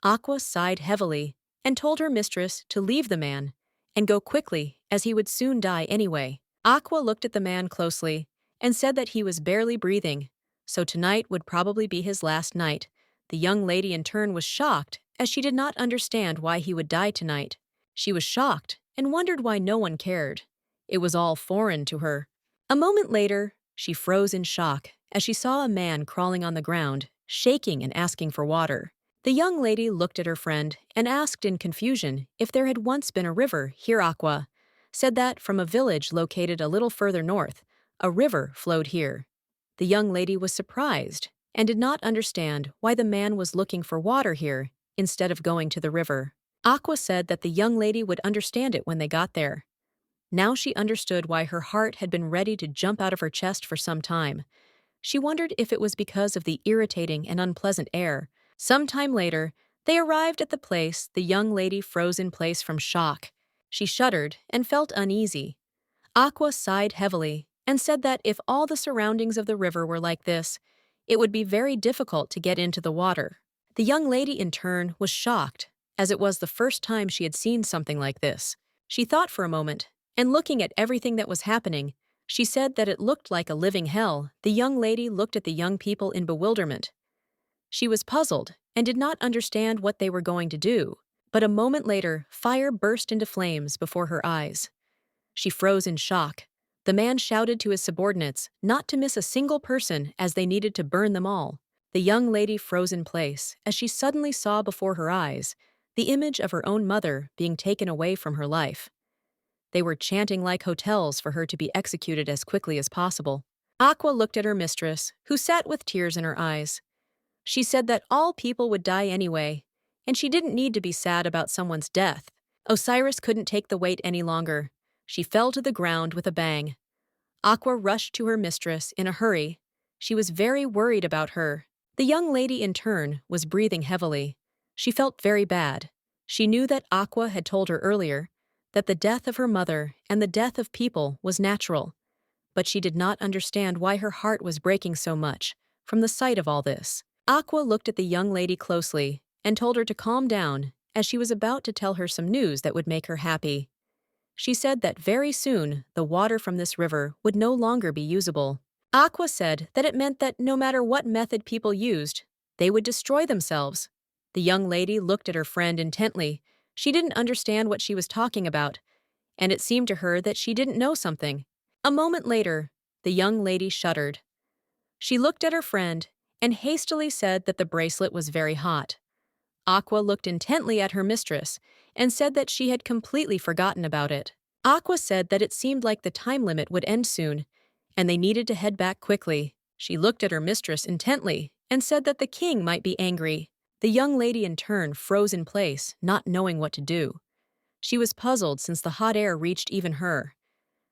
Aqua sighed heavily and told her mistress to leave the man and go quickly, as he would soon die anyway. Aqua looked at the man closely and said that he was barely breathing, so tonight would probably be his last night. The young lady in turn was shocked, as she did not understand why he would die tonight. She was shocked and wondered why no one cared. It was all foreign to her. A moment later, she froze in shock as she saw a man crawling on the ground, shaking and asking for water. The young lady looked at her friend and asked in confusion if there had once been a river here. Aqua said that from a village located a little further north, a river flowed here. The young lady was surprised and did not understand why the man was looking for water here instead of going to the river. Aqua said that the young lady would understand it when they got there. Now she understood why her heart had been ready to jump out of her chest for some time. She wondered if it was because of the irritating and unpleasant air. Some time later, they arrived at the place. The young lady froze in place from shock. She shuddered and felt uneasy. Aqua sighed heavily and said that if all the surroundings of the river were like this, it would be very difficult to get into the water. The young lady in turn was shocked, as it was the first time she had seen something like this. She thought for a moment, and looking at everything that was happening, she said that it looked like a living hell. The young lady looked at the young people in bewilderment. She was puzzled and did not understand what they were going to do, but a moment later, fire burst into flames before her eyes. She froze in shock. The man shouted to his subordinates not to miss a single person as they needed to burn them all. The young lady froze in place as she suddenly saw before her eyes the image of her own mother being taken away from her life. They were chanting like hotels for her to be executed as quickly as possible. Aqua looked at her mistress, who sat with tears in her eyes. She said that all people would die anyway, and she didn't need to be sad about someone's death. Osiris couldn't take the weight any longer. She fell to the ground with a bang. Aqua rushed to her mistress in a hurry. She was very worried about her. The young lady in turn was breathing heavily. She felt very bad. She knew that Aqua had told her earlier that the death of her mother and the death of people was natural, but she did not understand why her heart was breaking so much from the sight of all this. Aqua looked at the young lady closely and told her to calm down as she was about to tell her some news that would make her happy. She said that very soon the water from this river would no longer be usable. Aqua said that it meant that no matter what method people used, they would destroy themselves. The young lady looked at her friend intently. She didn't understand what she was talking about, and it seemed to her that she didn't know something. A moment later, the young lady shuddered. She looked at her friend and hastily said that the bracelet was very hot. Aqua looked intently at her mistress and said that she had completely forgotten about it. Aqua said that it seemed like the time limit would end soon, and they needed to head back quickly. She looked at her mistress intently and said that the king might be angry. The young lady in turn froze in place, not knowing what to do. She was puzzled since the hot air reached even her.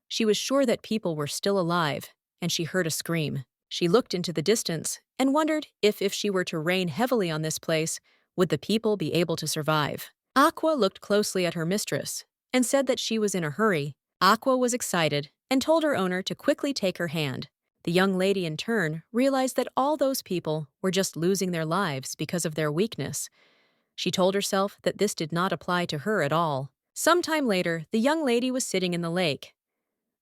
She was sure that people were still alive, and she heard a scream. She looked into the distance and wondered if she were to rain heavily on this place, would the people be able to survive? Aqua looked closely at her mistress and said that she was in a hurry. Aqua was excited and told her owner to quickly take her hand. The young lady in turn realized that all those people were just losing their lives because of their weakness. She told herself that this did not apply to her at all. Sometime later, the young lady was sitting in the lake.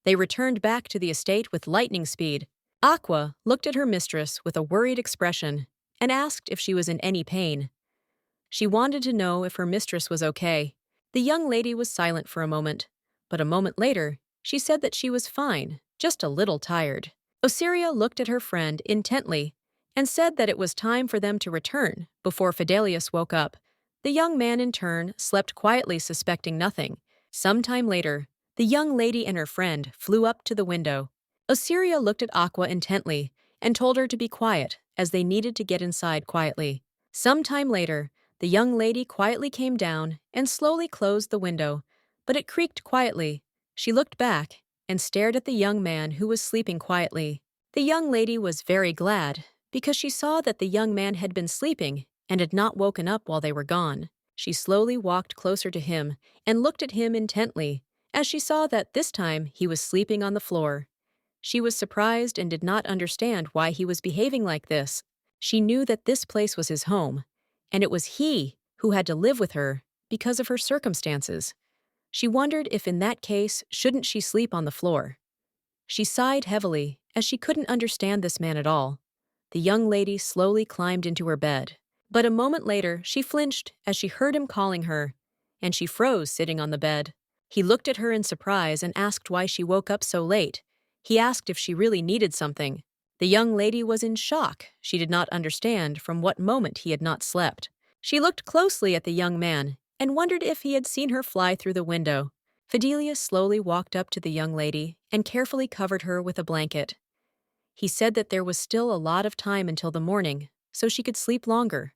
They returned back to the estate with lightning speed. Aqua looked at her mistress with a worried expression and asked if she was in any pain. She wanted to know if her mistress was okay. The young lady was silent for a moment, but a moment later, she said that she was fine, just a little tired. Osiria looked at her friend intently and said that it was time for them to return before Fidelius woke up. The young man, in turn, slept quietly, suspecting nothing. Some time later, the young lady and her friend flew up to the window. Osiria looked at Aqua intently and told her to be quiet, as they needed to get inside quietly. Some time later, the young lady quietly came down and slowly closed the window, but it creaked quietly. She looked back and stared at the young man who was sleeping quietly. The young lady was very glad, because she saw that the young man had been sleeping and had not woken up while they were gone. She slowly walked closer to him and looked at him intently, as she saw that this time he was sleeping on the floor. She was surprised and did not understand why he was behaving like this. She knew that this place was his home, and it was he who had to live with her because of her circumstances. She wondered if in that case shouldn't she sleep on the floor. She sighed heavily, as she couldn't understand this man at all. The young lady slowly climbed into her bed. But a moment later, she flinched as she heard him calling her, and she froze sitting on the bed. He looked at her in surprise and asked why she woke up so late. He asked if she really needed something. The young lady was in shock. She did not understand from what moment he had not slept. She looked closely at the young man and wondered if he had seen her fly through the window. Fidelius slowly walked up to the young lady and carefully covered her with a blanket. He said that there was still a lot of time until the morning, so she could sleep longer.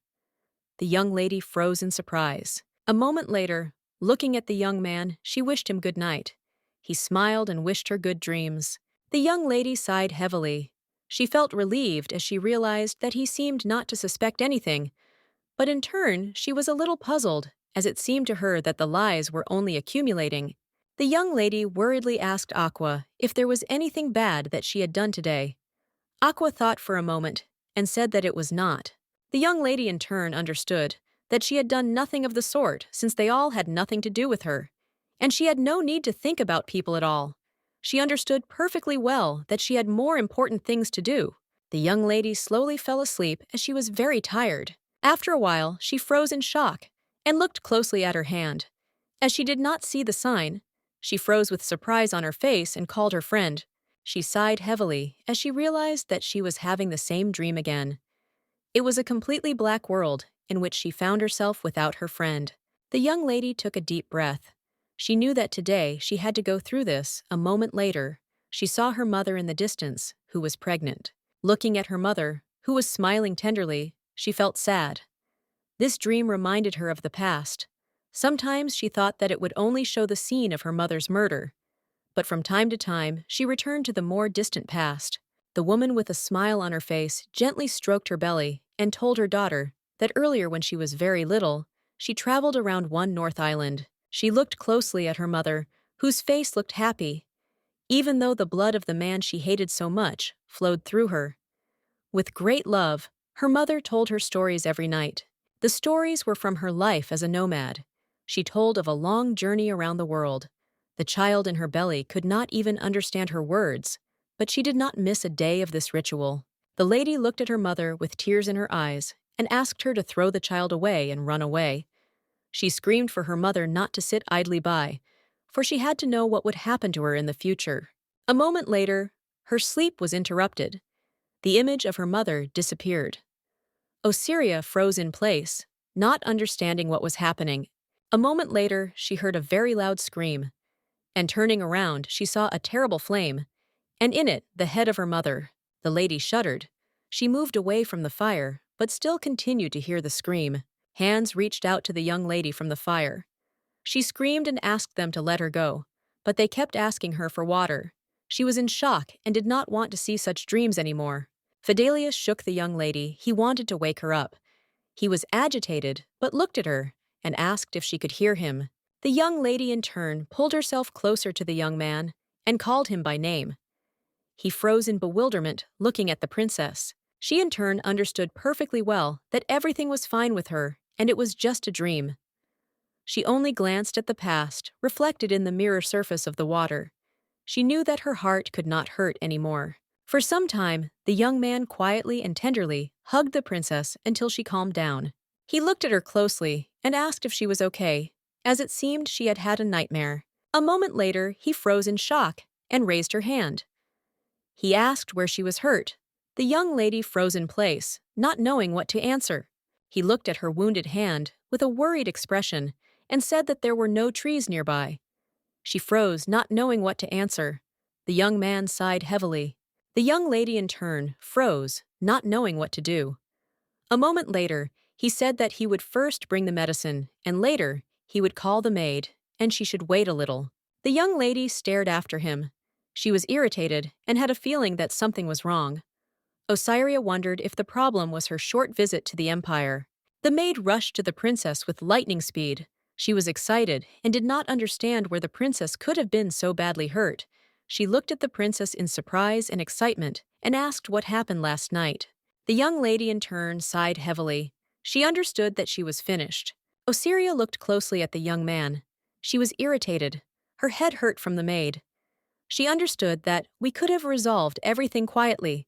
The young lady froze in surprise. A moment later, looking at the young man, she wished him good night. He smiled and wished her good dreams. The young lady sighed heavily. She felt relieved as she realized that he seemed not to suspect anything, but in turn, she was a little puzzled, as it seemed to her that the lies were only accumulating. The young lady worriedly asked Aqua if there was anything bad that she had done today. Aqua thought for a moment and said that it was not. The young lady in turn understood that she had done nothing of the sort, since they all had nothing to do with her, and she had no need to think about people at all. She understood perfectly well that she had more important things to do. The young lady slowly fell asleep as she was very tired. After a while, she froze in shock and looked closely at her hand. As she did not see the sign, she froze with surprise on her face and called her friend. She sighed heavily as she realized that she was having the same dream again. It was a completely black world in which she found herself without her friend. The young lady took a deep breath. She knew that today she had to go through this. A moment later, she saw her mother in the distance, who was pregnant. Looking at her mother, who was smiling tenderly, she felt sad. This dream reminded her of the past. Sometimes she thought that it would only show the scene of her mother's murder, but from time to time she returned to the more distant past. The woman with a smile on her face gently stroked her belly and told her daughter that earlier, when she was very little, she traveled around one North Island. She looked closely at her mother, whose face looked happy, even though the blood of the man she hated so much flowed through her. With great love, her mother told her stories every night. The stories were from her life as a nomad. She told of a long journey around the world. The child in her belly could not even understand her words, but she did not miss a day of this ritual. The lady looked at her mother with tears in her eyes and asked her to throw the child away and run away. She screamed for her mother not to sit idly by, for she had to know what would happen to her in the future. A moment later, her sleep was interrupted. The image of her mother disappeared. Osiria froze in place, not understanding what was happening. A moment later, she heard a very loud scream, and turning around, she saw a terrible flame, and in it, the head of her mother. The lady shuddered. She moved away from the fire, but still continued to hear the scream. Hands reached out to the young lady from the fire. She screamed and asked them to let her go, but they kept asking her for water. She was in shock and did not want to see such dreams anymore. Fidelius shook the young lady. He wanted to wake her up. He was agitated, but looked at her and asked if she could hear him. The young lady in turn pulled herself closer to the young man and called him by name. He froze in bewilderment, looking at the princess. She in turn understood perfectly well that everything was fine with her and it was just a dream. She only glanced at the past, reflected in the mirror surface of the water. She knew that her heart could not hurt anymore. For some time, the young man quietly and tenderly hugged the princess until she calmed down. He looked at her closely and asked if she was okay, as it seemed she had had a nightmare. A moment later, he froze in shock and raised her hand. He asked where she was hurt. The young lady froze in place, not knowing what to answer. He looked at her wounded hand with a worried expression and said that there were no trees nearby. She froze, not knowing what to answer. The young man sighed heavily. The young lady, in turn, froze, not knowing what to do. A moment later, he said that he would first bring the medicine, and later, he would call the maid, and she should wait a little. The young lady stared after him. She was irritated and had a feeling that something was wrong. Osiria wondered if the problem was her short visit to the Empire. The maid rushed to the princess with lightning speed. She was excited and did not understand where the princess could have been so badly hurt. She looked at the princess in surprise and excitement and asked what happened last night. The young lady in turn sighed heavily. She understood that she was finished. Osiria looked closely at the young man. She was irritated. Her head hurt from the maid. She understood that we could have resolved everything quietly.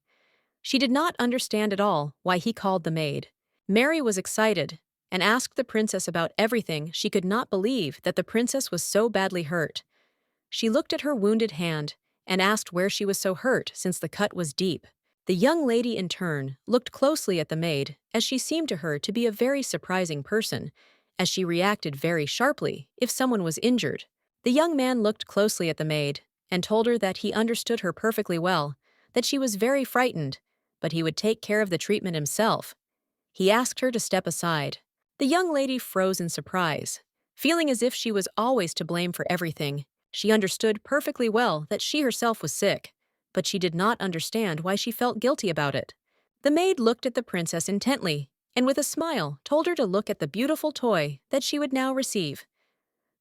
She did not understand at all why he called the maid. Mary was excited and asked the princess about everything. She could not believe that the princess was so badly hurt. She looked at her wounded hand and asked where she was so hurt since the cut was deep. The young lady, in turn, looked closely at the maid, as she seemed to her to be a very surprising person, as she reacted very sharply if someone was injured. The young man looked closely at the maid and told her that he understood her perfectly well, that she was very frightened, but he would take care of the treatment himself. He asked her to step aside. The young lady froze in surprise, feeling as if she was always to blame for everything. She understood perfectly well that she herself was sick, but she did not understand why she felt guilty about it. The maid looked at the princess intently, and with a smile told her to look at the beautiful toy that she would now receive.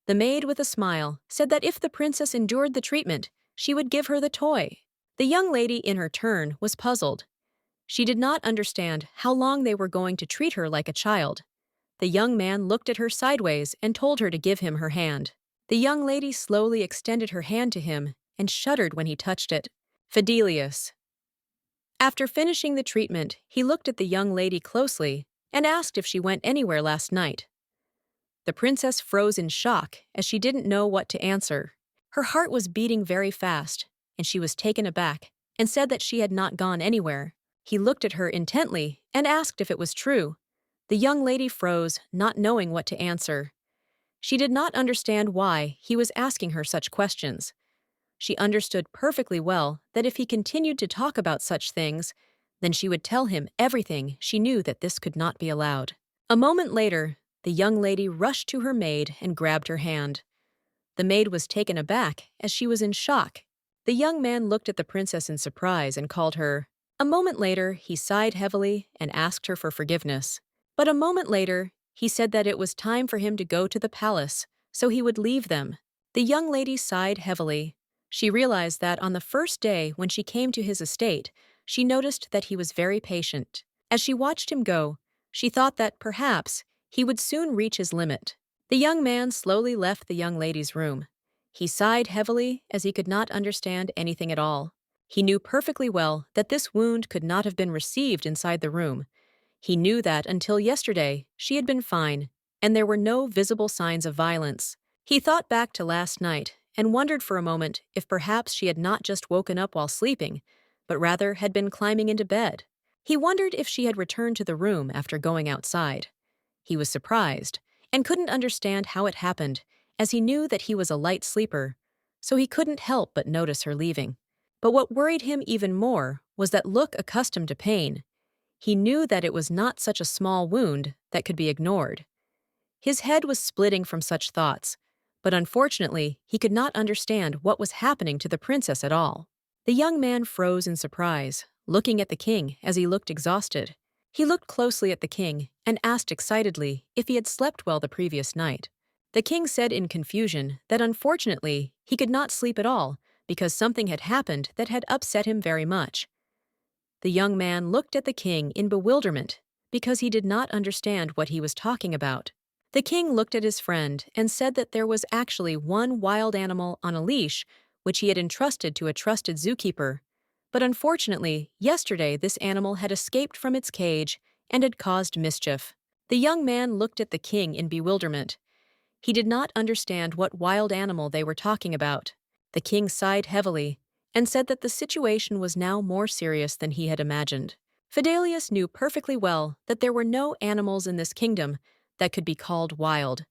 The maid, with a smile, said that if the princess endured the treatment, she would give her the toy. The young lady, in her turn, was puzzled. She did not understand how long they were going to treat her like a child. The young man looked at her sideways and told her to give him her hand. The young lady slowly extended her hand to him and shuddered when he touched it. Fidelius. After finishing the treatment, he looked at the young lady closely and asked if she went anywhere last night. The princess froze in shock as she didn't know what to answer. Her heart was beating very fast, and she was taken aback and said that she had not gone anywhere. He looked at her intently and asked if it was true. The young lady froze, not knowing what to answer. She did not understand why he was asking her such questions. She understood perfectly well that if he continued to talk about such things, then she would tell him everything. She knew that this could not be allowed. A moment later, the young lady rushed to her maid and grabbed her hand. The maid was taken aback as she was in shock. The young man looked at the princess in surprise and called her. A moment later, he sighed heavily and asked her for forgiveness. But a moment later, he said that it was time for him to go to the palace, so he would leave them. The young lady sighed heavily. She realized that on the first day when she came to his estate, she noticed that he was very patient. As she watched him go, she thought that perhaps he would soon reach his limit. The young man slowly left the young lady's room. He sighed heavily as he could not understand anything at all. He knew perfectly well that this wound could not have been received inside the room. He knew that until yesterday she had been fine, and there were no visible signs of violence. He thought back to last night and wondered for a moment if perhaps she had not just woken up while sleeping, but rather had been climbing into bed. He wondered if she had returned to the room after going outside. He was surprised and couldn't understand how it happened, as he knew that he was a light sleeper, so he couldn't help but notice her leaving. But what worried him even more was that look accustomed to pain. He knew that it was not such a small wound that could be ignored. His head was splitting from such thoughts, but unfortunately he could not understand what was happening to the princess at all. The young man froze in surprise, looking at the king as he looked exhausted. He looked closely at the king and asked excitedly if he had slept well the previous night. The king said in confusion that unfortunately he could not sleep at all because something had happened that had upset him very much. The young man looked at the king in bewilderment because he did not understand what he was talking about. The king looked at his friend and said that there was actually one wild animal on a leash which he had entrusted to a trusted zookeeper. But unfortunately, yesterday this animal had escaped from its cage and had caused mischief. The young man looked at the king in bewilderment. He did not understand what wild animal they were talking about. The king sighed heavily and said that the situation was now more serious than he had imagined. Fidelius knew perfectly well that there were no animals in this kingdom that could be called wild.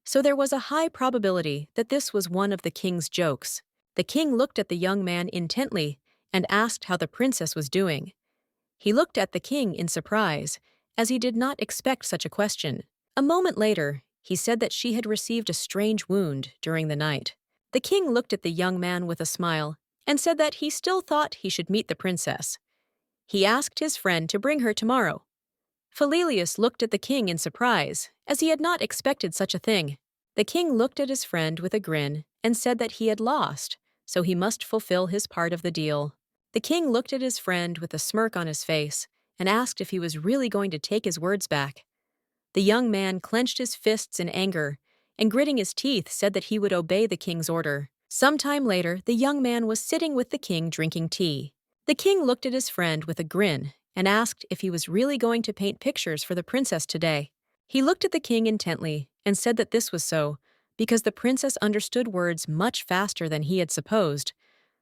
So there was a high probability that this was one of the king's jokes. The king looked at the young man intently and asked how the princess was doing. He looked at the king in surprise, as he did not expect such a question. A moment later, he said that she had received a strange wound during the night. The king looked at the young man with a smile and said that he still thought he should meet the princess. He asked his friend to bring her tomorrow. Fidelius looked at the king in surprise, as he had not expected such a thing. The king looked at his friend with a grin and said that he had lost, so he must fulfill his part of the deal. The king looked at his friend with a smirk on his face and asked if he was really going to take his words back. The young man clenched his fists in anger and, gritting his teeth, said that he would obey the king's order. Some time later, the young man was sitting with the king drinking tea. The king looked at his friend with a grin and asked if he was really going to paint pictures for the princess today. He looked at the king intently and said that this was so because the princess understood words much faster than he had supposed,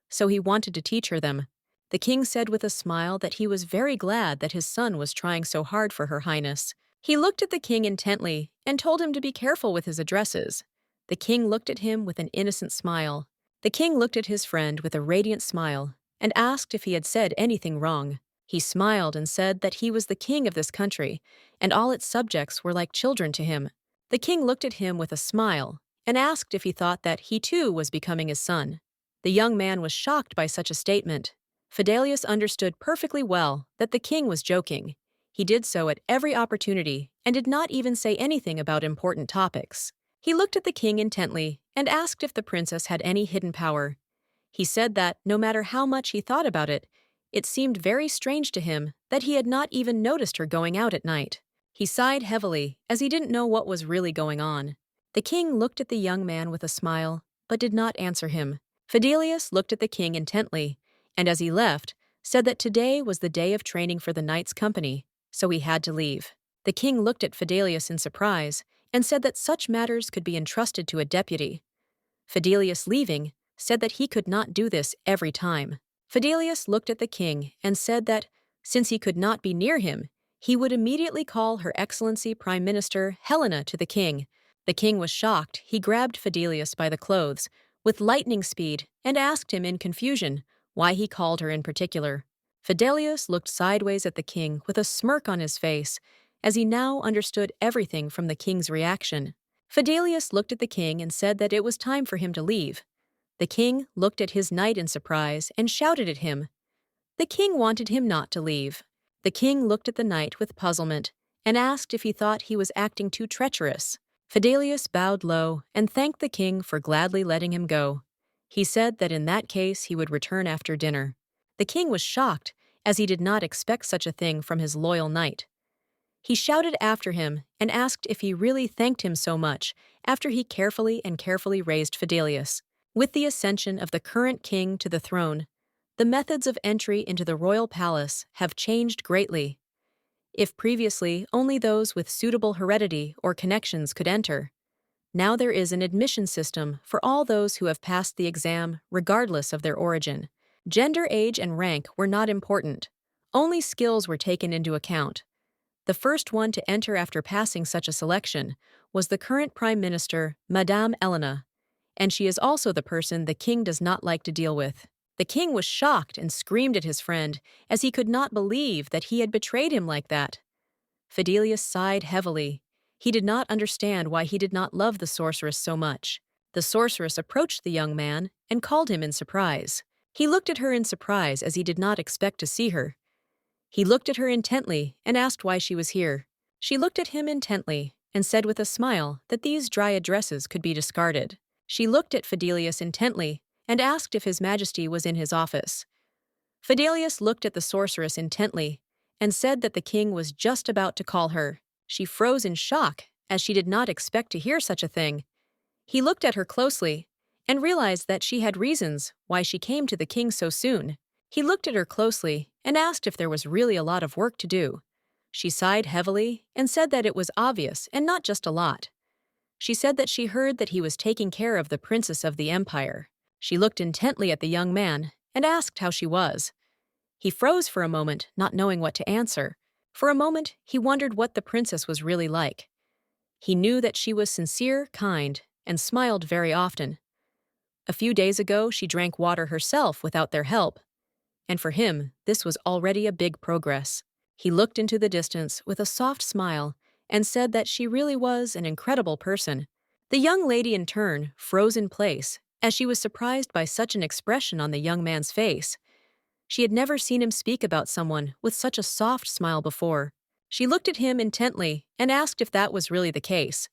so he wanted to teach her them. The king said with a smile that he was very glad that his son was trying so hard for Her Highness. He looked at the king intently and told him to be careful with his addresses. The king looked at him with an innocent smile. The king looked at his friend with a radiant smile and asked if he had said anything wrong. He smiled and said that he was the king of this country, and all its subjects were like children to him. The king looked at him with a smile and asked if he thought that he too was becoming his son. The young man was shocked by such a statement. Fidelius understood perfectly well that the king was joking. He did so at every opportunity and did not even say anything about important topics. He looked at the king intently and asked if the princess had any hidden power. He said that, no matter how much he thought about it, it seemed very strange to him that he had not even noticed her going out at night. He sighed heavily, as he didn't know what was really going on. The king looked at the young man with a smile, but did not answer him. Fidelius looked at the king intently, and as he left, said that today was the day of training for the knight's company, so he had to leave. The king looked at Fidelius in surprise and said that such matters could be entrusted to a deputy. Fidelius, leaving, said that he could not do this every time. Fidelius looked at the king and said that, since he could not be near him, he would immediately call Her Excellency Prime Minister Helena to the king. The king was shocked. He grabbed Fidelius by the clothes with lightning speed and asked him in confusion why he called her in particular. Fidelius looked sideways at the king with a smirk on his face, as he now understood everything from the king's reaction. Fidelius looked at the king and said that it was time for him to leave. The king looked at his knight in surprise and shouted at him. The king wanted him not to leave. The king looked at the knight with puzzlement and asked if he thought he was acting too treacherous. Fidelius bowed low and thanked the king for gladly letting him go. He said that in that case he would return after dinner. The king was shocked, as he did not expect such a thing from his loyal knight. He shouted after him and asked if he really thanked him so much after he carefully raised Fidelius. With the ascension of the current king to the throne, the methods of entry into the royal palace have changed greatly. If previously only those with suitable heredity or connections could enter, now there is an admission system for all those who have passed the exam regardless of their origin. Gender, age, and rank were not important. Only skills were taken into account. The first one to enter after passing such a selection was the current Prime Minister, Madame Elena, and she is also the person the king does not like to deal with. The king was shocked and screamed at his friend, as he could not believe that he had betrayed him like that. Fidelius sighed heavily. He did not understand why he did not love the sorceress so much. The sorceress approached the young man and called him in surprise. He looked at her in surprise, as he did not expect to see her. He looked at her intently and asked why she was here. She looked at him intently and said with a smile that these dry addresses could be discarded. She looked at Fidelius intently and asked if His Majesty was in his office. Fidelius looked at the sorceress intently and said that the king was just about to call her. She froze in shock, as she did not expect to hear such a thing. He looked at her closely and realized that she had reasons why she came to the king so soon. He looked at her closely and asked if there was really a lot of work to do. She sighed heavily and said that it was obvious and not just a lot. She said that she heard that he was taking care of the princess of the empire. She looked intently at the young man and asked how she was. He froze for a moment, not knowing what to answer. For a moment, he wondered what the princess was really like. He knew that she was sincere, kind, and smiled very often. A few days ago, she drank water herself without their help, and for him, this was already a big progress. He looked into the distance with a soft smile and said that she really was an incredible person. The young lady, in turn, froze in place as she was surprised by such an expression on the young man's face. She had never seen him speak about someone with such a soft smile before. She looked at him intently and asked if that was really the case.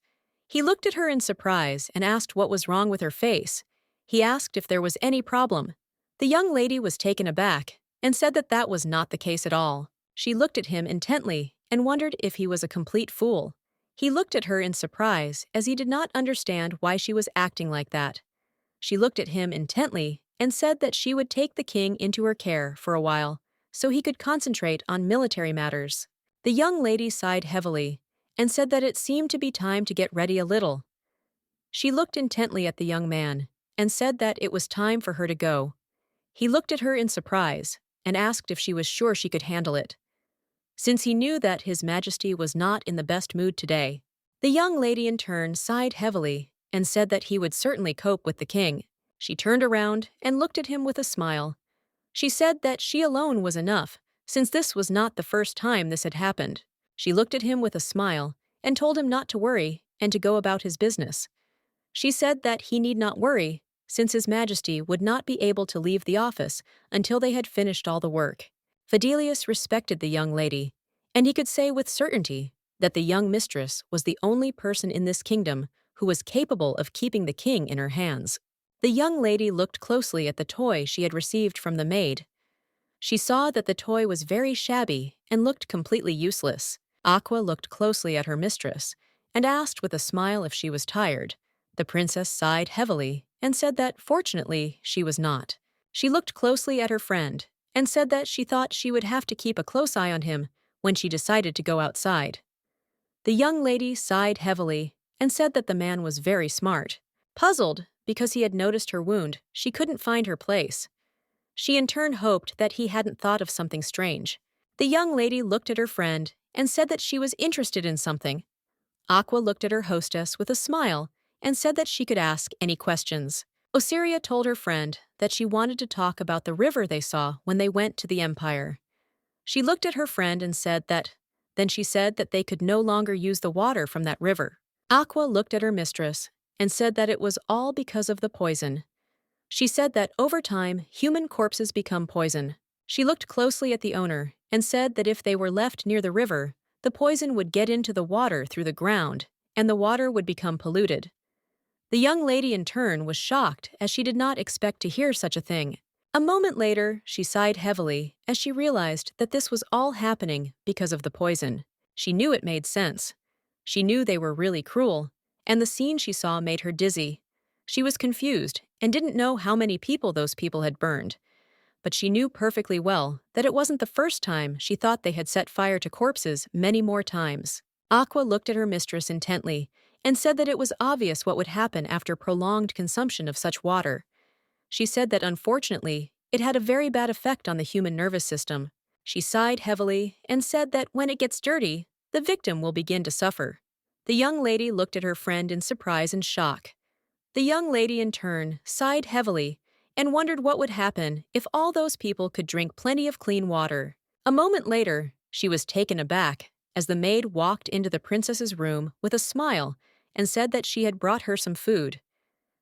He looked at her in surprise and asked what was wrong with her face. He asked if there was any problem. The young lady was taken aback and said that that was not the case at all. She looked at him intently and wondered if he was a complete fool. He looked at her in surprise as he did not understand why she was acting like that. She looked at him intently and said that she would take the king into her care for a while so he could concentrate on military matters. The young lady sighed heavily and said that it seemed to be time to get ready a little. She looked intently at the young man and said that it was time for her to go. He looked at her in surprise and asked if she was sure she could handle it. Since he knew that His Majesty was not in the best mood today, the young lady in turn sighed heavily and said that he would certainly cope with the king. She turned around and looked at him with a smile. She said that she alone was enough, since this was not the first time this had happened. She looked at him with a smile and told him not to worry and to go about his business. She said that he need not worry, since His Majesty would not be able to leave the office until they had finished all the work. Fidelius respected the young lady, and he could say with certainty that the young mistress was the only person in this kingdom who was capable of keeping the king in her hands. The young lady looked closely at the toy she had received from the maid. She saw that the toy was very shabby and looked completely useless. Aqua looked closely at her mistress and asked with a smile if she was tired. The princess sighed heavily and said that, fortunately, she was not. She looked closely at her friend and said that she thought she would have to keep a close eye on him when she decided to go outside. The young lady sighed heavily and said that the man was very smart. Puzzled because he had noticed her wound, she couldn't find her place. She in turn hoped that he hadn't thought of something strange. The young lady looked at her friend and said that she was interested in something. Aqua looked at her hostess with a smile and said that she could ask any questions. Osiria told her friend that she wanted to talk about the river they saw when they went to the Empire. She looked at her friend and said that, then she said that they could no longer use the water from that river. Aqua looked at her mistress and said that it was all because of the poison. She said that over time, human corpses become poison. She looked closely at the owner and said that if they were left near the river, the poison would get into the water through the ground, and the water would become polluted. The young lady in turn was shocked as she did not expect to hear such a thing. A moment later, she sighed heavily as she realized that this was all happening because of the poison. She knew it made sense. She knew they were really cruel, and the scene she saw made her dizzy. She was confused and didn't know how many people those people had burned. But she knew perfectly well that it wasn't the first time she thought they had set fire to corpses many more times. Aqua looked at her mistress intently and said that it was obvious what would happen after prolonged consumption of such water. She said that unfortunately, it had a very bad effect on the human nervous system. She sighed heavily and said that when it gets dirty, the victim will begin to suffer. The young lady looked at her friend in surprise and shock. The young lady in turn sighed heavily and wondered what would happen if all those people could drink plenty of clean water. A moment later, she was taken aback as the maid walked into the princess's room with a smile and said that she had brought her some food.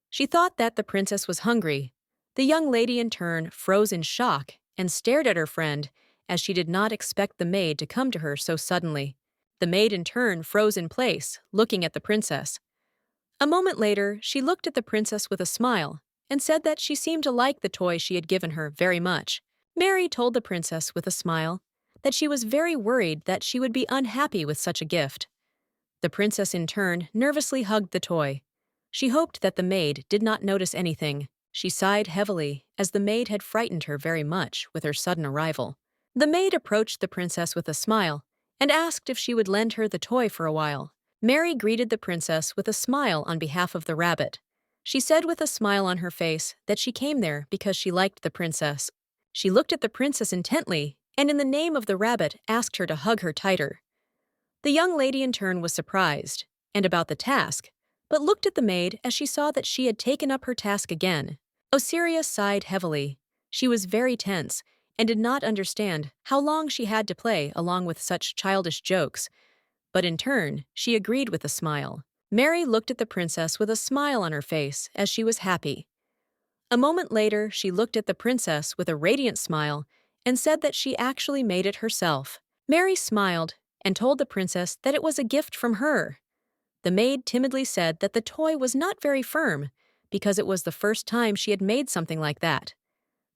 She thought that the princess was hungry. The young lady in turn froze in shock and stared at her friend as she did not expect the maid to come to her so suddenly. The maid in turn froze in place, looking at the princess. A moment later, she looked at the princess with a smile and said that she seemed to like the toy she had given her very much. Mary told the princess with a smile that she was very worried that she would be unhappy with such a gift. The princess in turn nervously hugged the toy. She hoped that the maid did not notice anything. She sighed heavily as the maid had frightened her very much with her sudden arrival. The maid approached the princess with a smile and asked if she would lend her the toy for a while. Mary greeted the princess with a smile on behalf of the rabbit. She said with a smile on her face that she came there because she liked the princess. She looked at the princess intently and in the name of the rabbit asked her to hug her tighter. The young lady in turn was surprised, and about the task, but looked at the maid as she saw that she had taken up her task again. Osiria sighed heavily. She was very tense and did not understand how long she had to play along with such childish jokes, but in turn, she agreed with a smile. Mary looked at the princess with a smile on her face as she was happy. A moment later, she looked at the princess with a radiant smile and said that she actually made it herself. Mary smiled and told the princess that it was a gift from her. The maid timidly said that the toy was not very firm because it was the first time she had made something like that.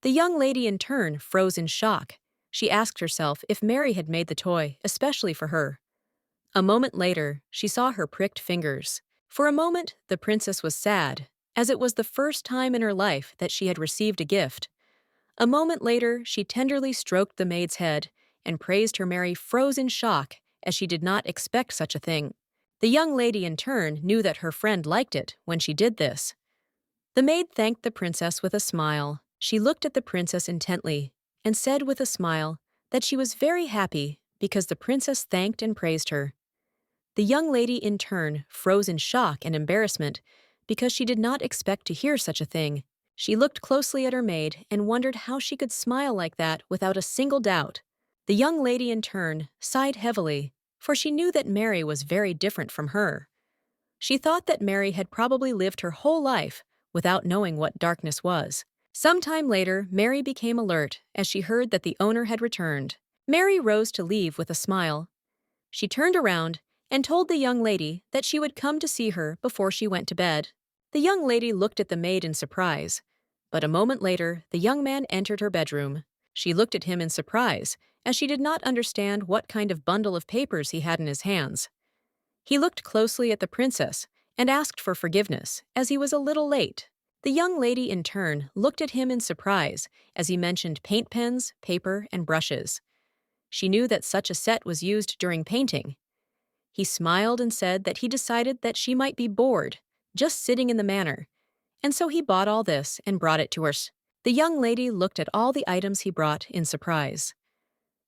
The young lady in turn froze in shock. She asked herself if Mary had made the toy especially for her. A moment later, she saw her pricked fingers. For a moment, the princess was sad, as it was the first time in her life that she had received a gift. A moment later, she tenderly stroked the maid's head and praised her. Mary froze in shock, as she did not expect such a thing. The young lady in turn knew that her friend liked it when she did this. The maid thanked the princess with a smile. She looked at the princess intently and said with a smile that she was very happy because the princess thanked and praised her. The young lady in turn froze in shock and embarrassment because she did not expect to hear such a thing. She looked closely at her maid and wondered how she could smile like that without a single doubt. The young lady in turn sighed heavily, for she knew that Mary was very different from her. She thought that Mary had probably lived her whole life without knowing what darkness was. Some time later, Mary became alert as she heard that the owner had returned. Mary rose to leave with a smile. She turned around and told the young lady that she would come to see her before she went to bed. The young lady looked at the maid in surprise, but a moment later, the young man entered her bedroom. She looked at him in surprise, as she did not understand what kind of bundle of papers he had in his hands. He looked closely at the princess and asked for forgiveness, as he was a little late. The young lady in turn looked at him in surprise as he mentioned paint pens, paper, and brushes. She knew that such a set was used during painting. He smiled and said that he decided that she might be bored, just sitting in the manor, and so he bought all this and brought it to her. The young lady looked at all the items he brought in surprise.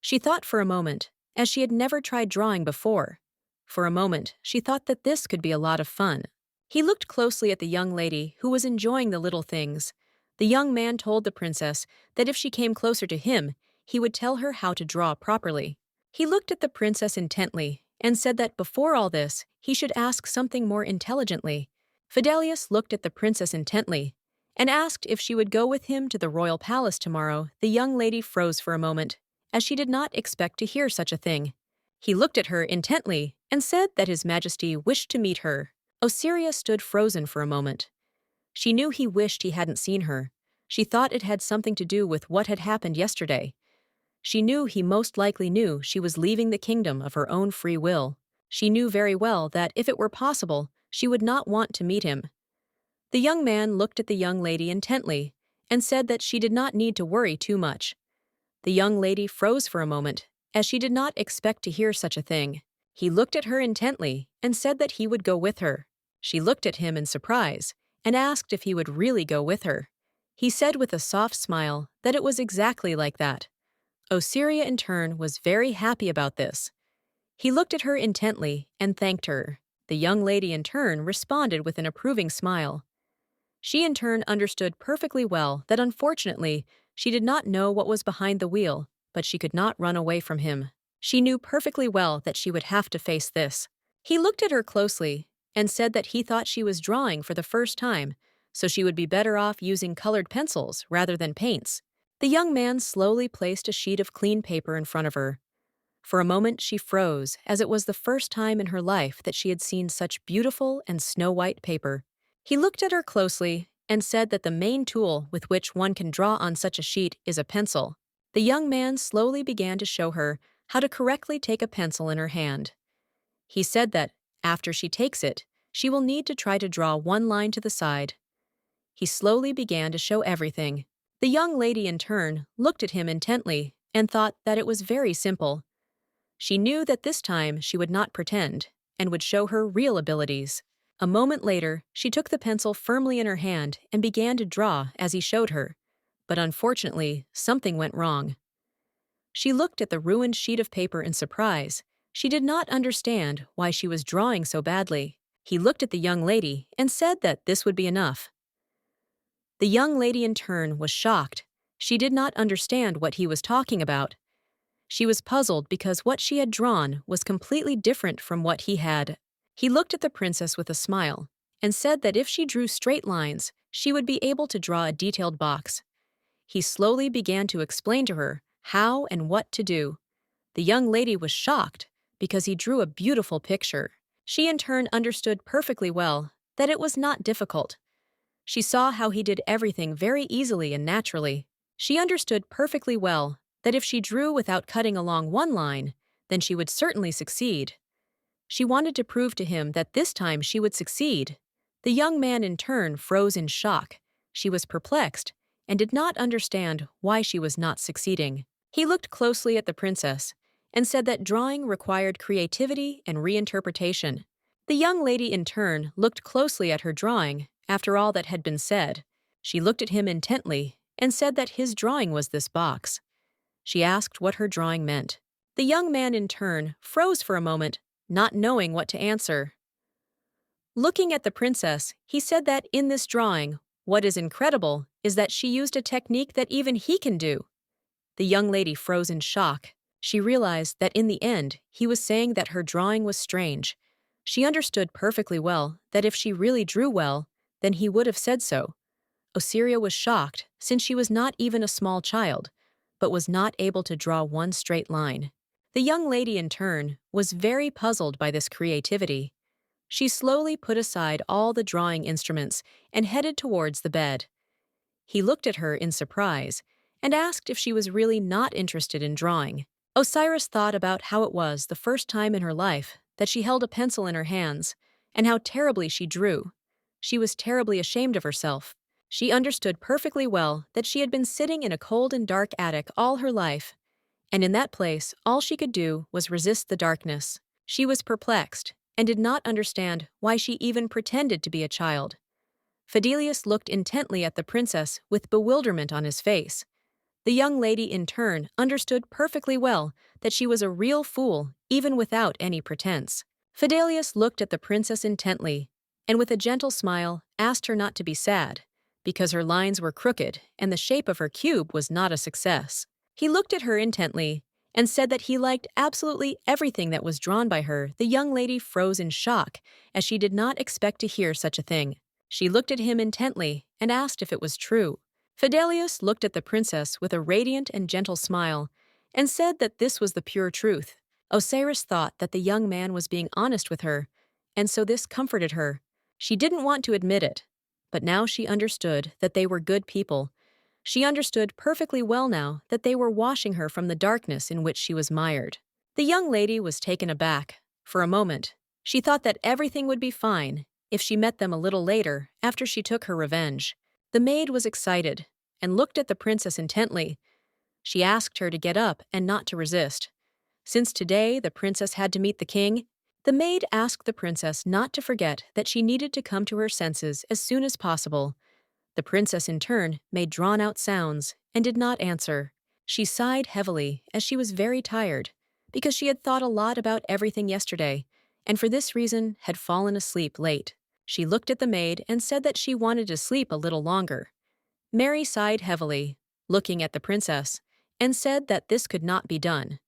She thought for a moment, as she had never tried drawing before. For a moment, she thought that this could be a lot of fun. He looked closely at the young lady, who was enjoying the little things. The young man told the princess that if she came closer to him, he would tell her how to draw properly. He looked at the princess intently and said that before all this, he should ask something more intelligently. Fidelius looked at the princess intently and asked if she would go with him to the royal palace tomorrow. The young lady froze for a moment, as she did not expect to hear such a thing. He looked at her intently and said that His Majesty wished to meet her. Osiria stood frozen for a moment. She knew he wished he hadn't seen her. She thought it had something to do with what had happened yesterday. She knew he most likely knew she was leaving the kingdom of her own free will. She knew very well that if it were possible, she would not want to meet him. The young man looked at the young lady intently and said that she did not need to worry too much. The young lady froze for a moment, as she did not expect to hear such a thing. He looked at her intently and said that he would go with her. She looked at him in surprise and asked if he would really go with her. He said with a soft smile that it was exactly like that. Osiria in turn was very happy about this. He looked at her intently and thanked her. The young lady in turn responded with an approving smile. She in turn understood perfectly well that unfortunately she did not know what was behind the wheel, but she could not run away from him. She knew perfectly well that she would have to face this. He looked at her closely and said that he thought she was drawing for the first time, so she would be better off using colored pencils rather than paints. The young man slowly placed a sheet of clean paper in front of her. For a moment she froze, as it was the first time in her life that she had seen such beautiful and snow-white paper. He looked at her closely and said that the main tool with which one can draw on such a sheet is a pencil. The young man slowly began to show her how to correctly take a pencil in her hand. He said that, after she takes it, she will need to try to draw one line to the side. He slowly began to show everything. The young lady in turn looked at him intently and thought that it was very simple. She knew that this time she would not pretend, and would show her real abilities. A moment later, she took the pencil firmly in her hand and began to draw as he showed her. But unfortunately, something went wrong. She looked at the ruined sheet of paper in surprise. She did not understand why she was drawing so badly. He looked at the young lady and said that this would be enough. The young lady in turn was shocked. She did not understand what he was talking about. She was puzzled because what she had drawn was completely different from what he had. He looked at the princess with a smile and said that if she drew straight lines, she would be able to draw a detailed box. He slowly began to explain to her how and what to do. The young lady was shocked because he drew a beautiful picture. She in turn understood perfectly well that it was not difficult. She saw how he did everything very easily and naturally. She understood perfectly well that if she drew without cutting along one line, then she would certainly succeed. She wanted to prove to him that this time she would succeed. The young man in turn froze in shock. She was perplexed and did not understand why she was not succeeding. He looked closely at the princess and said that drawing required creativity and reinterpretation. The young lady in turn looked closely at her drawing after all that had been said. She looked at him intently and said that his drawing was this box. She asked what her drawing meant. The young man in turn froze for a moment, not knowing what to answer. Looking at the princess, he said that in this drawing, what is incredible is that she used a technique that even he can do. The young lady froze in shock. She realized that in the end, he was saying that her drawing was strange. She understood perfectly well that if she really drew well, then he would have said so. Osiria was shocked, since she was not even a small child, but was not able to draw one straight line. The young lady, in turn, was very puzzled by this creativity. She slowly put aside all the drawing instruments and headed towards the bed. He looked at her in surprise and asked if she was really not interested in drawing. Osiris thought about how it was the first time in her life that she held a pencil in her hands and how terribly she drew. She was terribly ashamed of herself. She understood perfectly well that she had been sitting in a cold and dark attic all her life, and in that place all she could do was resist the darkness. She was perplexed and did not understand why she even pretended to be a child. Fidelius looked intently at the princess with bewilderment on his face. The young lady in turn understood perfectly well that she was a real fool even without any pretense. Fidelius looked at the princess intently and with a gentle smile asked her not to be sad, because her lines were crooked and the shape of her cube was not a success. He looked at her intently and said that he liked absolutely everything that was drawn by her. The young lady froze in shock, as she did not expect to hear such a thing. She looked at him intently and asked if it was true. Fidelius looked at the princess with a radiant and gentle smile and said that this was the pure truth. Osiris thought that the young man was being honest with her, and so this comforted her. She didn't want to admit it, but now she understood that they were good people. She understood perfectly well now that they were washing her from the darkness in which she was mired. The young lady was taken aback. For a moment, she thought that everything would be fine if she met them a little later after she took her revenge. The maid was excited and looked at the princess intently. She asked her to get up and not to resist. Since today the princess had to meet the king, the maid asked the princess not to forget that she needed to come to her senses as soon as possible. The princess in turn made drawn-out sounds and did not answer. She sighed heavily as she was very tired, because she had thought a lot about everything yesterday, and for this reason had fallen asleep late. She looked at the maid and said that she wanted to sleep a little longer. Mary sighed heavily, looking at the princess, and said that this could not be done.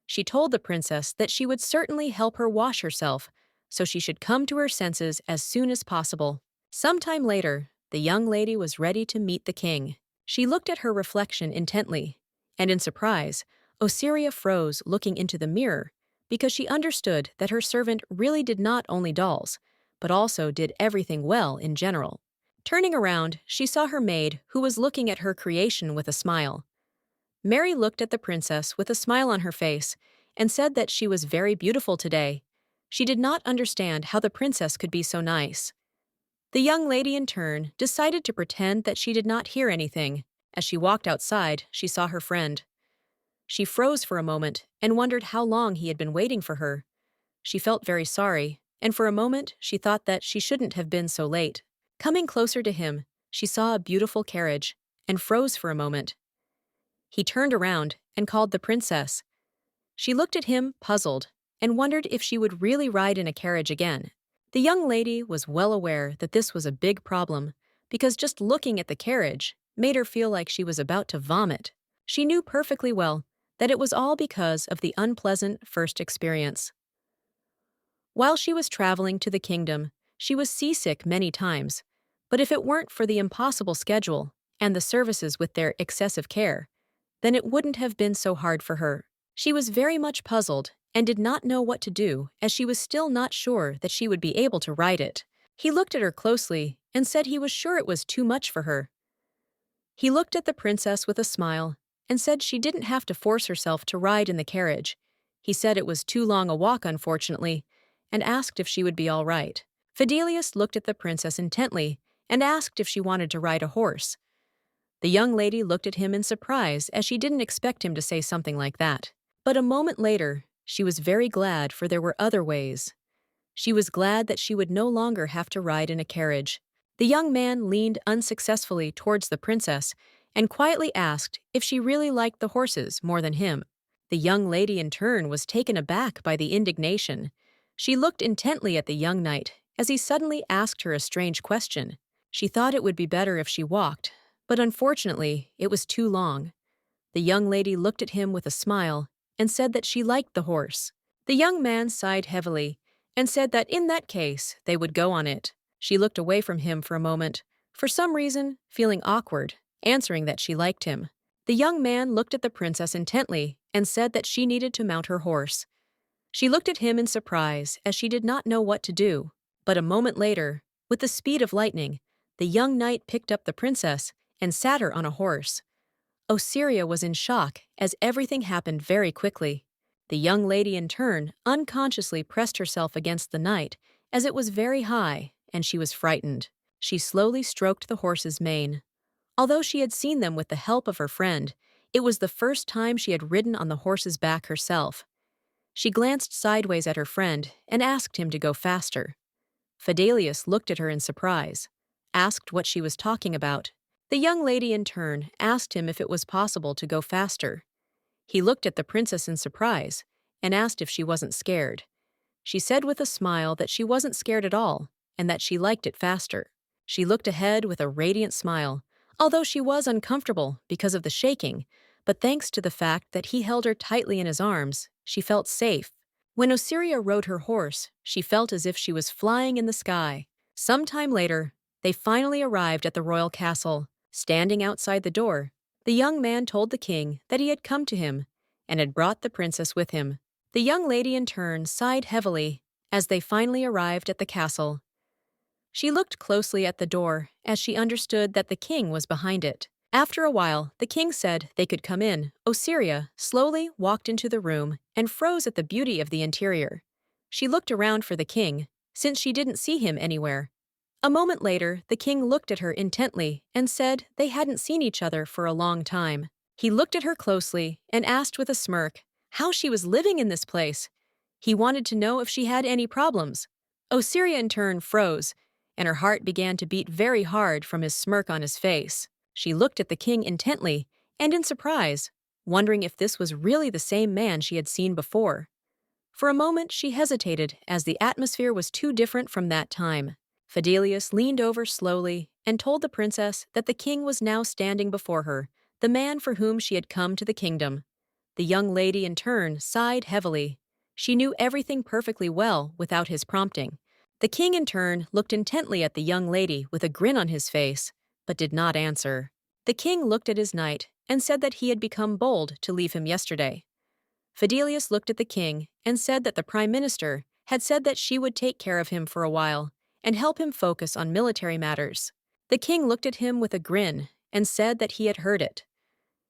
She told the princess that she would certainly help her wash herself, so she should come to her senses as soon as possible. Sometime later, the young lady was ready to meet the king. She looked at her reflection intently, and in surprise, Osiria froze looking into the mirror, because she understood that her servant really did not only dolls, but also did everything well in general. Turning around, she saw her maid, who was looking at her creation with a smile. Mary looked at the princess with a smile on her face and said that she was very beautiful today. She did not understand how the princess could be so nice. The young lady, in turn, decided to pretend that she did not hear anything. As she walked outside, she saw her friend. She froze for a moment and wondered how long he had been waiting for her. She felt very sorry, and for a moment she thought that she shouldn't have been so late. Coming closer to him, she saw a beautiful carriage and froze for a moment. He turned around and called the princess. She looked at him, puzzled, and wondered if she would really ride in a carriage again. The young lady was well aware that this was a big problem, because just looking at the carriage made her feel like she was about to vomit. She knew perfectly well that it was all because of the unpleasant first experience. While she was traveling to the kingdom, she was seasick many times, but if it weren't for the impossible schedule and the services with their excessive care, then it wouldn't have been so hard for her. She was very much puzzled and did not know what to do, as she was still not sure that she would be able to ride it. He looked at her closely and said he was sure it was too much for her. He looked at the princess with a smile and said she didn't have to force herself to ride in the carriage. He said it was too long a walk, unfortunately, and asked if she would be all right. Fidelius looked at the princess intently and asked if she wanted to ride a horse. The young lady looked at him in surprise, as she didn't expect him to say something like that. But a moment later, she was very glad, for there were other ways. She was glad that she would no longer have to ride in a carriage. The young man leaned unsuccessfully towards the princess and quietly asked if she really liked the horses more than him. The young lady in turn was taken aback by the indignation. She looked intently at the young knight as he suddenly asked her a strange question. She thought it would be better if she walked, but unfortunately, it was too long. The young lady looked at him with a smile and said that she liked the horse. The young man sighed heavily and said that in that case, they would go on it. She looked away from him for a moment, for some reason feeling awkward, answering that she liked him. The young man looked at the princess intently and said that she needed to mount her horse. She looked at him in surprise, as she did not know what to do. But a moment later, with the speed of lightning, the young knight picked up the princess and sat her on a horse. Osiria was in shock, as everything happened very quickly. The young lady in turn unconsciously pressed herself against the knight, as it was very high, and she was frightened. She slowly stroked the horse's mane. Although she had seen them with the help of her friend, it was the first time she had ridden on the horse's back herself. She glanced sideways at her friend and asked him to go faster. Fidelius looked at her in surprise, asked what she was talking about. The young lady in turn asked him if it was possible to go faster. He looked at the princess in surprise and asked if she wasn't scared. She said with a smile that she wasn't scared at all and that she liked it faster. She looked ahead with a radiant smile, although she was uncomfortable because of the shaking, but thanks to the fact that he held her tightly in his arms, she felt safe. When Osiria rode her horse, she felt as if she was flying in the sky. Some time later, they finally arrived at the royal castle. Standing outside the door, the young man told the king that he had come to him and had brought the princess with him. The young lady in turn sighed heavily as they finally arrived at the castle. She looked closely at the door as she understood that the king was behind it. After a while, the king said they could come in. Osiria slowly walked into the room and froze at the beauty of the interior. She looked around for the king, since she didn't see him anywhere. A moment later, the king looked at her intently and said they hadn't seen each other for a long time. He looked at her closely and asked with a smirk how she was living in this place. He wanted to know if she had any problems. Osiria in turn froze, and her heart began to beat very hard from his smirk on his face. She looked at the king intently and in surprise, wondering if this was really the same man she had seen before. For a moment she hesitated, as the atmosphere was too different from that time. Fidelius leaned over slowly and told the princess that the king was now standing before her, the man for whom she had come to the kingdom. The young lady in turn sighed heavily. She knew everything perfectly well without his prompting. The king in turn looked intently at the young lady with a grin on his face, but did not answer. The king looked at his knight and said that he had become bold to leave him yesterday. Fidelius looked at the king and said that the prime minister had said that she would take care of him for a while and help him focus on military matters. The king looked at him with a grin and said that he had heard it.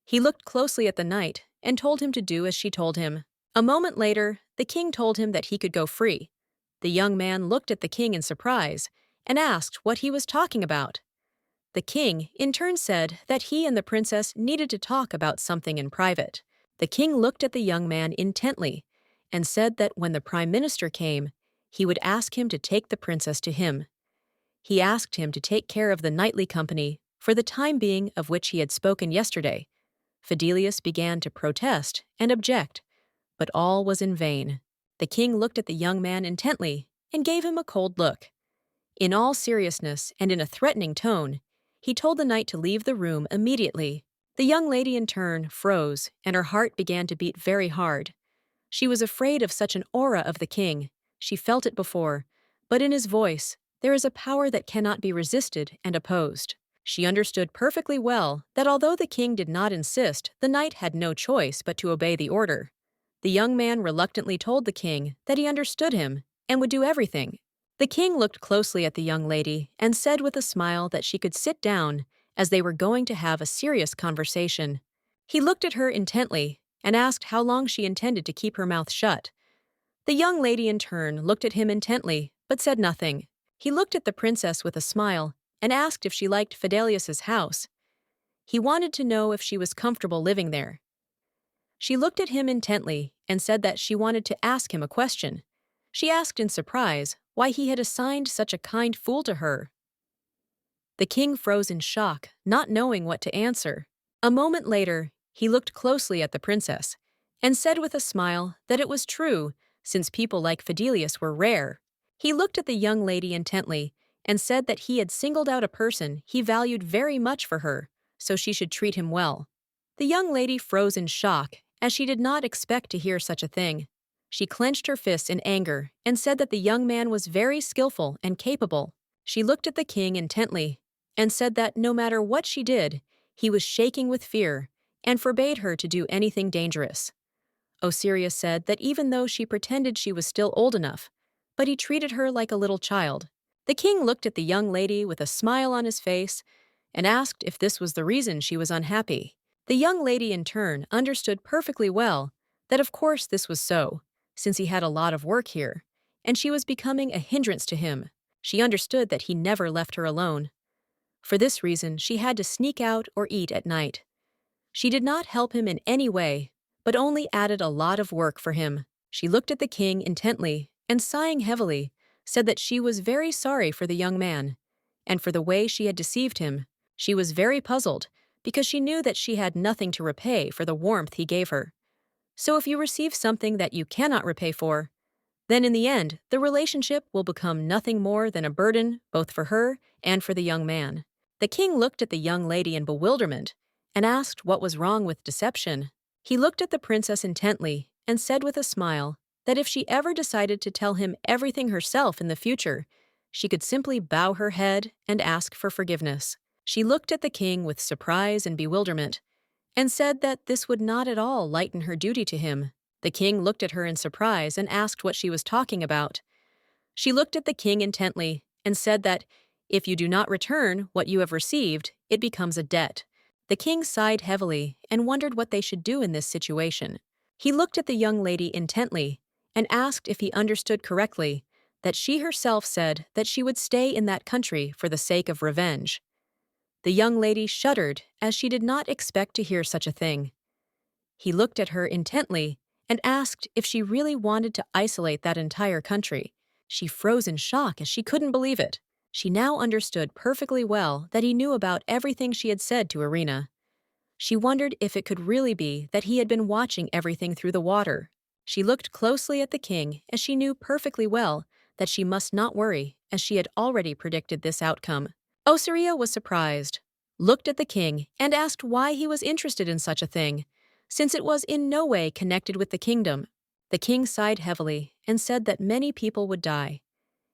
He looked closely at the knight and told him to do as she told him. A moment later, the king told him that he could go free. The young man looked at the king in surprise and asked what he was talking about. The king, in turn, said that he and the princess needed to talk about something in private. The king looked at the young man intently and said that when the prime minister came, he would ask him to take the princess to him. He asked him to take care of the nightly company for the time being of which he had spoken yesterday. Fidelius began to protest and object, but all was in vain. The king looked at the young man intently and gave him a cold look. In all seriousness and in a threatening tone, he told the knight to leave the room immediately. The young lady in turn froze, and her heart began to beat very hard. She was afraid of such an aura of the king. She felt it before, but in his voice, there is a power that cannot be resisted and opposed. She understood perfectly well that although the king did not insist, the knight had no choice but to obey the order. The young man reluctantly told the king that he understood him and would do everything. The king looked closely at the young lady and said with a smile that she could sit down, as they were going to have a serious conversation. He looked at her intently and asked how long she intended to keep her mouth shut. The young lady in turn looked at him intently, but said nothing. He looked at the princess with a smile and asked if she liked Fidelius's house. He wanted to know if she was comfortable living there. She looked at him intently and said that she wanted to ask him a question. She asked in surprise why he had assigned such a kind fool to her. The king froze in shock, not knowing what to answer. A moment later, he looked closely at the princess and said with a smile that it was true, since people like Fidelius were rare. He looked at the young lady intently and said that he had singled out a person he valued very much for her, so she should treat him well. The young lady froze in shock, as she did not expect to hear such a thing. She clenched her fists in anger and said that the young man was very skillful and capable. She looked at the king intently and said that no matter what she did, he was shaking with fear and forbade her to do anything dangerous. Osiris said that even though she pretended she was still old enough, but he treated her like a little child. The king looked at the young lady with a smile on his face and asked if this was the reason she was unhappy. The young lady in turn understood perfectly well that of course this was so, since he had a lot of work here, and she was becoming a hindrance to him. She understood that he never left her alone. For this reason, she had to sneak out or eat at night. She did not help him in any way, but only added a lot of work for him. She looked at the king intently and, sighing heavily, said that she was very sorry for the young man, and for the way she had deceived him. She was very puzzled, because she knew that she had nothing to repay for the warmth he gave her. So if you receive something that you cannot repay for, then in the end, the relationship will become nothing more than a burden both for her and for the young man. The king looked at the young lady in bewilderment and asked what was wrong with deception. He looked at the princess intently and said with a smile that if she ever decided to tell him everything herself in the future, she could simply bow her head and ask for forgiveness. She looked at the king with surprise and bewilderment and said that this would not at all lighten her duty to him. The king looked at her in surprise and asked what she was talking about. She looked at the king intently and said that if you do not return what you have received, it becomes a debt. The king sighed heavily and wondered what they should do in this situation. He looked at the young lady intently and asked if he understood correctly that she herself said that she would stay in that country for the sake of revenge. The young lady shuddered as she did not expect to hear such a thing. He looked at her intently and asked if she really wanted to isolate that entire country. She froze in shock as she couldn't believe it. She now understood perfectly well that he knew about everything she had said to Irina. She wondered if it could really be that he had been watching everything through the water. She looked closely at the king as she knew perfectly well that she must not worry, as she had already predicted this outcome. Osiria was surprised, looked at the king, and asked why he was interested in such a thing, since it was in no way connected with the kingdom. The king sighed heavily and said that many people would die.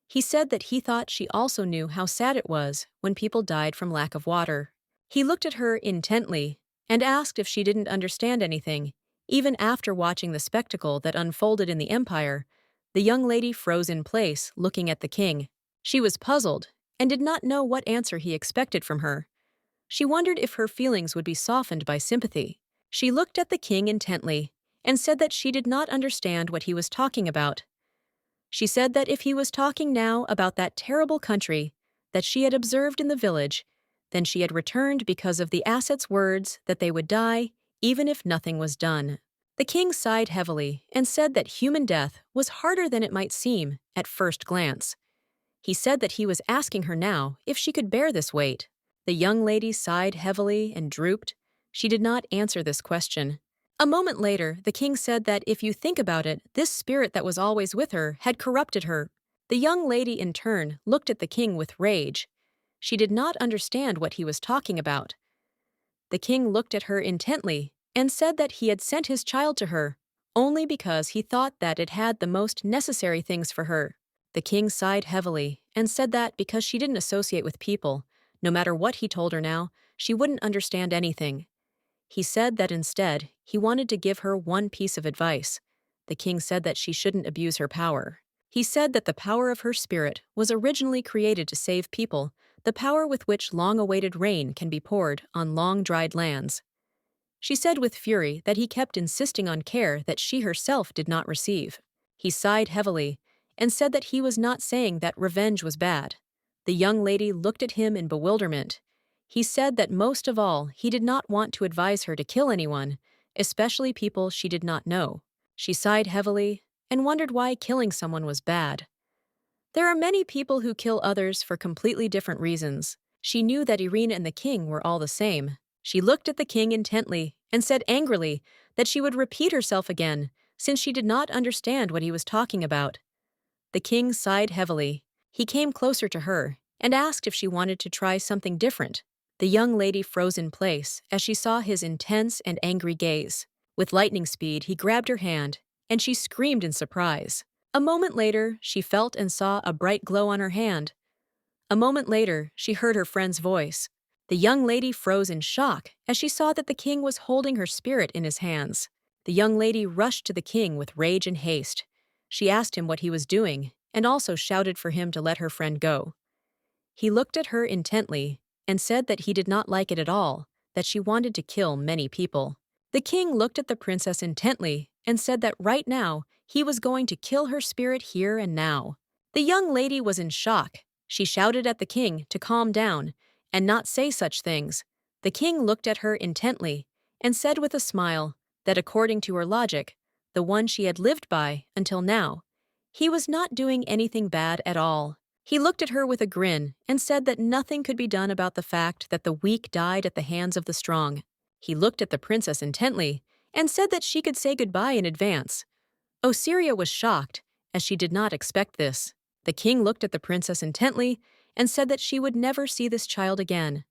He said that he thought she also knew how sad it was when people died from lack of water. He looked at her intently and asked if she didn't understand anything. Even after watching the spectacle that unfolded in the empire, the young lady froze in place, looking at the king. She was puzzled and did not know what answer he expected from her. She wondered if her feelings would be softened by sympathy. She looked at the king intently and said that she did not understand what he was talking about. She said that if he was talking now about that terrible country that she had observed in the village, then she had returned because of the asset's words that they would die even if nothing was done. The king sighed heavily and said that human death was harder than it might seem at first glance. He said that he was asking her now if she could bear this weight. The young lady sighed heavily and drooped. She did not answer this question. A moment later, the king said that if you think about it, this spirit that was always with her had corrupted her. The young lady in turn looked at the king with rage. She did not understand what he was talking about. The king looked at her intently and said that he had sent his child to her only because he thought that it had the most necessary things for her. The king sighed heavily and said that because she didn't associate with people, no matter what he told her now, she wouldn't understand anything. He said that instead, he wanted to give her one piece of advice. The king said that she shouldn't abuse her power. He said that the power of her spirit was originally created to save people, the power with which long-awaited rain can be poured on long-dried lands. She said with fury that he kept insisting on care that she herself did not receive. He sighed heavily and said that he was not saying that revenge was bad. The young lady looked at him in bewilderment. He said that most of all, he did not want to advise her to kill anyone, especially people she did not know. She sighed heavily and wondered why killing someone was bad. There are many people who kill others for completely different reasons. She knew that Irina and the king were all the same. She looked at the king intently and said angrily that she would repeat herself again, since she did not understand what he was talking about. The king sighed heavily. He came closer to her and asked if she wanted to try something different. The young lady froze in place as she saw his intense and angry gaze. With lightning speed, he grabbed her hand, and she screamed in surprise. A moment later, she felt and saw a bright glow on her hand. A moment later, she heard her friend's voice. The young lady froze in shock as she saw that the king was holding her spirit in his hands. The young lady rushed to the king with rage and haste. She asked him what he was doing and also shouted for him to let her friend go. He looked at her intently and said that he did not like it at all, that she wanted to kill many people. The king looked at the princess intently and said that right now he was going to kill her spirit here and now. The young lady was in shock. She shouted at the king to calm down and not say such things. The king looked at her intently and said with a smile that according to her logic, the one she had lived by until now, he was not doing anything bad at all. He looked at her with a grin and said that nothing could be done about the fact that the weak died at the hands of the strong. He looked at the princess intently and said that she could say goodbye in advance. Osiria was shocked, as she did not expect this. The king looked at the princess intently and said that she would never see this child again.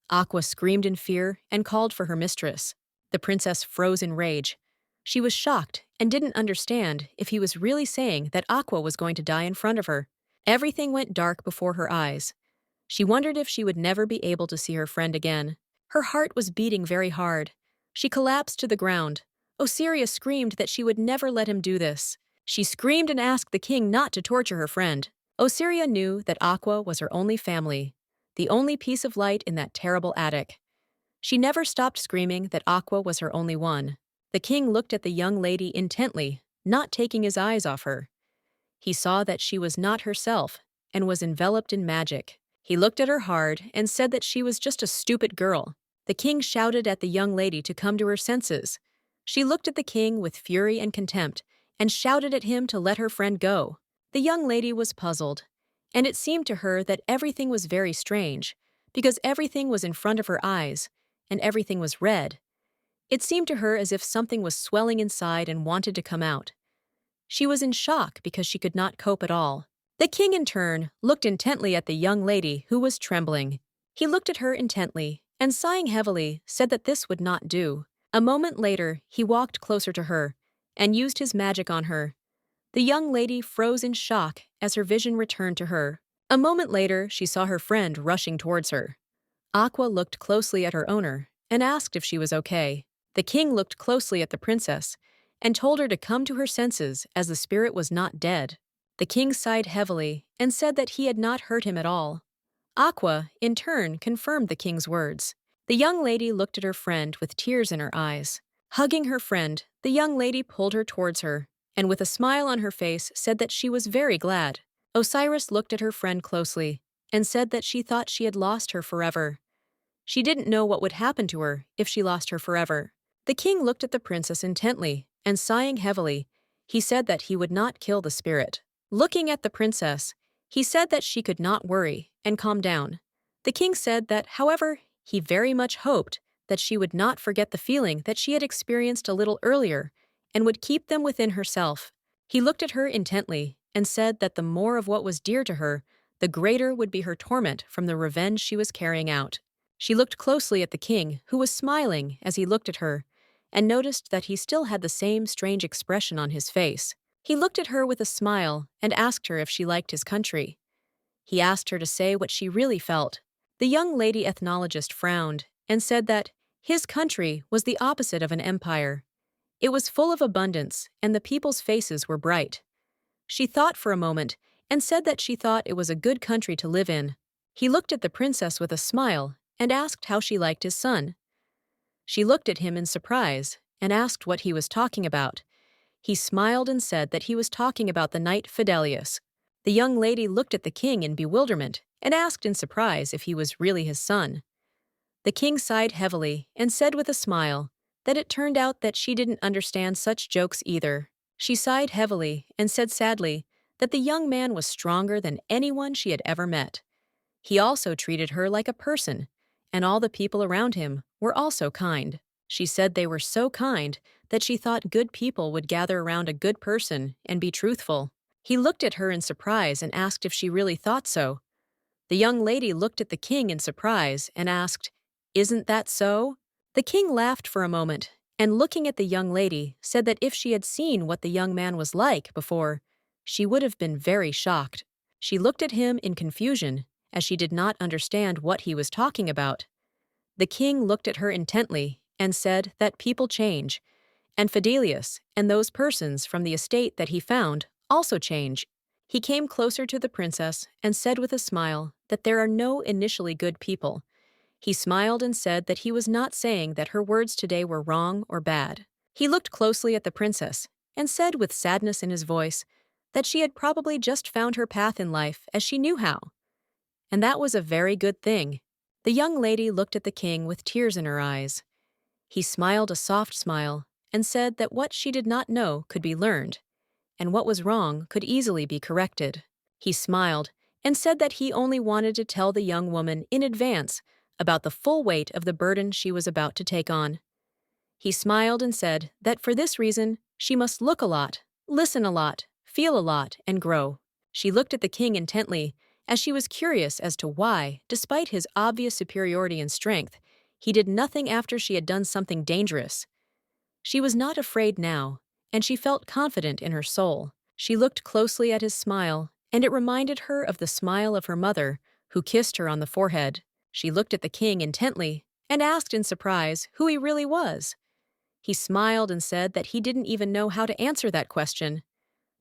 Aqua screamed in fear and called for her mistress. The princess froze in rage. She was shocked and didn't understand if he was really saying that Aqua was going to die in front of her. Everything went dark before her eyes. She wondered if she would never be able to see her friend again. Her heart was beating very hard. She collapsed to the ground. Osiria screamed that she would never let him do this. She screamed and asked the king not to torture her friend. Osiria knew that Aqua was her only family, the only piece of light in that terrible attic. She never stopped screaming that Aqua was her only one. The king looked at the young lady intently, not taking his eyes off her. He saw that she was not herself and was enveloped in magic. He looked at her hard and said that she was just a stupid girl. The king shouted at the young lady to come to her senses. She looked at the king with fury and contempt and shouted at him to let her friend go. The young lady was puzzled, and it seemed to her that everything was very strange, because everything was in front of her eyes, and everything was red. It seemed to her as if something was swelling inside and wanted to come out. She was in shock because she could not cope at all. The king, in turn, looked intently at the young lady who was trembling. He looked at her intently and, sighing heavily, said that this would not do. A moment later, he walked closer to her and used his magic on her. The young lady froze in shock as her vision returned to her. A moment later, she saw her friend rushing towards her. Aqua looked closely at her owner and asked if she was okay. The king looked closely at the princess and told her to come to her senses as the spirit was not dead. The king sighed heavily and said that he had not hurt him at all. Aqua, in turn, confirmed the king's words. The young lady looked at her friend with tears in her eyes. Hugging her friend, the young lady pulled her towards her, and with a smile on her face said that she was very glad. Osiris looked at her friend closely and said that she thought she had lost her forever. She didn't know what would happen to her if she lost her forever. The king looked at the princess intently, and sighing heavily, he said that he would not kill the spirit. Looking at the princess, he said that she could not worry and calm down. The king said that, however, he very much hoped that she would not forget the feeling that she had experienced a little earlier and would keep them within herself. He looked at her intently and said that the more of what was dear to her, the greater would be her torment from the revenge she was carrying out. She looked closely at the king, who was smiling as he looked at her, and noticed that he still had the same strange expression on his face. He looked at her with a smile and asked her if she liked his country. He asked her to say what she really felt. The young lady ethnologist frowned and said that his country was the opposite of an empire. It was full of abundance, and the people's faces were bright. She thought for a moment and said that she thought it was a good country to live in. He looked at the princess with a smile and asked how she liked his son. She looked at him in surprise and asked what he was talking about. He smiled and said that he was talking about the knight Fidelius. The young lady looked at the king in bewilderment and asked in surprise if he was really his son. The king sighed heavily and said with a smile that it turned out that she didn't understand such jokes either. She sighed heavily and said sadly that the young man was stronger than anyone she had ever met. He also treated her like a person, and all the people around him were also kind. She said they were so kind that she thought good people would gather around a good person and be truthful. He looked at her in surprise and asked if she really thought so. The young lady looked at the king in surprise and asked, "Isn't that so?" The king laughed for a moment, and looking at the young lady, said that if she had seen what the young man was like before, she would have been very shocked. She looked at him in confusion, as she did not understand what he was talking about. The king looked at her intently and said that people change, and Fidelius and those persons from the estate that he found also change. He came closer to the princess and said with a smile that there are no initially good people. He smiled and said that he was not saying that her words today were wrong or bad. He looked closely at the princess and said with sadness in his voice that she had probably just found her path in life as she knew how. And that was a very good thing. The young lady looked at the king with tears in her eyes. He smiled a soft smile and said that what she did not know could be learned, and what was wrong could easily be corrected. He smiled and said that he only wanted to tell the young woman in advance about the full weight of the burden she was about to take on. He smiled and said that for this reason, she must look a lot, listen a lot, feel a lot, and grow. She looked at the king intently, as she was curious as to why, despite his obvious superiority in strength, he did nothing after she had done something dangerous. She was not afraid now, and she felt confident in her soul. She looked closely at his smile, and it reminded her of the smile of her mother, who kissed her on the forehead. She looked at the king intently and asked in surprise who he really was. He smiled and said that he didn't even know how to answer that question.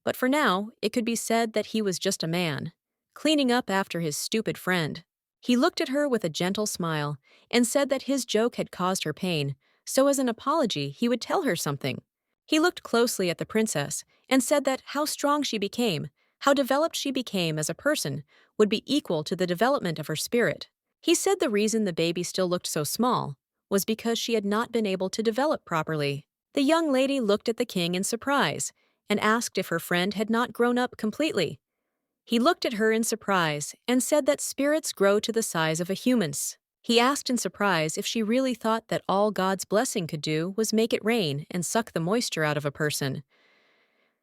But for now, it could be said that he was just a man, cleaning up after his stupid friend. He looked at her with a gentle smile and said that his joke had caused her pain, so as an apology he would tell her something. He looked closely at the princess and said that how strong she became, how developed she became as a person, would be equal to the development of her spirit. He said the reason the baby still looked so small was because she had not been able to develop properly. The young lady looked at the king in surprise and asked if her friend had not grown up completely. He looked at her in surprise and said that spirits grow to the size of a human's. He asked in surprise if she really thought that all God's blessing could do was make it rain and suck the moisture out of a person.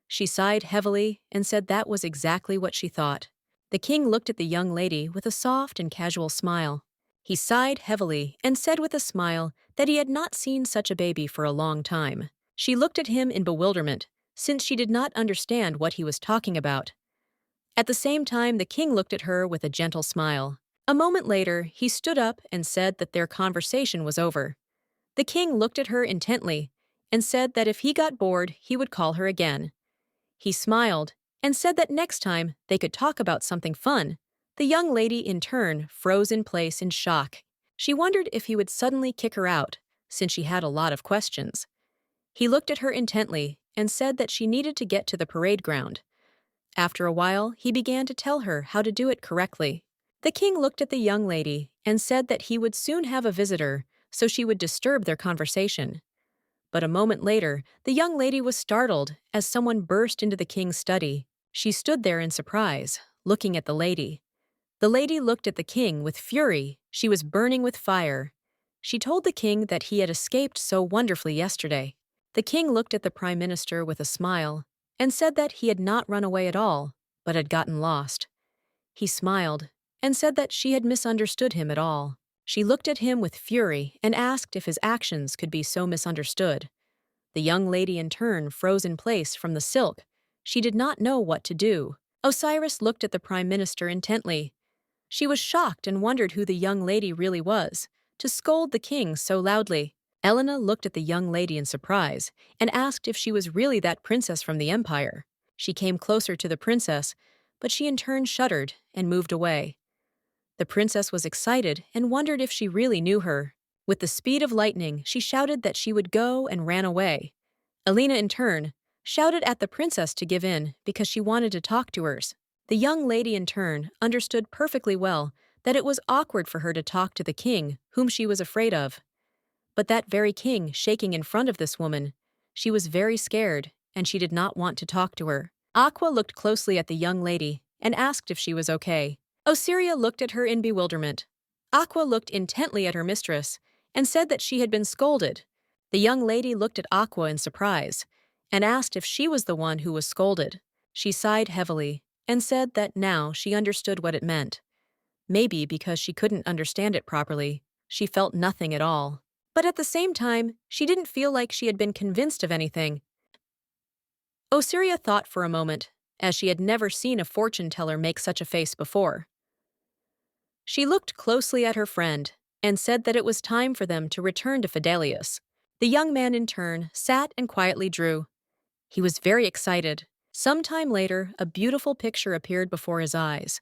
She sighed heavily and said that was exactly what she thought. The king looked at the young lady with a soft and casual smile. He sighed heavily and said with a smile that he had not seen such a baby for a long time. She looked at him in bewilderment, since she did not understand what he was talking about. At the same time, the king looked at her with a gentle smile. A moment later, he stood up and said that their conversation was over. The king looked at her intently and said that if he got bored, he would call her again. He smiled and said that next time they could talk about something fun. The young lady, in turn, froze in place in shock. She wondered if he would suddenly kick her out, since she had a lot of questions. He looked at her intently and said that she needed to get to the parade ground. After a while, he began to tell her how to do it correctly. The king looked at the young lady and said that he would soon have a visitor, so she would disturb their conversation. But a moment later, the young lady was startled as someone burst into the king's study. She stood there in surprise, looking at the lady. The lady looked at the king with fury. She was burning with fire. She told the king that he had escaped so wonderfully yesterday. The king looked at the prime minister with a smile and said that he had not run away at all, but had gotten lost. He smiled and said that she had misunderstood him at all. She looked at him with fury and asked if his actions could be so misunderstood. The young lady in turn froze in place from the silk. She did not know what to do. Osiris looked at the prime minister intently. She was shocked and wondered who the young lady really was, to scold the king so loudly. Elena looked at the young lady in surprise and asked if she was really that princess from the empire. She came closer to the princess, but she in turn shuddered and moved away. The princess was excited and wondered if she really knew her. With the speed of lightning, she shouted that she would go and ran away. Elena, in turn, shouted at the princess to give in because she wanted to talk to her. The young lady, in turn, understood perfectly well that it was awkward for her to talk to the king, whom she was afraid of. But that very king shaking in front of this woman, she was very scared, and she did not want to talk to her. Aqua looked closely at the young lady and asked if she was okay. Osiria looked at her in bewilderment. Aqua looked intently at her mistress and said that she had been scolded. The young lady looked at Aqua in surprise and asked if she was the one who was scolded. She sighed heavily and said that now she understood what it meant. Maybe because she couldn't understand it properly, she felt nothing at all. But at the same time, she didn't feel like she had been convinced of anything. Osiria thought for a moment, as she had never seen a fortune-teller make such a face before. She looked closely at her friend and said that it was time for them to return to Fidelius. The young man in turn sat and quietly drew. He was very excited. Some time later, a beautiful picture appeared before his eyes.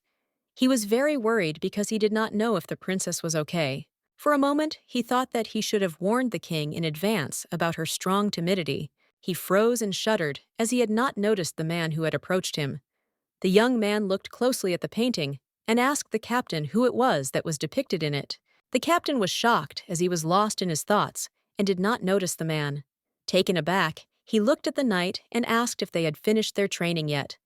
He was very worried because he did not know if the princess was okay. For a moment, he thought that he should have warned the king in advance about her strong timidity. He froze and shuddered as he had not noticed the man who had approached him. The young man looked closely at the painting and asked the captain who it was that was depicted in it. The captain was shocked as he was lost in his thoughts and did not notice the man. Taken aback, he looked at the knight and asked if they had finished their training yet.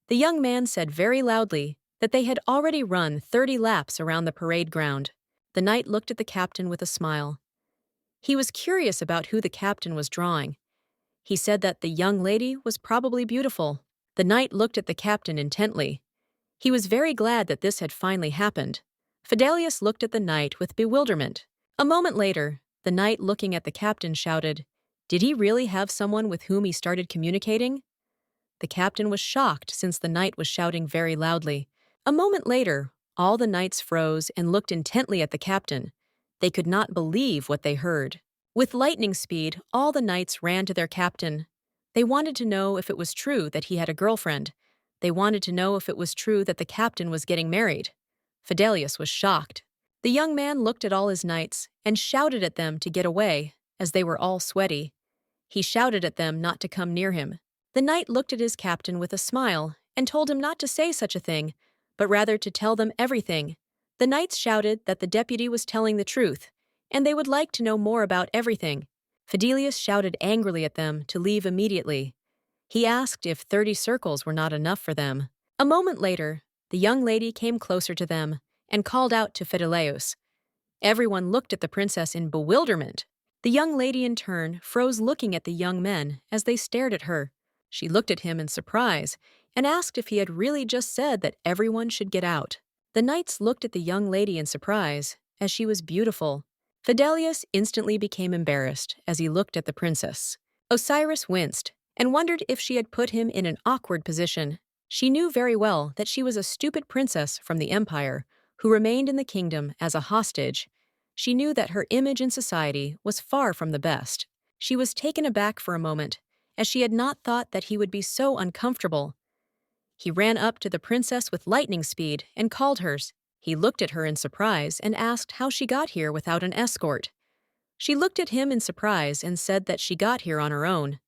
The young man said very loudly that they had already run 30 laps around the parade ground. The knight looked at the captain with a smile. He was curious about who the captain was drawing. He said that the young lady was probably beautiful. The knight looked at the captain intently. He was very glad that this had finally happened. Fidelius looked at the knight with bewilderment. A moment later, the knight looking at the captain shouted, "Did he really have someone with whom he started communicating?" The captain was shocked since the knight was shouting very loudly. A moment later, all the knights froze and looked intently at the captain. They could not believe what they heard. With lightning speed, all the knights ran to their captain. They wanted to know if it was true that he had a girlfriend. They wanted to know if it was true that the captain was getting married. Fidelius was shocked. The young man looked at all his knights and shouted at them to get away, as they were all sweaty. He shouted at them not to come near him. The knight looked at his captain with a smile and told him not to say such a thing, but rather to tell them everything. The knights shouted that the deputy was telling the truth, and they would like to know more about everything. Fidelius shouted angrily at them to leave immediately. He asked if 30 circles were not enough for them. A moment later, the young lady came closer to them and called out to Fidelius. Everyone looked at the princess in bewilderment. The young lady in turn froze looking at the young men as they stared at her. She looked at him in surprise and asked if he had really just said that everyone should get out. The knights looked at the young lady in surprise, as she was beautiful. Fidelius instantly became embarrassed as he looked at the princess. Osiris winced and wondered if she had put him in an awkward position. She knew very well that she was a stupid princess from the empire who remained in the kingdom as a hostage. She knew that her image in society was far from the best. She was taken aback for a moment, as she had not thought that he would be so uncomfortable. He ran up to the princess with lightning speed and called hers. He looked at her in surprise and asked how she got here without an escort. She looked at him in surprise and said that she got here on her own.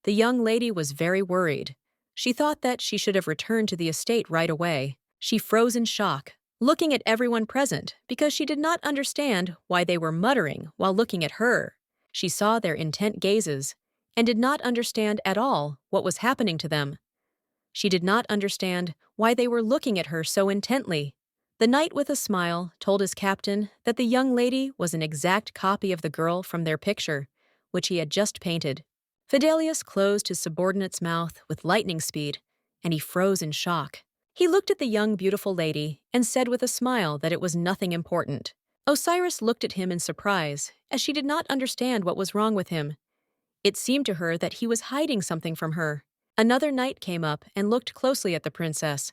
The young lady was very worried. She thought that she should have returned to the estate right away. She froze in shock, looking at everyone present because she did not understand why they were muttering while looking at her. She saw their intent gazes and did not understand at all what was happening to them. She did not understand why they were looking at her so intently. The knight with a smile told his captain that the young lady was an exact copy of the girl from their picture, which he had just painted. Fidelius closed his subordinate's mouth with lightning speed, and he froze in shock. He looked at the young beautiful lady and said with a smile that it was nothing important. Osiris looked at him in surprise, as she did not understand what was wrong with him. It seemed to her that he was hiding something from her. Another knight came up and looked closely at the princess.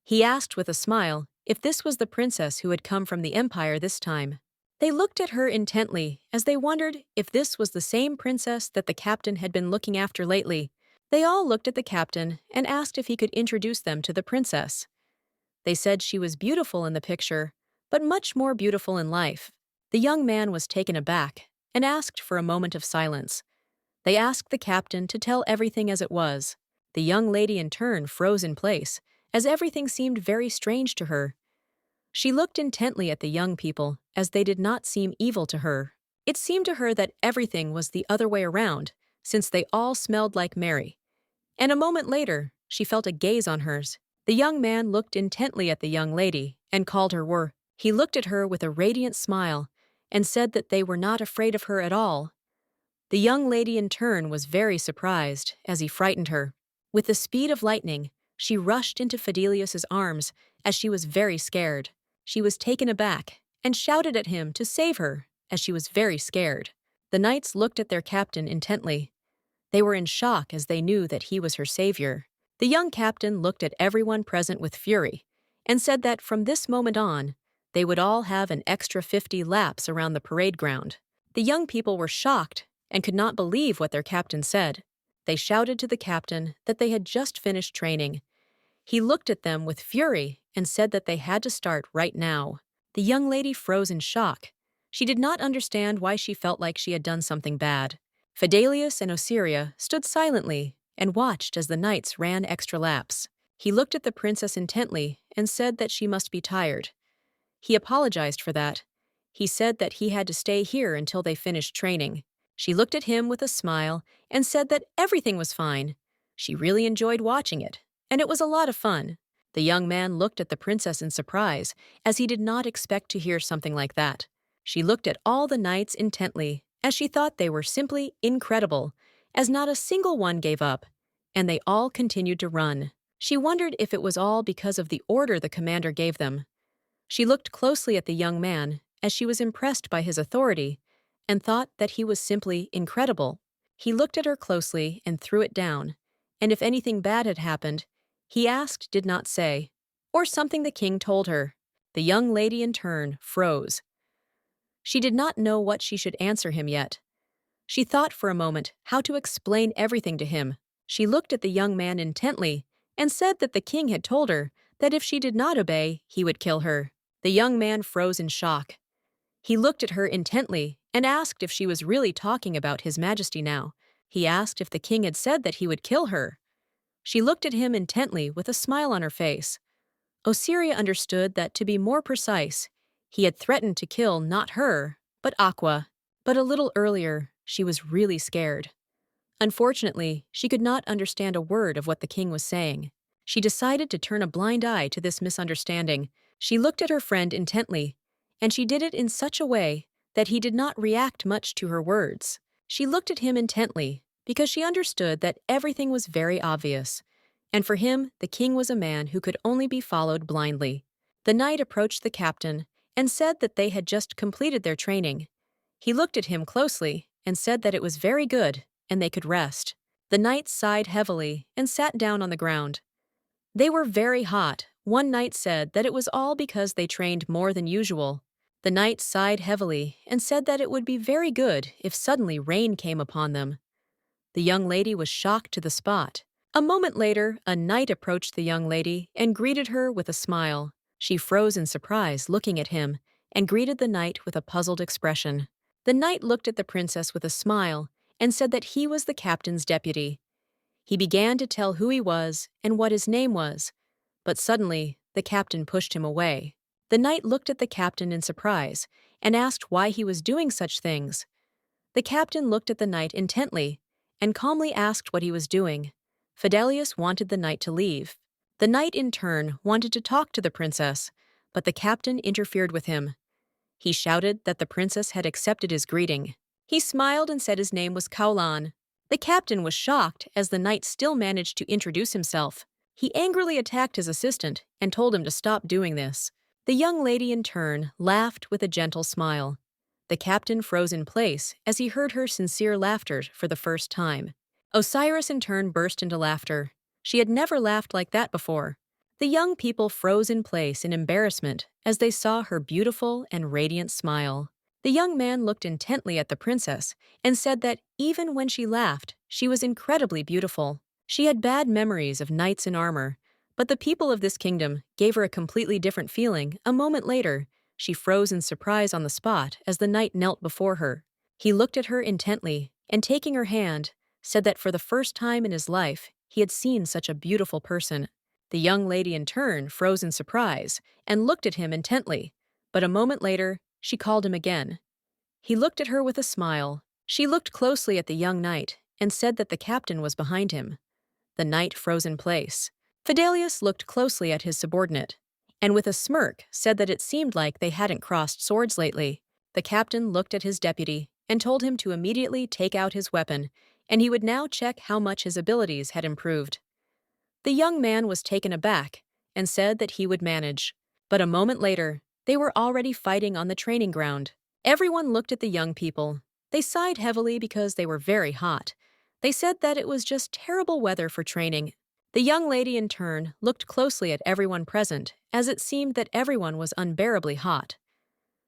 He asked with a smile if this was the princess who had come from the empire this time. They looked at her intently as they wondered if this was the same princess that the captain had been looking after lately. They all looked at the captain and asked if he could introduce them to the princess. They said she was beautiful in the picture, but much more beautiful in life. The young man was taken aback and asked for a moment of silence. They asked the captain to tell everything as it was. The young lady in turn froze in place, as everything seemed very strange to her. She looked intently at the young people, as they did not seem evil to her. It seemed to her that everything was the other way around, since they all smelled like Mary. And a moment later, she felt a gaze on hers. The young man looked intently at the young lady and called her were. He looked at her with a radiant smile and said that they were not afraid of her at all. The young lady in turn was very surprised as he frightened her. With the speed of lightning, she rushed into Fidelius's arms as she was very scared. She was taken aback and shouted at him to save her as she was very scared. The knights looked at their captain intently. They were in shock as they knew that he was her savior. The young captain looked at everyone present with fury and said that from this moment on, they would all have an extra 50 laps around the parade ground. The young people were shocked and could not believe what their captain said. They shouted to the captain that they had just finished training. He looked at them with fury and said that they had to start right now. The young lady froze in shock. She did not understand why she felt like she had done something bad. Fidelius and Osiria stood silently and watched as the knights ran extra laps. He looked at the princess intently and said that she must be tired. He apologized for that. He said that he had to stay here until they finished training. She looked at him with a smile and said that everything was fine. She really enjoyed watching it, and it was a lot of fun. The young man looked at the princess in surprise, as he did not expect to hear something like that. She looked at all the knights intently, as she thought they were simply incredible, as not a single one gave up, and they all continued to run. She wondered if it was all because of the order the commander gave them. She looked closely at the young man, as she was impressed by his authority, and thought that he was simply incredible. He looked at her closely and threw it down, and if anything bad had happened, he asked did not say, or something the king told her. The young lady in turn froze. She did not know what she should answer him yet. She thought for a moment how to explain everything to him. She looked at the young man intently and said that the king had told her that if she did not obey, he would kill her. The young man froze in shock. He looked at her intently and asked if she was really talking about His Majesty now. He asked if the king had said that he would kill her. She looked at him intently with a smile on her face. Osiria understood that, to be more precise, he had threatened to kill not her, but Aqua. But a little earlier, she was really scared. Unfortunately, she could not understand a word of what the king was saying. She decided to turn a blind eye to this misunderstanding. She looked at her friend intently, and she did it in such a way that he did not react much to her words. She looked at him intently because she understood that everything was very obvious, and for him the king was a man who could only be followed blindly. The knight approached the captain and said that they had just completed their training. He looked at him closely and said that it was very good and they could rest. The knight sighed heavily and sat down on the ground. They were very hot. One knight said that it was all because they trained more than usual. The knight sighed heavily and said that it would be very good if suddenly rain came upon them. The young lady was shocked to the spot. A moment later, a knight approached the young lady and greeted her with a smile. She froze in surprise, looking at him, and greeted the knight with a puzzled expression. The knight looked at the princess with a smile and said that he was the captain's deputy. He began to tell who he was and what his name was, but suddenly the captain pushed him away. The knight looked at the captain in surprise and asked why he was doing such things. The captain looked at the knight intently and calmly asked what he was doing. Fidelius wanted the knight to leave. The knight, in turn, wanted to talk to the princess, but the captain interfered with him. He shouted that the princess had accepted his greeting. He smiled and said his name was Kaulan. The captain was shocked as the knight still managed to introduce himself. He angrily attacked his assistant and told him to stop doing this. The young lady, in turn, laughed with a gentle smile. The captain froze in place as he heard her sincere laughter for the first time. Osiris, in turn, burst into laughter. She had never laughed like that before. The young people froze in place in embarrassment as they saw her beautiful and radiant smile. The young man looked intently at the princess and said that even when she laughed, she was incredibly beautiful. She had bad memories of knights in armor, but the people of this kingdom gave her a completely different feeling. A moment later, she froze in surprise on the spot as the knight knelt before her. He looked at her intently and, taking her hand, said that for the first time in his life, he had seen such a beautiful person. The young lady, in turn, froze in surprise and looked at him intently, but a moment later, she called him again. He looked at her with a smile. She looked closely at the young knight and said that the captain was behind him. The knight froze in place. Fidelius looked closely at his subordinate, and with a smirk said that it seemed like they hadn't crossed swords lately. The captain looked at his deputy and told him to immediately take out his weapon, and he would now check how much his abilities had improved. The young man was taken aback and said that he would manage. But a moment later, they were already fighting on the training ground. Everyone looked at the young people. They sighed heavily because they were very hot. They said that it was just terrible weather for training. The young lady, in turn, looked closely at everyone present, as it seemed that everyone was unbearably hot.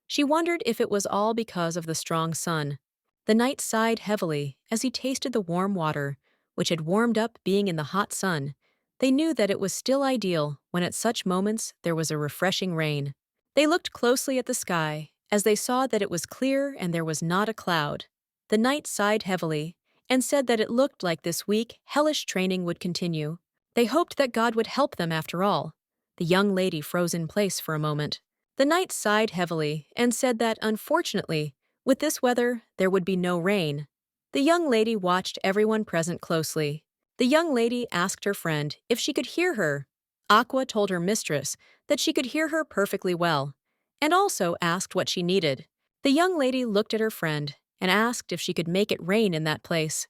She wondered if it was all because of the strong sun. The knight sighed heavily as he tasted the warm water, which had warmed up being in the hot sun. They knew that it was still ideal when at such moments there was a refreshing rain. They looked closely at the sky as they saw that it was clear and there was not a cloud. The knight sighed heavily and said that it looked like this week hellish training would continue. They hoped that God would help them after all. The young lady froze in place for a moment. The knight sighed heavily and said that, unfortunately, with this weather, there would be no rain. The young lady watched everyone present closely. The young lady asked her friend if she could hear her. Aqua told her mistress that she could hear her perfectly well, and also asked what she needed. The young lady looked at her friend and asked if she could make it rain in that place.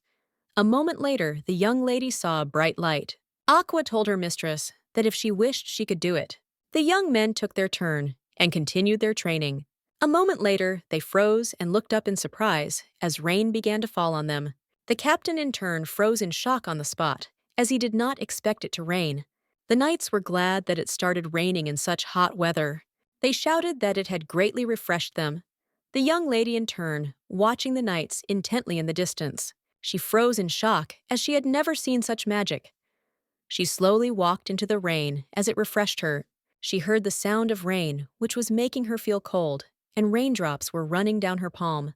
A moment later, the young lady saw a bright light. Aqua told her mistress that if she wished she could do it. The young men took their turn and continued their training. A moment later, they froze and looked up in surprise as rain began to fall on them. The captain, in turn, froze in shock on the spot, as he did not expect it to rain. The knights were glad that it started raining in such hot weather. They shouted that it had greatly refreshed them. The young lady, in turn, watching the knights intently in the distance. She froze in shock as she had never seen such magic. She slowly walked into the rain as it refreshed her. She heard the sound of rain, which was making her feel cold, and raindrops were running down her palm.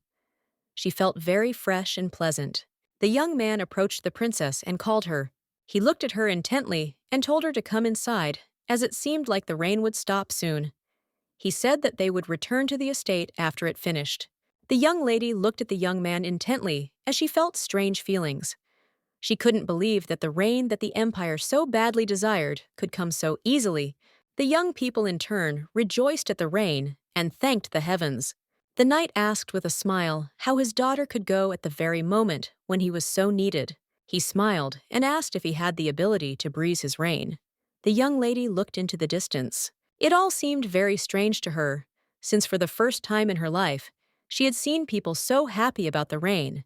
She felt very fresh and pleasant. The young man approached the princess and called her. He looked at her intently and told her to come inside, as it seemed like the rain would stop soon. He said that they would return to the estate after it finished. The young lady looked at the young man intently as she felt strange feelings. She couldn't believe that the rain that the empire so badly desired could come so easily. The young people, in turn, rejoiced at the rain and thanked the heavens. The knight asked with a smile how his daughter could go at the very moment when he was so needed. He smiled and asked if he had the ability to breeze his rain. The young lady looked into the distance. It all seemed very strange to her, since for the first time in her life, she had seen people so happy about the rain.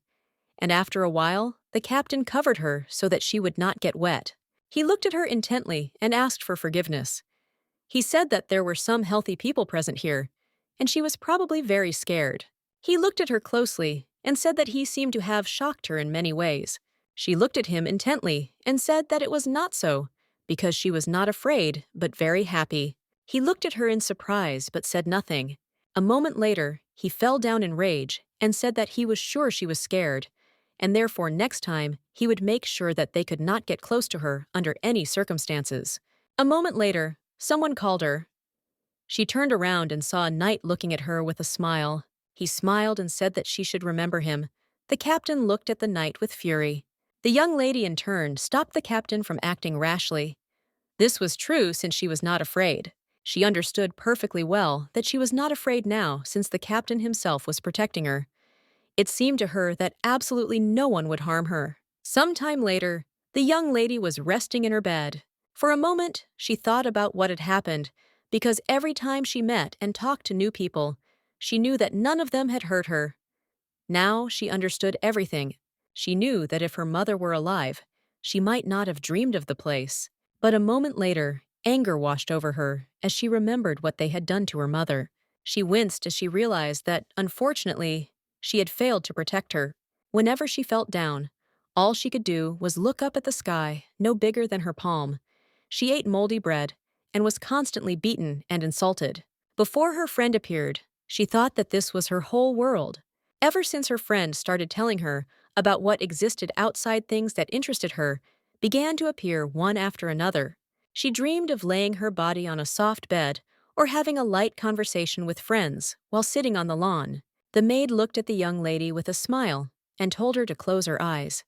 And after a while, the captain covered her so that she would not get wet. He looked at her intently and asked for forgiveness. He said that there were some healthy people present here, and she was probably very scared. He looked at her closely and said that he seemed to have shocked her in many ways. She looked at him intently and said that it was not so, because she was not afraid but very happy. He looked at her in surprise but said nothing. A moment later, he fell down in rage and said that he was sure she was scared, and therefore next time he would make sure that they could not get close to her under any circumstances. A moment later, someone called her. She turned around and saw a knight looking at her with a smile. He smiled and said that she should remember him. The captain looked at the knight with fury. The young lady in turn stopped the captain from acting rashly. This was true since she was not afraid. She understood perfectly well that she was not afraid now since the captain himself was protecting her. It seemed to her that absolutely no one would harm her. Some time later, the young lady was resting in her bed. For a moment, she thought about what had happened, because every time she met and talked to new people, she knew that none of them had hurt her. Now she understood everything. She knew that if her mother were alive, she might not have dreamed of the place. But a moment later, anger washed over her as she remembered what they had done to her mother. She winced as she realized that, unfortunately, she had failed to protect her. Whenever she felt down, all she could do was look up at the sky, no bigger than her palm. She ate moldy bread and was constantly beaten and insulted. Before her friend appeared, she thought that this was her whole world. Ever since her friend started telling her about what existed outside, things that interested her began to appear one after another. She dreamed of laying her body on a soft bed or having a light conversation with friends while sitting on the lawn. The maid looked at the young lady with a smile and told her to close her eyes.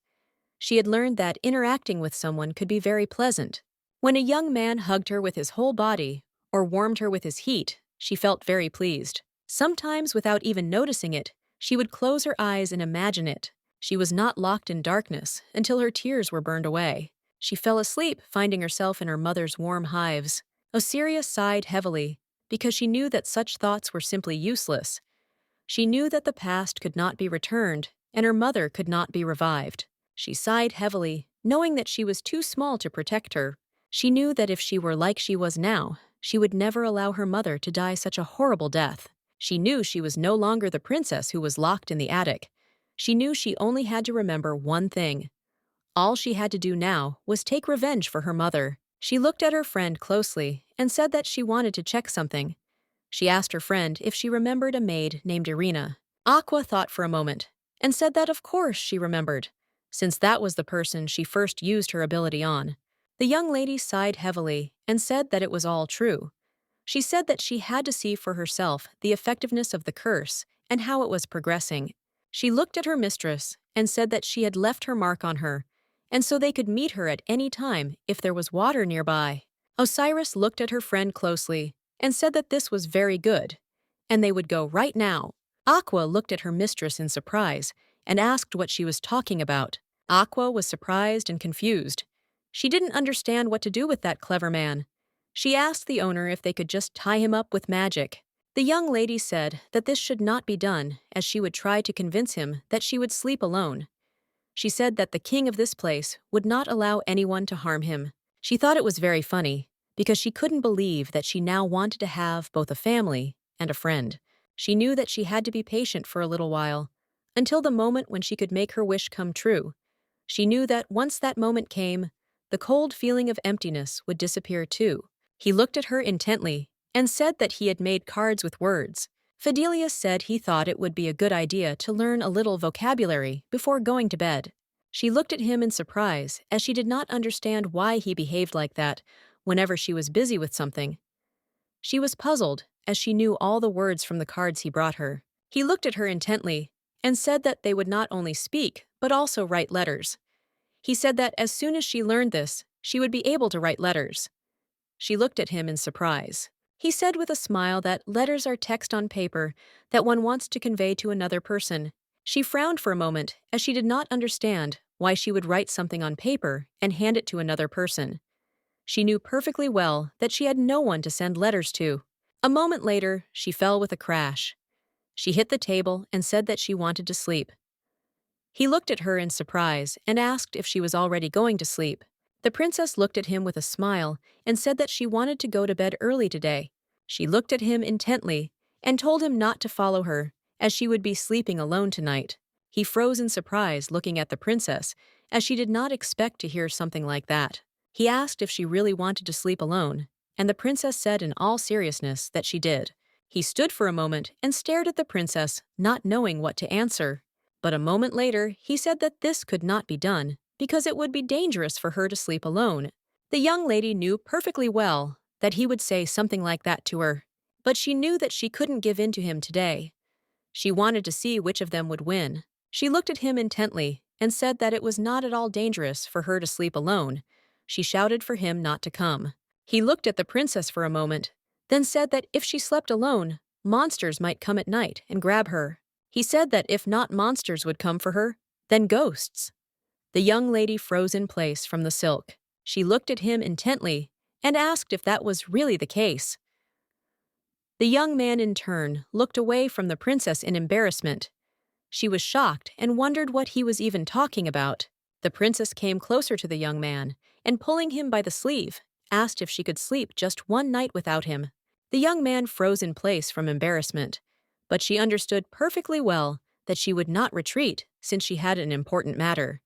She had learned that interacting with someone could be very pleasant. When a young man hugged her with his whole body or warmed her with his heat, she felt very pleased. Sometimes, without even noticing it, she would close her eyes and imagine it. She was not locked in darkness until her tears were burned away. She fell asleep, finding herself in her mother's warm hives. Osiria sighed heavily, because she knew that such thoughts were simply useless. She knew that the past could not be returned, and her mother could not be revived. She sighed heavily, knowing that she was too small to protect her. She knew that if she were like she was now, she would never allow her mother to die such a horrible death. She knew she was no longer the princess who was locked in the attic. She knew she only had to remember one thing. All she had to do now was take revenge for her mother. She looked at her friend closely and said that she wanted to check something. She asked her friend if she remembered a maid named Irina. Aqua thought for a moment and said that of course she remembered, since that was the person she first used her ability on. The young lady sighed heavily and said that it was all true. She said that she had to see for herself the effectiveness of the curse and how it was progressing. She looked at her mistress and said that she had left her mark on her, and so they could meet her at any time if there was water nearby. Osiris looked at her friend closely and said that this was very good, and they would go right now. Aqua looked at her mistress in surprise and asked what she was talking about. Aqua was surprised and confused. She didn't understand what to do with that clever man. She asked the owner if they could just tie him up with magic. The young lady said that this should not be done, as she would try to convince him that she would sleep alone. She said that the king of this place would not allow anyone to harm him. She thought it was very funny, because she couldn't believe that she now wanted to have both a family and a friend. She knew that she had to be patient for a little while, until the moment when she could make her wish come true. She knew that once that moment came, the cold feeling of emptiness would disappear too. He looked at her intently and said that he had made cards with words. Fidelius said he thought it would be a good idea to learn a little vocabulary before going to bed. She looked at him in surprise, as she did not understand why he behaved like that whenever she was busy with something. She was puzzled, as she knew all the words from the cards he brought her. He looked at her intently and said that they would not only speak, but also write letters. He said that as soon as she learned this, she would be able to write letters. She looked at him in surprise. He said with a smile that letters are text on paper that one wants to convey to another person. She frowned for a moment, as she did not understand why she would write something on paper and hand it to another person. She knew perfectly well that she had no one to send letters to. A moment later, she fell with a crash. She hit the table and said that she wanted to sleep. He looked at her in surprise and asked if she was already going to sleep. The princess looked at him with a smile and said that she wanted to go to bed early today. She looked at him intently and told him not to follow her, as she would be sleeping alone tonight. He froze in surprise looking at the princess, as she did not expect to hear something like that. He asked if she really wanted to sleep alone, and the princess said in all seriousness that she did. He stood for a moment and stared at the princess, not knowing what to answer. But a moment later, he said that this could not be done, because it would be dangerous for her to sleep alone. The young lady knew perfectly well that he would say something like that to her, but she knew that she couldn't give in to him today. She wanted to see which of them would win. She looked at him intently and said that it was not at all dangerous for her to sleep alone. She shouted for him not to come. He looked at the princess for a moment, then said that if she slept alone, monsters might come at night and grab her. He said that if not monsters would come for her, then ghosts. The young lady froze in place from the silk. She looked at him intently and asked if that was really the case. The young man in turn looked away from the princess in embarrassment. She was shocked and wondered what he was even talking about. The princess came closer to the young man and, pulling him by the sleeve, asked if she could sleep just one night without him. The young man froze in place from embarrassment, but she understood perfectly well that she would not retreat since she had an important matter.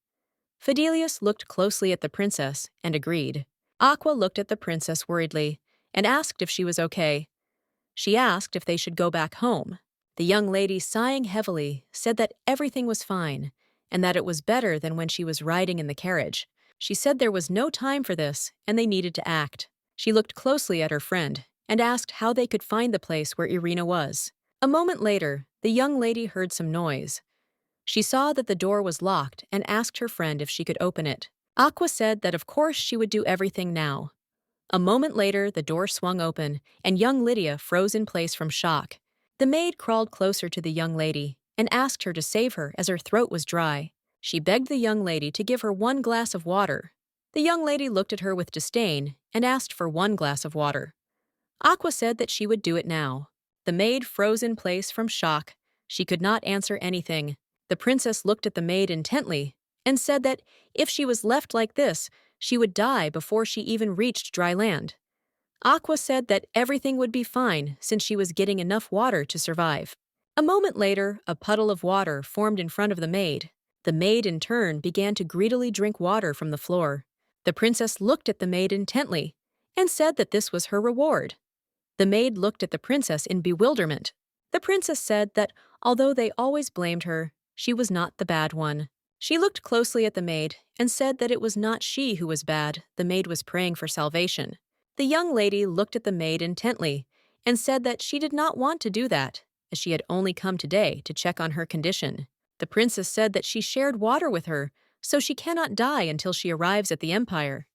Fidelius looked closely at the princess and agreed. Aqua looked at the princess worriedly and asked if she was okay. She asked if they should go back home. The young lady, sighing heavily, said that everything was fine and that it was better than when she was riding in the carriage. She said there was no time for this and they needed to act. She looked closely at her friend and asked how they could find the place where Irina was. A moment later, the young lady heard some noise. She saw that the door was locked and asked her friend if she could open it. Aqua said that of course she would do everything now. A moment later, the door swung open and young Lydia froze in place from shock. The maid crawled closer to the young lady and asked her to save her as her throat was dry. She begged the young lady to give her 1 glass of water. The young lady looked at her with disdain and asked for 1 glass of water. Aqua said that she would do it now. The maid froze in place from shock. She could not answer anything. The princess looked at the maid intently and said that if she was left like this, she would die before she even reached dry land. Aqua said that everything would be fine since she was getting enough water to survive. A moment later, a puddle of water formed in front of the maid. The maid, in turn, began to greedily drink water from the floor. The princess looked at the maid intently and said that this was her reward. The maid looked at the princess in bewilderment. The princess said that although they always blamed her, she was not the bad one. She looked closely at the maid and said that it was not she who was bad. The maid was praying for salvation. The young lady looked at the maid intently and said that she did not want to do that, as she had only come today to check on her condition. The princess said that she shared water with her, so she cannot die until she arrives at the empire.